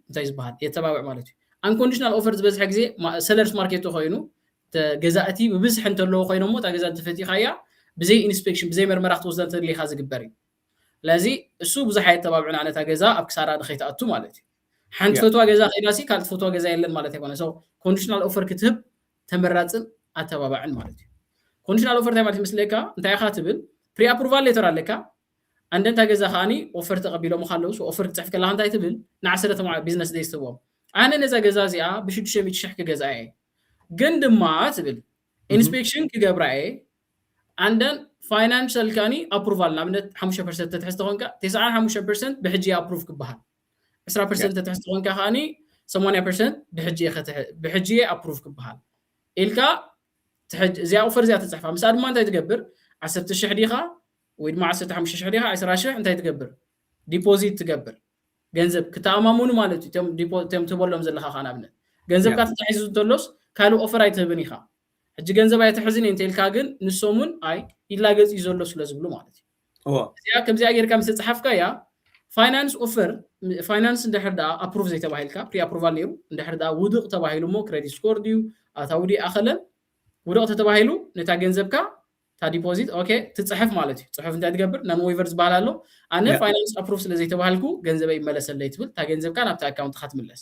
እንታይ ዝበሃል የተባብዕ ማለት እዩ አንኮንዲሽናል ኦፈር ዝበዝሕ ግዜ ሰለርስ ማርኬት ኮይኑ ገዛእቲ ብብዝሕ እንተለዎ ኮይኖሞ ታገዛ ተፈቲኻያ ብዘይ ኢንስፔክሽን ብዘይ መርመራ ክትወስዳ ተድሊኻ ዝግበር እዩ ለዚ እሱ ብዙሕ የተባብዑን ዓነታ ገዛ ኣብ ክሳራ ድኸይተኣቱ ማለት እዩ ሓንቲ ፈትዋ ገዛ ኺዳሲ ካልእ ፈትዋ ገዛ የለን ማለት ኣይኮነ ሶ ኮንዲሽናል ኦፈር ክትህብ ተመራፅን ኣተባባዕን ማለት እዩ ኮንዲሽናል ኦፈር እንታይ ማለት ይመስለካ እንታይ ኢኻ ትብል ፕሪ ኣፕሩቫል ሌተር ኣለካ አንደንታ ገዛ ኻኒ ኦፈር ተቀቢሎም ካለው ሶ ኦፈር ትጽሕፍ ከላ እንታይ ትብል ን10 ቢዝነስ ዴይስ ትቦም ኣነ ነዛ ገዛ እዚኣ ብ600,000 ክገዛእ ግን ድማ تبل inspection كجبرائي عندن financial كاني approval نعمل 5% تحس تكونك 95% بحجي approve كبها 10% تحس تكونك خاني 8% بحجي approve كبها إلكا تحج زي أوفر زي تصحفها مساعد ما أنت تقبر 10,000 ديخا ويد مع 15 ديخا 10,000 أنت تقبر deposit تقبر ገንዘብ ከተማሙኑ ማለት ተም ተበሎም ዘለኻ ኻና ብነ ገንዘብ ካትታይዙ ተሎስ ካሉ ኦፈር አይተብን ኢኻ እጅ ገንዘብ አይተሕዝን እንተልካ ግን ንሶሙን አይ ይላገጽ ይዘሎ ስለዝብሉ ማለት እዚያ ከምዚያ ጌርካ ምስ ተጻሕፍካ ያ ፋይናንስ ኦፈር ፋይናንስ እንደሕርዳ አፕሩቭ ዘይተባሂልካ ፕሪ አፕሩቫል ነይሩ እንደሕርዳ ውድቕ ተባሂሉሞ ክሬዲት ስኮር ዲዩ አታውዲ አኸለን ውድቕ ተባሂሉ ነታ ገንዘብካ ታ ዲፖዚት ኦኬ ትጽሕፍ ማለት እዩ ጽሕፍ እንታይ ትገብር ናን ዌቨርስ ባላሎ አነ ፋይናንስ አፕሩቭ ስለዚህ ተባልኩ ገንዘብ ይመለሰልኝ ትብል ታ ገንዘብካ ናብታ አካውንት ካትመለስ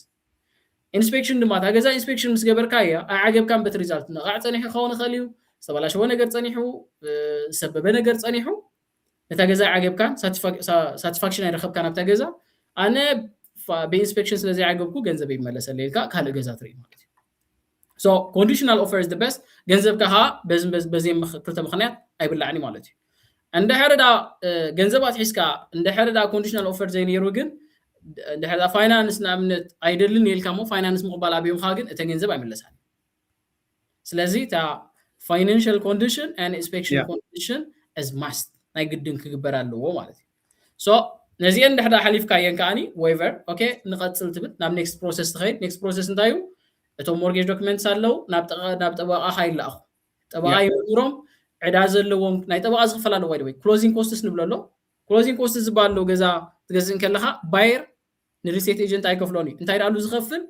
ኢንስፔክሽን ድማ ታ ገዛ ኢንስፔክሽን ምስ ገበርካ ያ አዓገብካን በት ሪዛልት ነቃዕ ጸኒሕ ኸውን ኸልዩ ዝተባላሸወ ነገር ጸኒሑ ሰበበ ነገር ጸኒሑ ነታ ገዛ አዓገብካን ሳቲስፋክሽን አይረኸብካ ናብታ ገዛ አነ በኢንስፔክሽን ስለዚህ አዓገብኩ ገንዘብ ይመለሰልኝ ካለ ገዛ ትሪ ማለት So conditional offer is the best ገንዘብካ በዚህ ክልተ ምክንያት አይብላዕኒ ማለት እዩ እንደ ሕርዳ ገንዘባት ሒስካ እንደ ሕርዳ ኮንዲሽናል ኦፈር ዘይነይሩ ግን እንደ ሕርዳ ፋይናንስ ናምነት አይደልን ይልካሞ ፋይናንስ ምቕባል አብዮምካ ግን እተ ገንዘብ አይመለሳል ስለዚህ ታ ፋይናንሻል ኮንዲሽን and inspection condition is must ናይ ግድን ክግበር ኣለዎ ማለት እዩ ሶ ነዚ እንደ ሕርዳ ሓሊፍካ የንካኒ waiver ኦኬ ንቀጽል ትብል ናብ next process ትኸይድ next process እንታዩ እቶም ሞርጌጅ ዶክመንትስ አለው ናብ ጠበቃ ኃይላኹ ጠበቃ ይምሩም ዕዳ ዘለዎም ናይ ጠበቃ ዝኽፈላሉ ወይ ክሎዚንግ ኮስትስ ንብለሎ ክሎዚንግ ኮስትስ ዝባለው ገዛ ትገዝን ከለኻ ባየር ንሪስቴት ኤጀንት አይከፍሎኒ እንታይ ዳሉ ዝኸፍል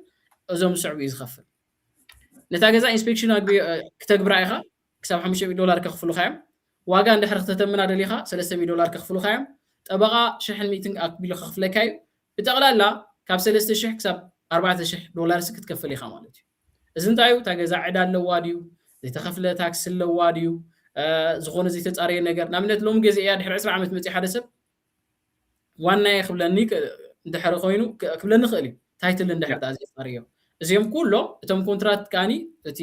እዞም ስዕቡ ይዝኸፍል ነታ ገዛ ኢንስፔክሽን ክትግብራ ኢኻ ክሳብ $500 ከኽፍሉኻ እዮም ዋጋ እንድሕር ከተተምና ደሊኻ $300 ከኽፍሉኻ እዮም ጠበቃ 100 ኣክቢሉ ከኽፍለካ እዩ ብጠቕላላ ካብ 3,000 ክሳብ $4,000 ክትከፍል ኢኻ ማለት እዩ እዚ እንታይ እዩ ታገዛ ዕዳ ኣለዋ ድዩ ዘይተኸፍለ ታክስ ኣለዋ ድዩ ዝኾነ ዘይተጻረየ ነገር ናምነት ሎም ግዜ ያ ድሕሪ 20 ዓመት መጽ ሓደ ሰብ ዋና ይኽብለኒ እንድሕር ኮይኑ ክብለኒ ኽእል እዩ ታይትል እንድሕር ዘይጻረየ እዚኦም ኩሎም እቶም ኮንትራክት ካኒ እቲ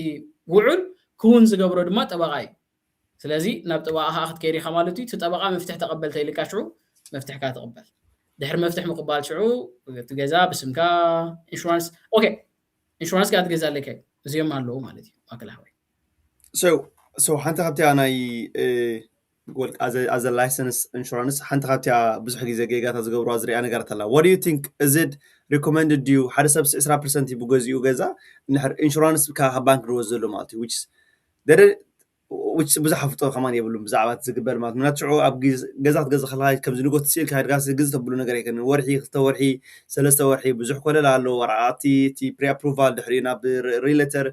ውዑል ክውን ዝገብሮ ድማ ጠበቃ እዩ ስለዚ ናብ ጠበቃ ክትከይድ ኢኻ ማለት እዩ ጠበቃ መፍትሕ ተቀበልተ ኢልካ ሽዑ መፍትሕካ ተቀበል ድሕር መፍትሕ ምቕባል ሽዑ ትገዛ ብስምካ ኢንሹራንስ ኦኬ ኢንሹራንስ ጋር ትገዛ ለከ እዚኦም ኣለዎ ማለት እዩ ማከላዊ so ሓንቲ ካብቲ ናይ ጎል as a license insurance ሓንቲ ካብቲ ብዙሕ ግዜ ገጋታ ዝገብሩ ዝሪያ ነገር ተላ what do you think is it recommended you ሓደ ሰብ 20% ይብገዝኡ ገዛ ንሕር ኢንሹራንስ ካ ባንክ ዝወዘሉ ማለት እዩ which ብዙሕ ፍቶ ከማን ይብሉም ብዛዕባ ዝግበር ማለት ምናትዑ ኣብ ገዛት ገዛ خلای ከም ዝንጎት ሲል ካድጋስ ግዝ ተብሉ ነገር ይከን ወርሒ ክልተ ወርሒ ሰለስተ ወርሒ ብዙሕ ኮለላ ኣሎ ወራዓቲ ቲ ፕሪ አፕሩቫል ድሕሪና ብሪሌተር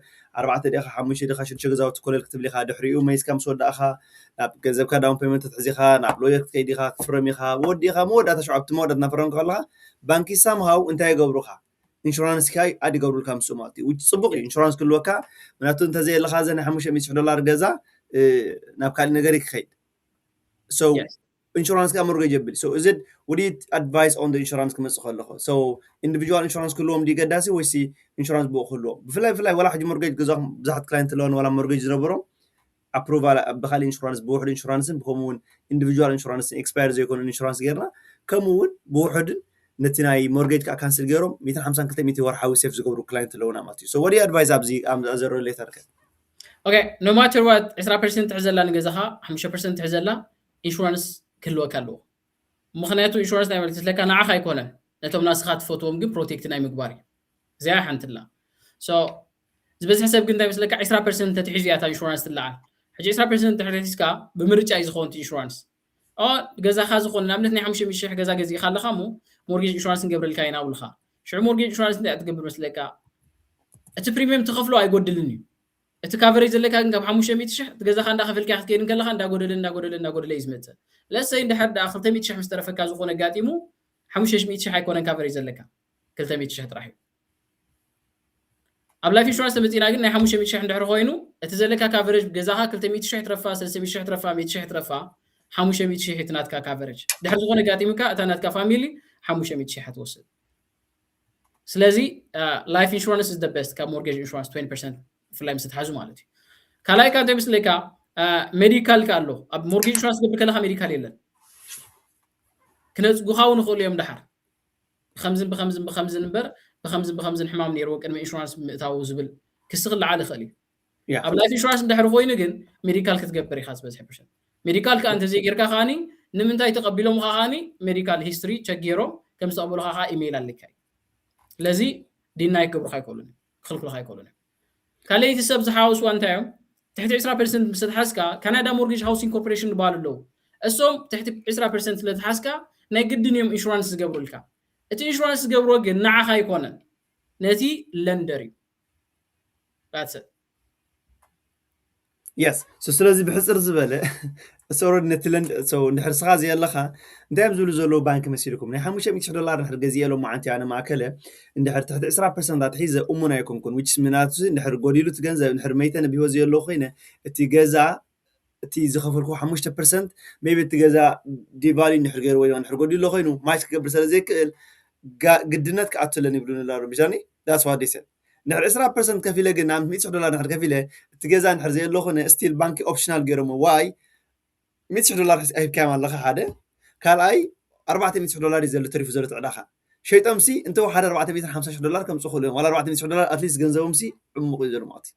4 ደቂቃ 5 ደቂቃ ሽንሸ ገዛውት ኮለል ክትብሊኻ ድሕሪኡ መይስካ ምስ ወዳእኻ ናብ ገንዘብካ ዳውን ፔመንት ትሕዚኻ ናብ ሎየር ክትከይዲኻ ክትፍረሚኻ ወዲኻ መወዳእታ ሸዓብቲ መወዳእታ ናፍረም ከለኻ ባንኪ ሳምሃው እንታይ ይገብሩኻ ኢንሹራንስ ካይ አዲ ገብሩልካ ምስ ማለት እዩ ጽቡቕ ኢንሹራንስ ክልወካ ምናቱ እንተዘይ ለኻ ዘና $500 ገዛ ናብ ካል ነገር ይከይድ so insurance ka mortgage bill so is it would you advise on the insurance ከመጽ ኸለኹ so individual insurance ክልዎም ዲገዳሲ ወይስ insurance ቦ ኸሎ ብፍላይ ወላ ሕጂ mortgage ገዛኹም ብዙሓት ክላይንት ለውን ወላ mortgage ዝነበሮም approval በኻሊ insurance ብውሕድ insurance ብከምውን individual insurance expire ዘይኮነ insurance ገርና ከምውን ብውሕድን ነቲ ናይ mortgage ካ ካንሰል ገይሮም 152 ወርሓዊ ሴፍ ዝገብሩ ክላይንት ለውና ማለት እዩ so what do you advise ኣብዚ as a relator okay no matter what 10% ትሕዘላ ንገዛኻ 5% ትሕዘላ ኢንሹራንስ ክልወካ ኣለዎ ምኽንያቱ ኢንሹራንስ ናይ ማለት ለካ ንዓኻ ኣይኮነን ነቶም ናስኻ ትፈትዎም ግን ፕሮቴክት ናይ ምግባር እዩ እዚኣ ሓንትላ ሶ ዝበዝሕ ሰብ ግን እንታይ መስለካ 10% ተትሒዝ እያ ታ ኢንሹራንስ ትለዓል ሕጂ 10% ተሕዚዝካ ብምርጫ እዩ ዝኸውን ኢንሹራንስ ገዛኻ ዝኾነ ናብነት ናይ 500,000 ገዛ ገዚእኻ ኣለኻ ሞ ሞርጌጅ ኢንሹራንስ ንገብረልካ ኢና ውልኻ ሽዑ ሞርጌጅ ኢንሹራንስ እንታይ ትገብር መስለካ እቲ ፕሪሚየም ትኸፍሎ ኣይጎድልን እዩ እቲ ካቨሬጅ ዘለካ ግን ካብ 500,000 ትገዛኻ እንዳኸፈልካ ክትከይድ ከለኻ እንዳጎደለ ይዝመጽ ለሰይ እንደሕዳ 200,000 ምስተረፈካ ዝኾነ ጋጢሙ 500,000 ኣይኮነን ካቨሬጅ ዘለካ 200,000 ጥራሕ እዩ ኣብ ላይፍ ኢንሹራንስ ተመጺና ግን ናይ 500,000 እንድሕር ኮይኑ እቲ ዘለካ ካቨሬጅ ገዛኻ 200,000 ትረፋ 300,000 ትረፋ 100,000 ትረፋ 500,000 ትናትካ ካቨሬጅ ድሕር ዝኾነ ጋጢምካ እታ ናትካ ፋሚሊ 500,000 ትወስድ ስለዚ ላይፍ ኢንሹራንስ is the best ካብ ሞርጌጅ ኢንሹራንስ 20% ፍላይ ምስትሓዙ ማለት እዩ ካልኣይ ካንተ ምስለካ ሜዲካል ካሎ ኣብ ሞርጌጅ ኢንሹራንስ ገብር ከለካ ሜዲካል የለን ክነፅጉኻ እውን ይኽእሉ እዮም ድሓር ብከምዝን እምበር ብከምዝን ሕማም ነይርዎ ቅድሚ ኢንሹራንስ ምእታው ዝብል ክሲ ክለዓል ይኽእል እዩ ኣብ ላይፍ ኢንሹራንስ እንድሕር ኮይኑ ግን ሜዲካል ክትገብር ኢኻ ዝበዝሐ ፐርሰንት ሜዲካል ከዓ እንተዘይጌርካ ከዓኒ ንምንታይ ተቐቢሎምካ ከዓኒ ሜዲካል ሂስትሪ ቸክ ገይሮም ከም ዝተቐበሉካ ከዓ ኢሜይል ኣለካ እዩ ስለዚ ዲና ይገብሩካ ኣይከእሉን ክልክሉካ ኣይከእሉን ካልኣይቲ ሰብ ዝሓወስዋ እንታይ እዮም ትሕቲ 20% ምስ ተሓዝካ ካናዳ ሞርጌጅ ሃውሲንግ ኮርፖሬሽን ዝበሃሉ ኣለዉ እሶም ትሕቲ 20% ስለተሓዝካ ናይ ግድን እዮም ኢንሹራንስ ዝገብሩልካ እቲ ኢንሹራንስ ዝገብርዎ ግን ንዓኻ ኣይኮነን ነቲ ለንደር እዩ yes so ስለዚ ብሕፅር ዝበለ ሰውረድ ነቲ ለንድ ሰው እንድሕር ስኻ ዘየለኻ እንታይ እዮም ዝብሉ ዘለዉ ባንኪ መሲልኩም ናይ $500 እንድሕር ገዚአሎም ማዓንቲ ኣነ ማእከለ እንድሕር ትሕቲ 20% ኣትሒዘ እሙን ኣይኮንኩን which ምናቱ እንድሕር ጎዲሉ እቲ ገንዘብ እንድሕር መይተነ ብሂወት ዘየለዉ ኮይነ እቲ ገዛ እቲ ዝኸፈልኩ 5% maybe እቲ ገዛ ዲቫሊ እንድሕር ገይሩ ወይ እንድሕር ጎዲሉ ኮይኑ ማች ክገብር ስለዘይክእል ግድነት ክኣትለን ይብሉን ኣለው ብጃኒ that's what they said نحر 10% كفيلة قلنا عم $100 نحر كفيلة تجازا نحر زي اللي خنا ستيل بانكي اوبشنال جيرمو واي $100 هي كام الله حدا قال اي $400 يزل تريف زلت علاخه شيء تمسي انت واحد $450 كم سخول ولا $400 اتليست جنزو مسي عمق يزر ماتي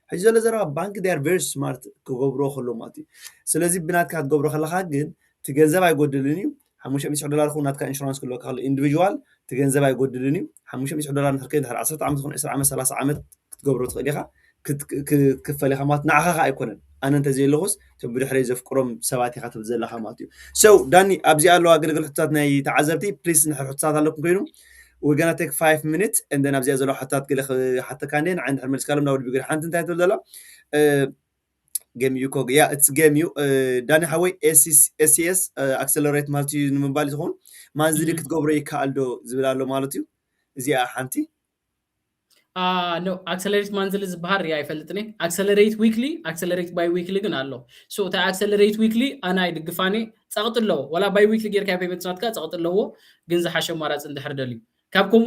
حجه لزرا بانك they are very smart كغبرو خلو ماتي سلازي بنات كات غبرو خلخا جن تجازا بايغودلني $500 خونات كانشورانس كله كله individual تجنزب አይጎድልኒ $500 ንሕርከይ ድሕር 10 ዓመት ኾነ 20 ዓመት 30 ዓመት ክትገብሮ ትኽእል ኢኻ ክትከፈል ኢኻ ማለት ንዓኻ ኣይኮነን ኣነ እንተዘይለኹስ ቶም ብድሕሪ ዘፍቅሮም ሰባት ኢኻ ትብል ዘለኻ ማለት እዩ so ዳኒ ኣብዚ ኣለዋ ኣገልግል ሕቶታት ናይ ተዓዘብቲ ፕሊዝ ንሕር ሕቶታት ኣለኩም ኮይኑ we're gonna take 5 minutes and then ኣብዚ ዘለዋ ሕቶታት ገለ ሓተ ካንዴን ዓንድ ሕር መልስካሎም ናውድ ቢግር ሓንቲ እንታይ ትብል ዘላ game you cog yeah it's game you داني حوي SCS accelerate مالتي نمبالي تكون ما زيد كتقبر يكالدو زبالالو مالتيو زي حنتي no accelerate منزل زبهر يا يفلتني accelerate weekly accelerate by weekly ግን አለው so ta accelerate weekly انا يدغفاني ጻቅጥለው ولا by weekly ጌርካ ፔመንት ናትካ ጻቅጥለው ግን ዝሓሸ ማራጽ እንድሕር ደልዩ ካብኩሙ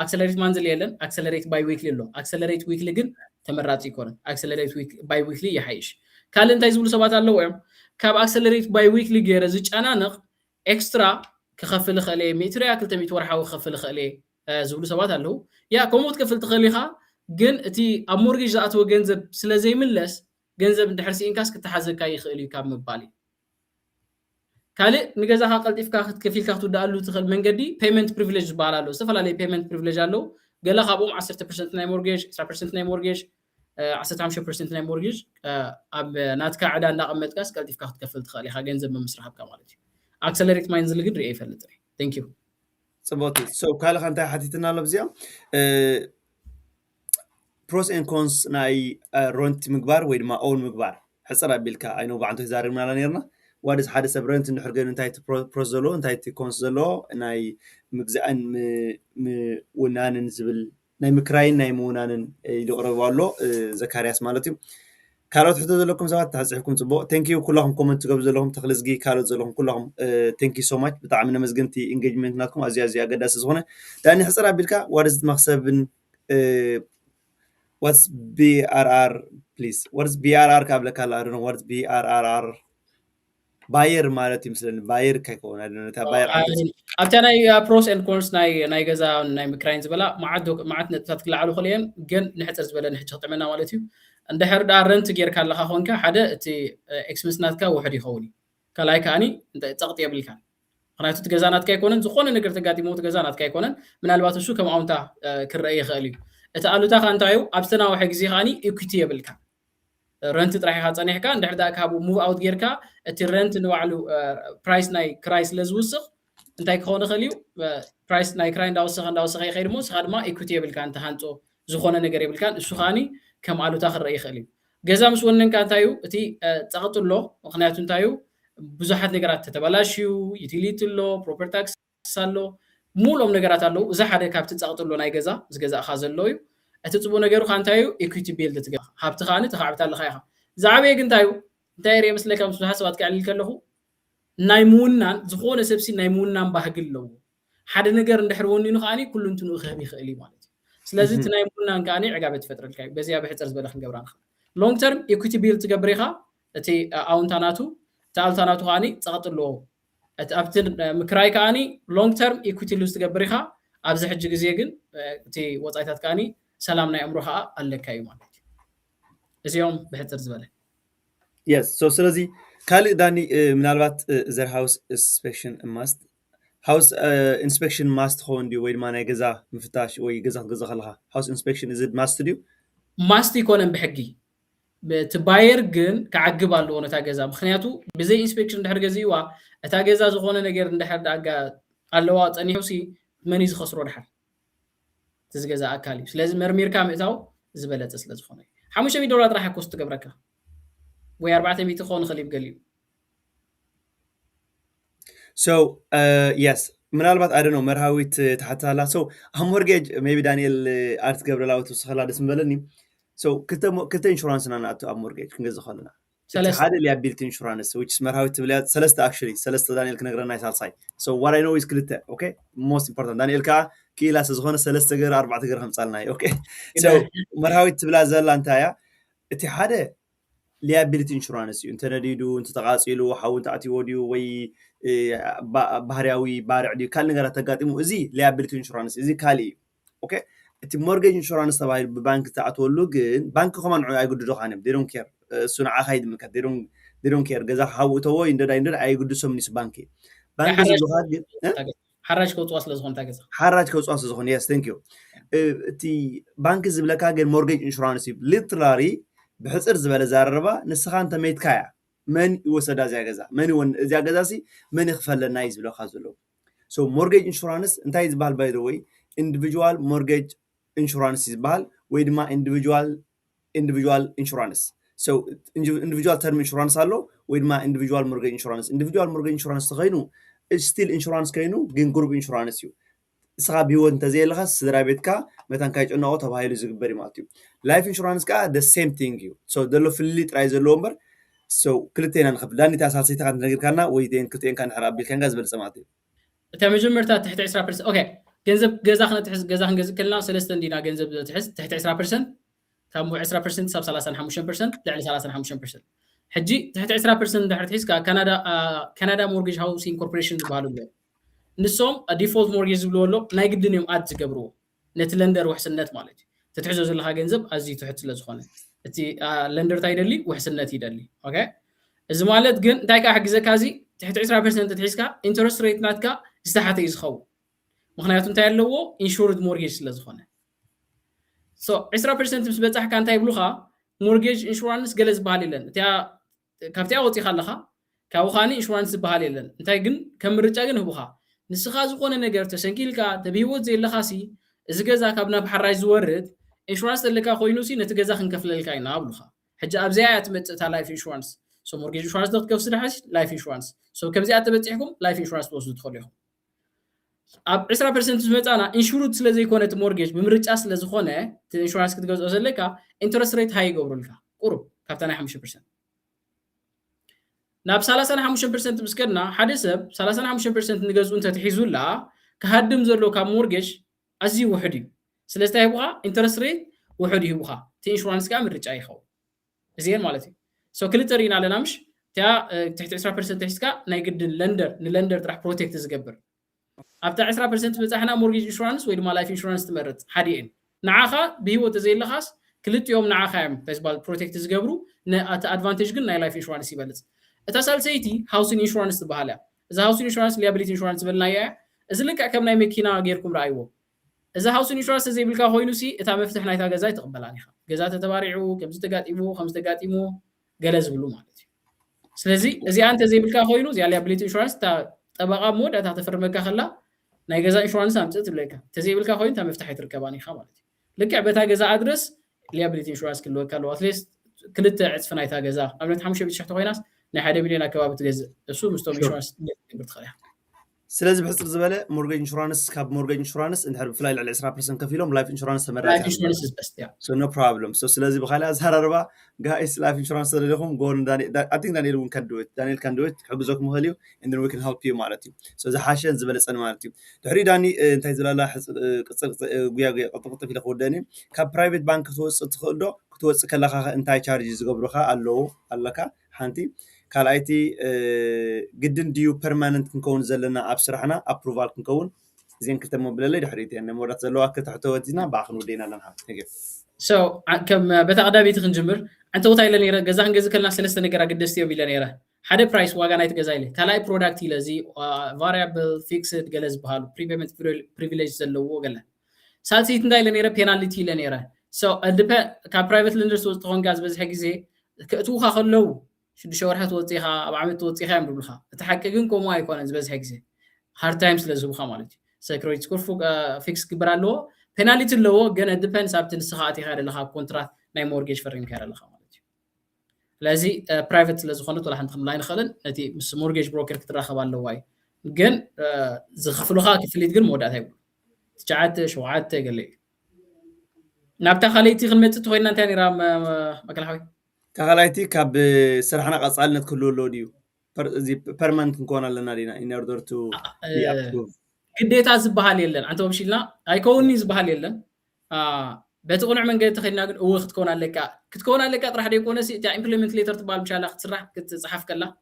accelerate መንዝል የለን accelerate by weekly ሎ accelerate weekly ግን ተመራጭ ይኮን accelerate by weekly ይሐይሽ ካለ እንታይ ዝብሉ ሰባት አለው ወይ ካብ accelerate by weekly ጌረ ዝጫናነቕ ኤክስትራ ከኸፍል ኸለ ሜትር ያክል ተሚት ወርሓው ከኸፍል ኸለ ዝብሉ ሰባት አለው ያ ኮሞት ከፍል ትኸሊኻ ግን እቲ ኣብ ሞርጌጅ ዝኣተወ ገንዘብ ስለዘይምለስ ገንዘብ እንድሕር ሲኢንካስ ክትሓዘካ ይኽእል እዩ ካብ ምባሊ ካለ ንገዛኻ ቀልጢፍካ ክትከፊልካ ክትዳሉ ትኽእል መንገዲ ፔመንት ፕሪቪሌጅ ዝበሃል ኣሎ ዝተፈላለዩ ፔመንት ፕሪቪሌጅ ኣሎ ገለ ካብኦም 10% ናይ ሞርጌጅ 10% ናይ ሞርጌጅ 15% ናይ ሞርጌጅ ኣብ ናትካ ዕዳ እንዳቐመጥካስ ቀልጢፍካ ክትከፍል ትኽእል ኢኻ ገንዘብ ብምስራሕካ ማለት እዩ accelerate minds ልግድ ሪአ ይፈልጥሪ thank you صبوتي so ካለ ኸንታይ ሓቲትና ኣሎ ብዚያ pros and cons ናይ ሮንት ምግባር ወይ ድማ ኦውን ምግባር ሕፅር ኣቢልካ ኣይኖ ባዕንቶ ይዛረብና ነርና ዋድስ ሓደ ሰብ ረንት እንድሕር ገይሩ እንታይ ፕሮስ ዘሎ እንታይ ኮንስ ዘሎ ናይ ምግዛእን ምውናንን ዝብል ናይ ምክራይን ናይ ምውናንን ይቅረብ ኣሎ ዘካርያስ ማለት እዩ ካልኦት ሕቶ ዘለኩም ሰባት ተሓጽሕኩም ጽቡቕ thank you ኩላኹም ኮመንት ትገብሩ ዘለኹም ተኽልዝጊ ካልኦት ዘለኹም ኩላኹም thank you so much ብጣዕሚ ነመስግንቲ engagement ናትኩም ኣዝያ ኣገዳሲ ዝኾነ ዳኒ ሕፅር ኣቢልካ ዋድስ መኽሰብን what's BRR please what's BRR ካብለካ I don't know what's BRR ባየር ማለት ይመስለኒ ባየር ከይኮን አይደለም ታ ባየር ኣብታ ናይ ፕሮስ ኤንድ ኮንስ ናይ ገዛ ናይ ምክራይን ዝበላ ማዓት ነጥታት ክልዓሉ ኸለየን ግን ንሕፅር ዝበለ ንሕጭ ክጥመና ማለት እዩ እንድሕር ዳ ረንት ጌርካ ኣለኻ ኾንካ ሓደ እቲ ኤክስፔንስ ናትካ ውሕድ ይኸውን ካልኣይ ከዓኒ ጸቕጥ የብልካ ምክንያቱ እቲ ገዛ ናትካ ኣይኮነን ዝኾነ ነገር ተጋጢሞ እቲ ገዛ ናትካ ኣይኮነን ምናልባት እሱ ከም ኣውንታ ክረአ ይኽእል እዩ እቲ ኣሉታ ኸ እንታይ እዩ ኣብ ዝተናውሐ ግዜ ከዓኒ ኢኩዊቲ የብልካ ረንት ጥራሕኻ ጸኒሕካ እንድሕር ዳ ካብ ሙቭ ኣውት ጌርካ እቲ ረንት ንባዕሉ ፕራይስ ናይ ክራይ ስለዝውስኽ እንታይ ክኸውን ይኽእል እዩ ፕራይስ ናይ ክራይ እንዳወሰኸ ይኸይድ ሞ ስኻ ድማ ኢኩዊቲ የብልካ እንተ ሃንጾ ዝኾነ ነገር የብልካ እሱ ከዓኒ ከም ኣሉታ ክረአ ይኽእል እዩ ገዛ ምስ ወነንካ እንታይ እዩ እቲ ጸቕጥሎ ምክንያቱ እንታይ እዩ ብዙሓት ነገራት ተተበላሽዩ ዩቲሊቲ ኣሎ ፕሮፐርቲ ታክስ ኣሎ ሙሉኦም ነገራት ኣለዉ እዚ ሓደ ካብቲ ጸቕጥሎ ናይ ገዛ ዝገዛእኻ ዘሎ እዩ እቲ ጽቡቕ ነገሩ ኸ እንታይ እዩ ኢኩዊቲ ቢልድ ትገብር ሃብቲ ኸዓኒ ተኻዕብታ ኣለኻ ኢኻ ዝዓበየ ግን እንታይ እዩ እንታይ ርአ መስለካ ምስ ብዙሓት ሰባት ክዕልል ከለኹ ናይ ምውናን ዝኾነ ሰብሲ ናይ ምውናን ባህጊ ኣለዎ ሓደ ነገር እንድሕር ወኒኑ ከዓኒ ኩሉ እንትንኡ ክህብ ይኽእል እዩ ማለት እዩ ስለዚህ ትናይ ሙናን ካኒ ዕጋበት ፈጥረልካ በዚያ በሕፅር ዝበለ ክንገብራ ንኽእል ሎንግ ተርም ኢኩቲ ቢል ትገብር ኢኻ እቲ ኣውንታናቱ ታልታናቱ ካኒ ፀቕጥሎ ኣብቲ ምክራይ ካኒ ሎንግ ተርም ኢኩቲ ሉዝ ትገብር ኢኻ ኣብዚ ሕጂ ግዜ ግን እቲ ወፃኢታት ካኒ ሰላም ናይ ኣእምሮ ከዓ ኣለካ እዩ ማለት እዩ እዚኦም ብሕፅር ዝበለ yes so ስለዚ ካልእ ዳኒ ምናልባት ዘር ሃውስ ኢንስፔክሽን ማስት ሃውስ ኢንስፔክሽን ማስት ኾን ድዩ ወይ ድማ ናይ ገዛ ምፍታሽ ወይ ገዛ ክትገዛ ከለኻ ሃውስ ኢንስፔክሽን is it ማስት ድዩ ማስት ይኮነን ብሕጊ ትባየር ግን ከዓግብ ኣለዎ ነታ ገዛ ምክንያቱ ብዘይ ኢንስፔክሽን ድሕር ገዚእዋ እታ ገዛ ዝኾነ ነገር እንድሕር ዳጋ ኣለዋ ፀኒሑሲ መን እዩ ዝኸስሮ ድሓር እቲ ዝገዛ ኣካል እዩ ስለዚ መርሚርካ ምእታው ዝበለፀ ስለ ዝኾነ እዩ $500 ጥራሕ ኮስት ትገብረካ ወይ 400 ክኾን ይኽእል እዩ ገሊኡ so yes ምናልባት I don't know መርሃዊት ተሓታላ so ሞርጌጅ maybe ዳንኤል ኣርት ገብረላው ተወስኸላ ደስ ምበለኒ so ክልተ ኢንሹራንስ ና ናቱ ኣብ ሞርጌጅ ክንገዝእ ከለና ሓደ liability insurance which is መርሃዊት ትብልያ ሰለስተ actually ሰለስተ ዳንኤል ክነግረና ይሳልሳይ so what I know is ክልተ okay most important ዳንኤል ካ ኪላስ ዝኾነ ሰለስተ ገር ኣርባዕተ ገር ከምፃልና okay so መርሃዊት ትብላ ዘላ እንታያ እቲ ሓደ liability insurance እዩ እንተነዲዱ እንተተቃፂሉ ሓውን ተኣትይዎ ድዩ ወይ ባህርያዊ ባርዕ ድዩ ካል ነገራት ተጋጢሙ እዚ liability insurance እዚ ካሊ okay እቲ mortgage insurance ተባሂሉ ብባንክ ተኣትወሉ ግን ባንክ ከማን ኣይጉድዶ ኻንም they don't care እሱን ዓኻይድ ምከት they don't care ገዛ ሓውተዎ እንደዳ ኣይጉድሶም ንስ ባንክ ዝልኻድ ግን ሓራጅ ከውፅዋ ስለ ዝኾነ ታገዛ ሓራጅ ከውፅዋ ስለ ዝኾነ yes thank you እቲ ባንክ ዝብለካ ግን mortgage insurance literally ብሕፅር ዝበለ ዛረባ ንስኻ እንተ መይትካያ መን ይወሰዳ እዚያ ገዛ መን ይወን እዚያ ገዛሲ መን ይኽፈለና እዩ ዝብለካ ዘሎ so mortgage insurance እንታይ ዝበሃል by the way individual mortgage insurance ዝበሃል ወይ ድማ individual insurance so individual term insurance አሎ ወይ ድማ individual mortgage insurance ተኸይኑ still insurance ከይኑ ግን group insurance እዩ እስኻ ቢወን ተዘይልኻ ስድራ ቤትካ መታን ካይጨነቆ ተባሂሉ ዝግበር ማለት እዩ life insurance ካ the same thing እዩ so ደሎ ፍሊ ጥራይ ዘለዎ እምበር so ክልቴና ንኸፍል ዳኒ ታሳሲታ ክንነግርካና ወይ ደን ክልቴን ካን ሓራቢል ካንጋ ዝበልፀ ማለት እዩ እታ መጀመርታ ትሕቲ 10% ኦኬ ገንዘብ ገዛ ክንትሕዝ ገዛ ክንገዝእ ከለና ሰለስተ እንዲና ገንዘብ ትሕዝ ትሕቲ 10% ካብ 10% ሳብ 35% ልዕሊ 35% ሕጂ ትሕቲ 10% ድሕር ትሕዝካ ካናዳ ሞርጌጅ ሃውሲንግ ኮርፖሬሽን ዝበሃሉ እዮም ንሶም ዲፎልት ሞርጌጅ ዝብልዎ ኣሎ ናይ ግድን እዮም ኣድ ዝገብርዎ ነቲ ለንደር ውሕስነት ማለት እዩ ትትሕዞ ዘለካ ገንዘብ ኣዝዩ ትሕት ስለ ዝኾነ እቲ ለንደር ታይደሊ ውሕስነት ይደሊ ኦኬ እዚ ማለት ግን እንታይ ካ ሕግዘካ እዚ ትሕቲ 10% ትሕዝካ ኢንተረስት ሬት ናትካ ዝተሓተ እዩ ዝኸውን ምክንያቱ እንታይ ኣለዎ ኢንሹርድ ሞርጌጅ ስለ ዝኾነ so 10% ምስ በፃሕካ እንታይ ይብሉኻ ሞርጌጅ ኢንሹራንስ ገለ ዝበሃል የለን እታ ካብቲያ ወፂኻ ኣለኻ ካብኡ ኻኒ ኢንሹራንስ ዝበሃል የለን እንታይ ግን ከም ምርጫ ግን ህቡኻ ንስኻ ዝኾነ ነገር ተሰንኪልካ ተብሂወት ዘለኻሲ እዚ ገዛ ካብ ናብ ሓራጅ ዝወርድ ኢንሹራንስ ተለካ ኮይኑሲ ነቲ ገዛ ክንከፍለልካ ኢና ኣብሉኻ ሕጂ ኣብዚያ እያ ትመፅእ እታ ላይፍ ኢንሹራንስ so mortgage insurance ክትከፍል ስለሓሽ life insurance so ከምዚኣ ተበፂሕኩም life insurance ትወስዱ ትኽእሉ ኢኹም ኣብ 10% ዝመፃና ኢንሹርድ ስለ ዘይኮነት ሞርጌጅ ብምርጫ ስለ ዝኾነ እቲ ኢንሹራንስ ክትገዝኦ ዘለካ ኢንተረስት ሬት ሃይ ይገብሩልካ ቁሩብ ካብታ ናይ 5% ናብ 35% ምስከድና ሓደ ሰብ 35% ንገዝኡ እንተትሒዙላ ክሃድም ዘሎ ካብ ሞርጌጅ ኣዝዩ ውሕድ እዩ ስለስታይ ይቡኻ ኢንተረስት ሬት ውሕድ ይቡኻ እቲ ኢንሹራንስ ካ ምርጫ ይኸውን እዚአን ማለት እዩ so ክልተ ሪና ኣለና ምሽ ታ ትሕቲ 10% ትሕዝካ ናይ ግድን ለንደር ጥራሕ ፕሮቴክት ዝገብር ኣብታ 10% በፃሕና ሞርጌጅ ኢንሹራንስ ወይ ድማ ላይፍ ኢንሹራንስ ትመርፅ ሓዲእን ንዓኻ ብሂወት ዘይለኻስ ክልቲኦም ንዓኻ እዮም ተስባል ፕሮቴክት ዝገብሩ ነቲ ኣድቫንቴጅ ግን ናይ ላይፍ ኢንሹራንስ ይበልፅ እታ ሳልሰይቲ ሃውሲንግ ኢንሹራንስ ትበሃል እያ እዛ ሃውሲንግ ኢንሹራንስ ሊያቢሊቲ ኢንሹራንስ ዝበልና እያ እዚ ልክዕ ከም ናይ መኪና ጌርኩም ረኣይዎ እዛ ሃውሲንግ ኢንሹራንስ ዘይብልካ ኮይኑሲ እታ መፍትሕ ናይታ ገዛ ይተቕበላን ኢኻ ገዛ ተተባሪዑ ከምዚ ተጋጢሙ ከምዚ ተጋጢሙ ገለ ዝብሉ ማለት እዩ ስለዚ እዚኣ እንተ ዘይብልካ ኮይኑ እዚኣ ሊያቢሊቲ ኢንሹራንስ ጠበቓ ሞድ እታ ተፈርመካ ከላ ናይ ገዛ ኢንሹራንስ ኣምፅእ ትብለካ ተዘይብልካ ኮይኑ እታ መፍትሕ ይትርከባን ኢኻ ማለት እዩ ልክዕ በታ ገዛ ኣድረስ ሊያቢሊቲ ኢንሹራንስ ክልወካ ኣለዎ ኣትሊስት ክልተ ዕፅፊ ናይታ ገዛ ኣብነት 5,000 ኮይናስ ናይ 1 ሚልዮን ኣከባቢ ትገዝእ እሱ ምስቶም ኢንሹራንስ ትገብር ትኽእል ኢኻ ስለዚህ بحصر زبالة mortgage insurance كاب mortgage insurance انت حرب فلاي على 20% كفيلهم life insurance تمرات لايف انشورنس is best yeah. so no problem so ስለዚህ بخالي أزهر أربعة guys life insurance لهم go on I think Daniel can do it Daniel can do it حجزك مهليو and then we can help you مالتي so إذا حاشين زبالة أنا مالتي تحري داني أنت إذا لا قصة ويا قطة في الخوداني كاب private bank تخلده كتوصل كلا أنت charges قبرخا الله لك حنتي كالايتي جدن ديو permanent نكون زلنا أبصرحنا approval نكون زين كتب بلالي دحريتي يعني مرات زلوا كتحتوتنا باخنو دينا لنا هيك so كم بتقدر بيت خنجمر أنت وتاي لنيرة جزاء جزء كلنا سلسلة نجرا قدستي وبيلنيرة هذا برايس واقع نايت جزايله كلاي برودكت يلزي variable fixed جلز بحال prepayment privilege زلوا جلا سالتي تنداي لنيرة penalty لنيرة so depend كprivate lenders وتكون جاز بس حق زي كتوخا خلوا شو شورها توصيها بعمل توصيها من بلخا تحققين كم واي كون بس حق زي hard times لزوم خمالتي security score فوق fix كبرالو penalty لو جن depends أبتن سخاتي هذا لها contract ناي mortgage فريم كهذا لها مالتي لازم private لازم خلنا طلع عند خملاين خلنا نتي مس mortgage broker كتراخب على واي جن زخفلوها كفليت جن مودات هاي تجعت شوعات تقلي نبتا خليتي خدمت توينا تاني رام مكلحوي كغلايتي كاب سرحنا قصالنا كله لوديو زي permanent نكون لنا دينا in order to be approved قديت أزبها يلن أنت ومشيلنا أيكوني زبها يلن بتقول عمن قد تخيلنا هو تكون عليك كتكون عليك راح يكون سي تاع implement later تبال مشان الله تسرح كتصحف كلا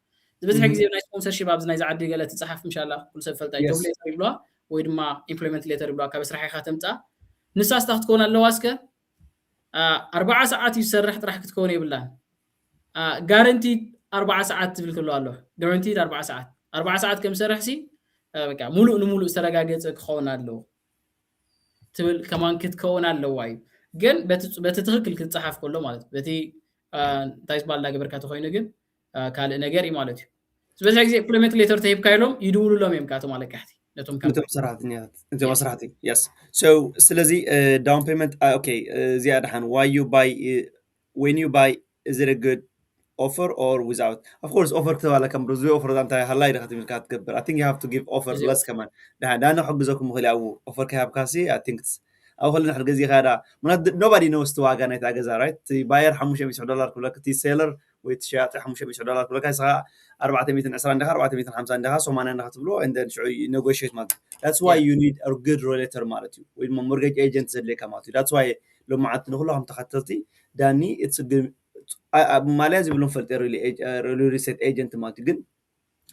بس حق زي نايس سبونسر شباب زي عادي قالت تصحف مشان الله كل سفلت اي جوب later يبلوا ويدما implement later يبلوا كبس راح يخاتمتا نساس تكون اللواسكه 4 ساعات يسرح راح تكون يبلان guaranteed 4 ساعات تبل كله الله guaranteed 4 ساعات كم سرح سي بقى مولو استرغاغص كخون الله تبل كمان كتكون الله واي ግን በትክክል ክትጻሐፍ ከሎ ማለት በቲ ታይስ ባላ ገበርካቶ ኮይኑ ግን ካለ ነገር ማለት እዩ ስለዚህ ግዜ ኢምፕሊመንት ሌተር ታይፕ ካይሎም ይድውሉሎም የምካቶ ማለት ካህቲ ነቶም ካም እንተ መስራቲ yes so ስለዚህ down payment okay زياده عن why you buy when you buy is it a good offer or without of course offer ተባለ ከም ብዙ offer ዛንታ ሃላይ ደኸት ምልካት ገበር I think you have to give offer less كمان ዳና حግዘኩም خلاو offer ከያብካሲ I think أو خلينا نحن جزء هذا nobody knows تو واقع نيت أجازة right باير $500 كلك تي seller ويتشاطي $500 كلك هسه 410 ده 450 ده سو ما أنا نكتبله and then شو negotiate مات that's why you need a good relator مالتي وإذا mortgage agent زي اللي كماتي that's why لو ما عدنا كلهم تخططي داني it's a good ما لازم يقولون فلت real estate agent مالتي جن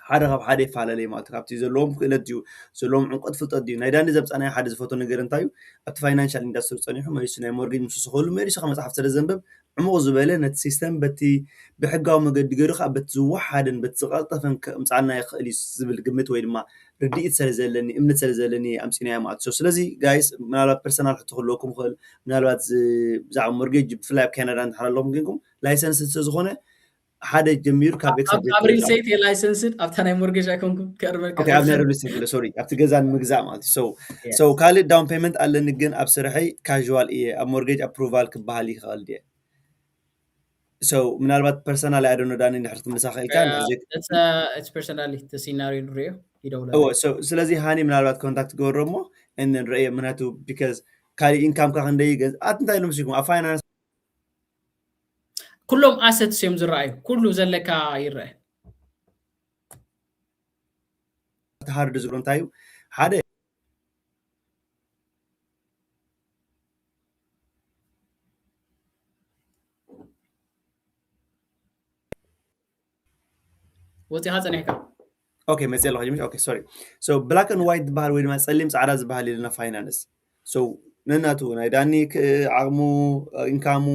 حدا غاب حدا يفعل لي ما تكابتي زلوم كلتيو زلوم عقد فطديو نايدان زبص انا حدا زفوتو ነገር እንታዩ at financial industry ጸኒሑ መይስ ናይ ሞርጌጅ ምስ ዝኸሉ መሪስ ከመጽሐፍ ስለ ዘንበብ ዕሙቕ ዝበለ ነቲ ሲስተም በቲ ብሕጋዊ መገዲ ገይሩ ከዓ በቲ ዝወሓድን በቲ ዝቐልጠፈን ከምፃልና ይኽእል ዝብል ግምት ወይ ድማ ርድኢት ስለ ዘለኒ እምነት ስለ ዘለኒ ኣምፂናዮ ማለት ነው ስለዚ ጋይስ ምናልባት ፐርሰናል ሕቶ ክህልወኩም ይኽእል ምናልባት ብዛዕባ ሞርጌጅ ብፍላይ ኣብ ካናዳ እንተሓለለኩም ግንኩም ላይሰንስ ስለዝኾነ حدا جميل كابيكس ابريل سيت لايسنسد ابتناي مورجيج اكونكم كرمل اوكي ابنا ريلستيك سوري ابت جزان مغزا مالتي سو كالي داون بيمنت على نجن ابسرحي كاجوال اي مورجيج ابروفال كبالي خال دي سو منالبات بيرسونال اي دونت داني نحرت مساخيل كان اتس بيرسونالي ذا سيناريو ريو يدول او سو سلازي هاني منالبات كونتاكت غورمو and then رأي مناتو because كالي انكم كاندي اتنتاي لمسيكم افاينانس كلهم assets يوم زرعي كله زلكا يرى هارد زغرون تايو حدا وتي هاتنيكا اوكي مثلا لو اوكي سوري سو بلاك اند وايت بحال وين ما تصليم صعدا زبحال لنا فاينانس سو ነናቱ ናይ ዳኒ ዓቕሙ ኢንካሙ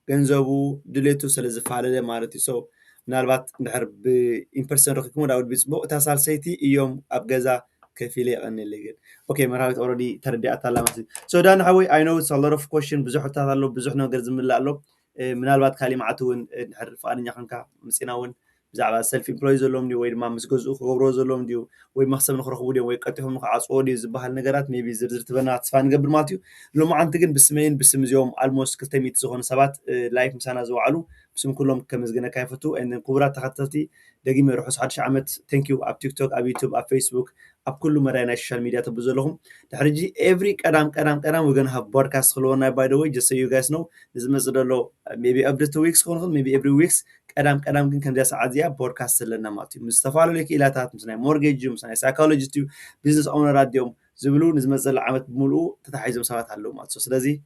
ገንዘቡ ድሌቱ ስለ ዝፈላለ ማለት እዩ ሶ ምናልባት እንድሕር ብኢምፐርሰን ረኺብኩም ዳውድ ቢፅቡቕ እታ ሳልሰይቲ እዮም ኣብ ገዛ ከፊለ ይቐኒለ ግን ኦኬ መርሃዊት ኦልሬዲ ተረዲኣታላ ማለት እዩ ሶ ዳኒ ሓወይ ኣይ ኖ ኢትስ አ ሎት ኦፍ ኮሽን ብዙሕታት ኣሎ ብዙሕ ነገር ዝምላእ ኣሎ ምናልባት ካሊእ መዓት እውን እንድሕር ፍቓደኛ ኮንካ ምፂና እውን ብዛዕባ ሰልፍ ኢምፕሎይ ዘለዎም ድዩ ወይ ድማ ምስ ገዝኡ ክገብሮ ዘለዎም ድዩ ወይ መክሰብ ንክረኽቡ ድዮም ወይ ቀጢሖም ንክዓፅዎ ድዩ ዝበሃል ነገራት ሜቢ ዝርዝር ትበና ተስፋ ንገብር ማለት እዩ ሎማዓንቲ ግን ብስመይን ብስም እዚኦም ኣልሞስት 200 ዝኾኑ ሰባት ላይፍ ምሳና ዝወዓሉ بسم كلهم كمزجنا كيفتو إن كبرات تخطتي دقي ما يروحوا حدش عمت thank you أب تيك توك أب يوتيوب أب فيسبوك أب كل مرة السوشيال ميديا تبذل لهم تحرجي every كلام we're gonna have podcast خلونا by the way just so you guys know this is له maybe every 2 weeks خلونا maybe every weeks كلام جن كم جالس عادية بودكاست لنا ماتي مستفعلوا لك إلى تات مثلا mortgage مثلا psychology business owner راديوم زبلون نزمزل عمت بملؤ تتحيز مساوات على اللومات سو سلازي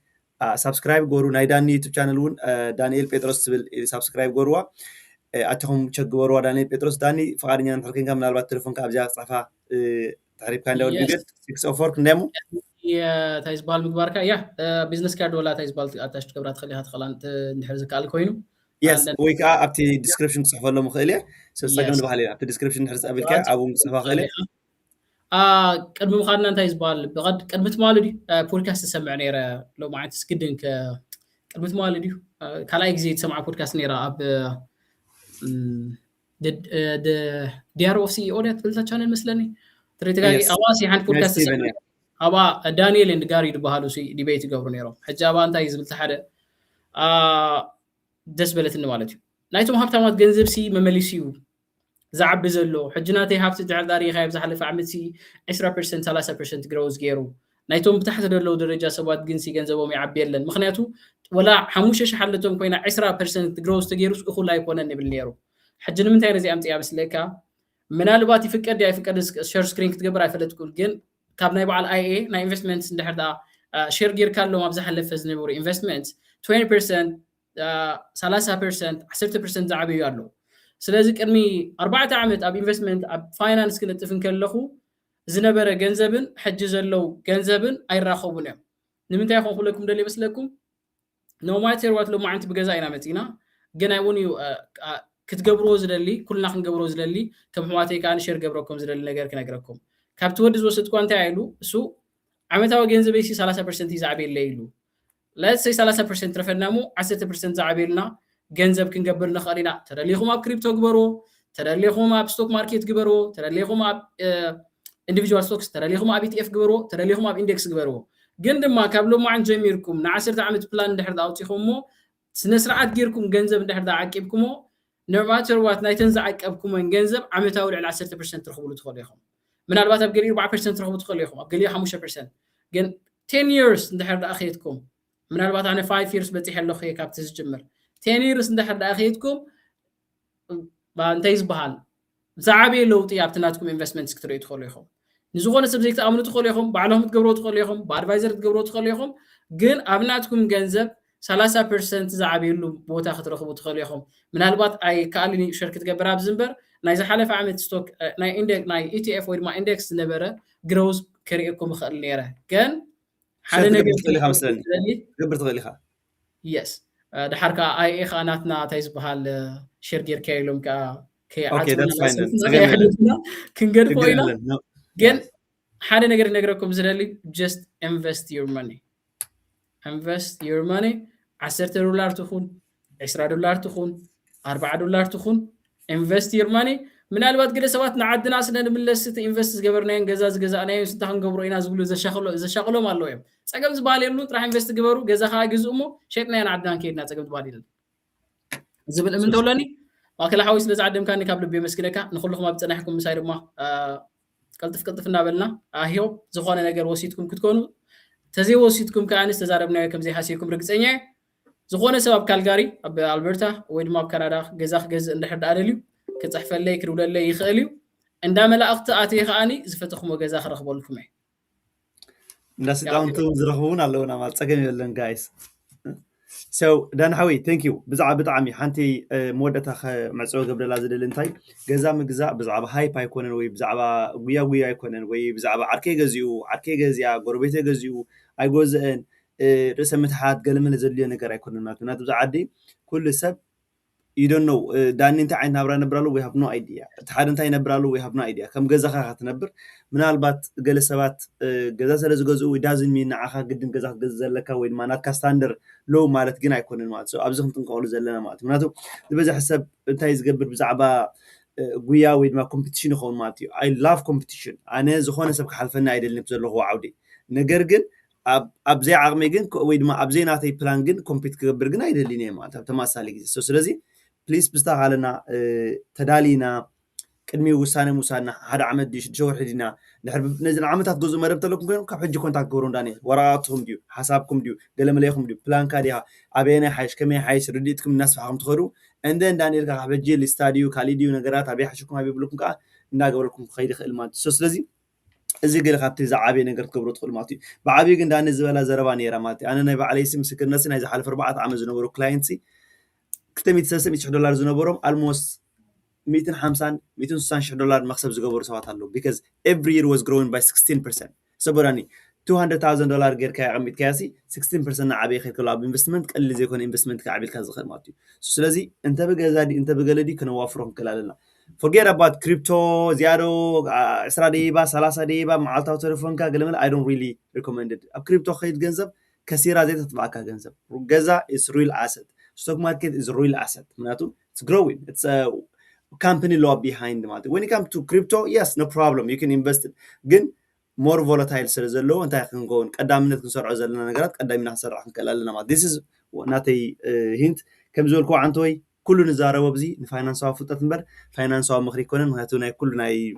سبسكرايب جورو نايداني يوتيوب channel ون دانيال بيتروس سبل سبسكرايب جوروا أتهم تشجوروا دانيال بيتروس داني فقارني أنا تركين كم نالبات تلفون كأبجار صفحة تعرف كان داود بيجت 604 كندمو يا تايزبال مقباركا يا بزنس كارد ولا تايزبال أتاش تكبرات خليها تخلان نحرزك على كوينو يس ويكا أبتي description صحفة الله مخيلة سأستخدم ده بحالي أبتي description نحرز قبل كا أو صحفة خيلة قد مخارنا أنت يزبال بغد قد متمالدي بودكاست سمع نيرة لو ما عندك سكدن قد متمالدي كلا يجزي تسمع بودكاست نيرة أب دي آر أو سي أوديت في الشانل مثلني ترى تلاقي أواسي عن بودكاست سمع أبا دانيال إن قاري دبهالو سي ديبيت يقبروا نيرة حجابا أنت يزبل تحدى دسبلت النوالد نايتهم هبتمات جنزب سي ممليسيو زعب زلو حجناتي هابت تعال داري خايب زحلف عمتي 10% 3% جروز جيرو نايتهم بتحت دلو درجة سوات جنسي جنزبهم يعبي لن مخنياتو ولا حموش حلتهم كوينا 10% جروز تجيروس أخو لا يكون النبي الليرو حجنا من تاني زي أمتي أبس ليكا من الوقت يفكر دي يفكر شير سكرين تجبر يفلت كل جن كابنا يبغى على اي نا انفستمنتس ندحر دا شير جير كان لو ما بزحلف فزني بوري انفستمنتس 20% 3% 10% زعبي يالو ስለዚህ ቅድሚ 4 ዓመት ኣብ ኢንቨስትመንት ኣብ ፋይናንስ ክንጥፍን ከለኹ ዝነበረ ገንዘብን ሕጂ ዘለው ገንዘብን አይራኸቡን እዮም ንምንታይ ይኾን ኩለኩም ደል ይመስለኩም ኖ ማተር ዋት ሎ ማዓንቲ ብገዛ ኢና መፂና ግን ኣይውን ክትገብሮ ዝደሊ ኩልና ክንገብሮ ዝደሊ ከም ሕዋተይ ካን ሼር ገብረኩም ዝደሊ ነገር ክነግረኩም ካብቲ ወዲ ዝወሰድኳ እንታይ አይሉ እሱ ዓመታዊ ገንዘበይ 30% ይዛዕበለ ኢሉ let's say 30% ረፈናሙ 10% ዛዕበልና ገንዘብ ክንገብር ንኽእልና ተደሊኹም ኣብ ክሪፕቶ ግበሮ ተደሊኹም ኣብ ስቶክ ማርኬት ግበሮ ተደሊኹም ኣብ ኢንዲቪጁዋል ስቶክስ ተደሊኹም ኣብ ETF ግበሮ ተደሊኹም ኣብ ኢንዴክስ ግበሮ ግን ድማ ካብ ሎማዓን ጀሚርኩም ን10 ዓመት ፕላን እንድሕር ዳውፂኹምሞ ስነ ስርዓት ጌርኩም ገንዘብ እንድሕር ዳዓቂብኩሞ no matter what ናይተን ዝዓቀብኩሞ ገንዘብ ዓመታዊ ልዕሊ 10% ትረኽብሉ ትኽእሉ ኢኹም ምናልባት ኣብ ገሊኡ 4% ትረኽቡ ትኽእሉ ኢኹም ኣብ ገሊኡ 5% ግን 10 years እንድሕር ዳኣኺድኩም ምናልባት ኣነ 5 years በፂሕ ኣለኹ ካብቲ ዝጅምር 10 years እንድሕር ዳኣኺድኩም ባንተይ ዝበሃል ዛዕበ ለውጢ ኣብትናትኩም ኢንቨስትመንትስ ክትሪኡ ትኽእሉ ኢኹም ንዝኾነ ሰብ ዘይተኣምኑ ትኽእሉ ኢኹም ባዕልኩም ትገብሮ ትኽእሉ ኢኹም በኣድቫይዘር ትገብሮ ትኽእሉ ኢኹም ግን ኣብናትኩም ገንዘብ 30% ዛዕበሉ ቦታ ክትረኽቡ ትኽእሉ ኢኹም ምናልባት ኣይ ካልኒ ሸር ክትገብር ኣብ ዝንበር ናይ ዝሓለፈ ዓመት ስቶክ ናይ ኢንዴክስ ናይ ETF ወይ ድማ ኢንዴክስ ዝነበረ ግሮዝ ክሪእኩም ይኽእል ነይረ ግን ሓደ ነገር ግብር ትኽእል ኢኻ yes ድሓርካ ኣይ ኢኻናትና ታይ ዝበሃል ሼር ጌር ከይሎም ካ okay that's fine ክንገድ ኮይና ግን ሓደ ነገር ነግረኩም ዝደሊ just invest your money $10 ትኹን $20 ትኹን $40 ትኹን invest your money ምናልባት ግለ ሰባት ንዓድና ስለንምለስት ኢንቨስት ዝገበርናየን ገዛ ዝገዛእናየን ስንታ ክንገብሮ ኢና ዝብሉ ዘሻቕሎም ኣለዉ እዮም ፀገም ዝበሃል የሉ ጥራሕ ኢንቨስት ግበሩ ገዛኻ ግዝእሞ ሸጥናየን ዓድናን ከይድና ፀገም ዝበሃል የለን ዝብል እምን ተውለኒ ዋከላ ሓዊ ስለ ዝዓደምካኒ ካብ ልቤ መስግነካ ንኩልኩም ኣብ ፀናሕኩም ምሳይ ድማ ቅልጥፍ እናበልና ኣሂዮ ዝኾነ ነገር ወሲትኩም ክትኮኑ ተዘይ ወሲትኩም ከኣንስ ተዛረብናዮ ከም ዘይሓሲብኩም ርግፀኛ ዝኾነ ሰብ ኣብ ካልጋሪ ኣብ ኣልበርታ ወይ ድማ ኣብ ካናዳ ገዛ ክገዝእ እንድሕር ዳኣደልዩ كتصحفلي كدولله يخاليو عندما لاقت اتي خاني زفتخم وجزا خرخبلكم اي الناس داونتو زرخون علونا ما تصقم يلن جايز so دان حوي ثانك يو بزعبطعمي حنتي مودتها معصو قبل لازل انتي جزا مجزا بزعبه هاي بايكونن وي بزعبه ويا يكونن وي بزعبه عركي غزيا غربيته غزيو اي جوزن رسمت حات قلمن زليه ነገር አይኮንን ማለት ነው ተዛዓዲ كل سب you don't know دان انت عين نبرا نبرالو we have no idea تحد انت ينبرالو we have no idea كم غزاخا خاتنبر ምናልባት ገለሰባት ገዛ ስለዝገዙ ዳዝን ሚና አኻ ግድን ገዛ ገዘለካ ወይ ማናት ካስታንደር ሎ ማለት ግን አይኮንን ማለት ነው ኣብዚ ክንጥንቀሉ ዘለና ማለት ነው ምናቱ ዝበዛ حساب እንታይ ዝገብር ብዛዕባ ጉያ ወይ ድማ ኮምፒቲሽን ይኾን ማለት እዩ I love competition ኣነ ዝኾነ ሰብ ክሓልፈና አይደለም ዘለኹ ዓውዲ ነገር ግን أبزي عقمي جن ويد ما أبزي ناتي بلان جن كومبيت كبر جن أيد اللي نيم مالته تماسالي جزء سلزي بليز بستاهلنا تدالينا كدمي وسانة مسانة هذا عمد ديش جوهر حدينا نحرب نزل عمتات جزء مربط لكم كانوا كحج كونتاكت كورون داني وراتهم ديو حسابكم ديو قلم عليكم ديو بلان كاديها أبينا حيش كمية حيش رديتكم الناس فهم تخروا and then دانيل كحبجي الاستاديو كاليديو نجارات أبي حشكم أبي بقولكم كا ناقول لكم خير المات سلزي إذا قال خابتي زعابي نقدر كبرت خل ماتي بعابي قند أنا زبالة زرباني رماتي أنا نبي على اسم سكر ناس إذا حلف 4 عام زنبرو كلاينتسي كتميت سلسلة $100 زنبروم almost 250 $260 مكسب زقبر سوات هالو because every year was growing by 16%. سبراني $200,000 غير كاي عميت كاسي 16% عبي خير كله بإنفستمنت اللي زي يكون إنفستمنت كعبي كذا خدماتي. سلازي أنت بقى زادي أنت بقى لدي كنا وافرهم كلالنا. Forget about crypto زيادو 10 دقيقة 3 دقيقة مع التو تلفون كقلمنا I don't really recommend it. الكريبتو خير جنزب كثيرة زي تتبع كجنزب. جزا is real asset. Stock market is real asset. معناته it's growing. It's a company law behind them. When it comes to crypto, yes, no problem. You can invest it. Again, more volatile سرزلو أنت يمكن نقول قدامنا نسرع زلنا نقرات قدامنا نسرع نكللنا ما. This is not a hint. كم زول كوا عنتوي كل نزارة وبزي نفاينانس أو فتات نبر فاينانس أو مخري كونن هاتونا كل ناي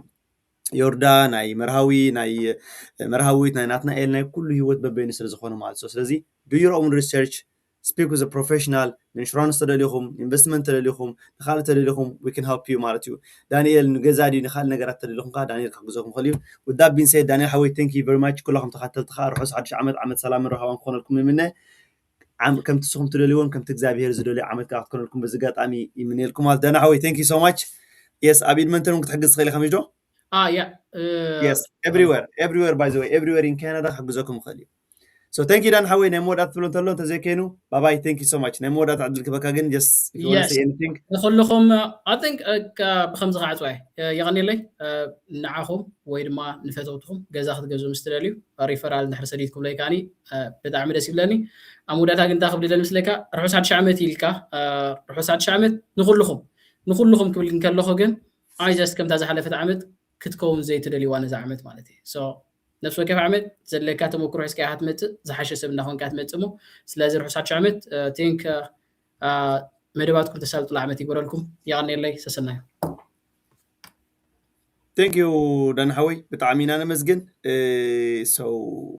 يوردان ناي مرهوي ناي مرهوي ناي ناتنا إل ناي كل هيوت ببين سرزخونه مال سو سرزي do your own research. Speak with a professional. Insurance تدليهم, investment تدليهم, نخالة تدليهم. We can help you مالتيو. دانيال نجزادي نخال نجارات تدليهم قا دانيال كحجزكم خليه. With that being said, دانيال حوي thank you very much. كلهم تخطط تخار روح عدش عمد سلام الروح وانخون لكم منه. كم تسخم تدليون كم تجزاب هيرز دولي عمد كأخذكم لكم بزقات أمي من لكم هذا دانيال حوي thank you so much. Yes, أبيد من تنو تحجز خلي خميس جو. Yeah. Yes, everywhere by the way, everywhere in Canada حجزكم خليه. So thank you Dan Hawi nemo dat tulun talon tazekenu. Bye bye. Thank you so much. Nemo dat عدل كبك again. Just if you want to say anything. نخلكم I think بخمسة ساعات واي يعني لي نعاهم وين ما نفتوتهم جزا أخذ جزء مسترليو ريفرال نحر سديدكم لي كاني بدعم رسيبلاني أمودات هاجن تاخذ لي المسلكة روح ساعد شعمت يلكا روح ساعد شعمت نخلهم قبل كن لخوجن I just كم تازح حلفة عمد كتكون زي تدلي وانا زعمت مالتي so نفس كيف عمد زلكات مكروه اسكي هاتمت زحش سبنا هون كاتمتمو سلازي روح ساعد شعمت تينك مدباتكم تسالت لعمتي يقول لكم يعني لي سسنا Thank you Dan Hawi بتعامينا مزجن so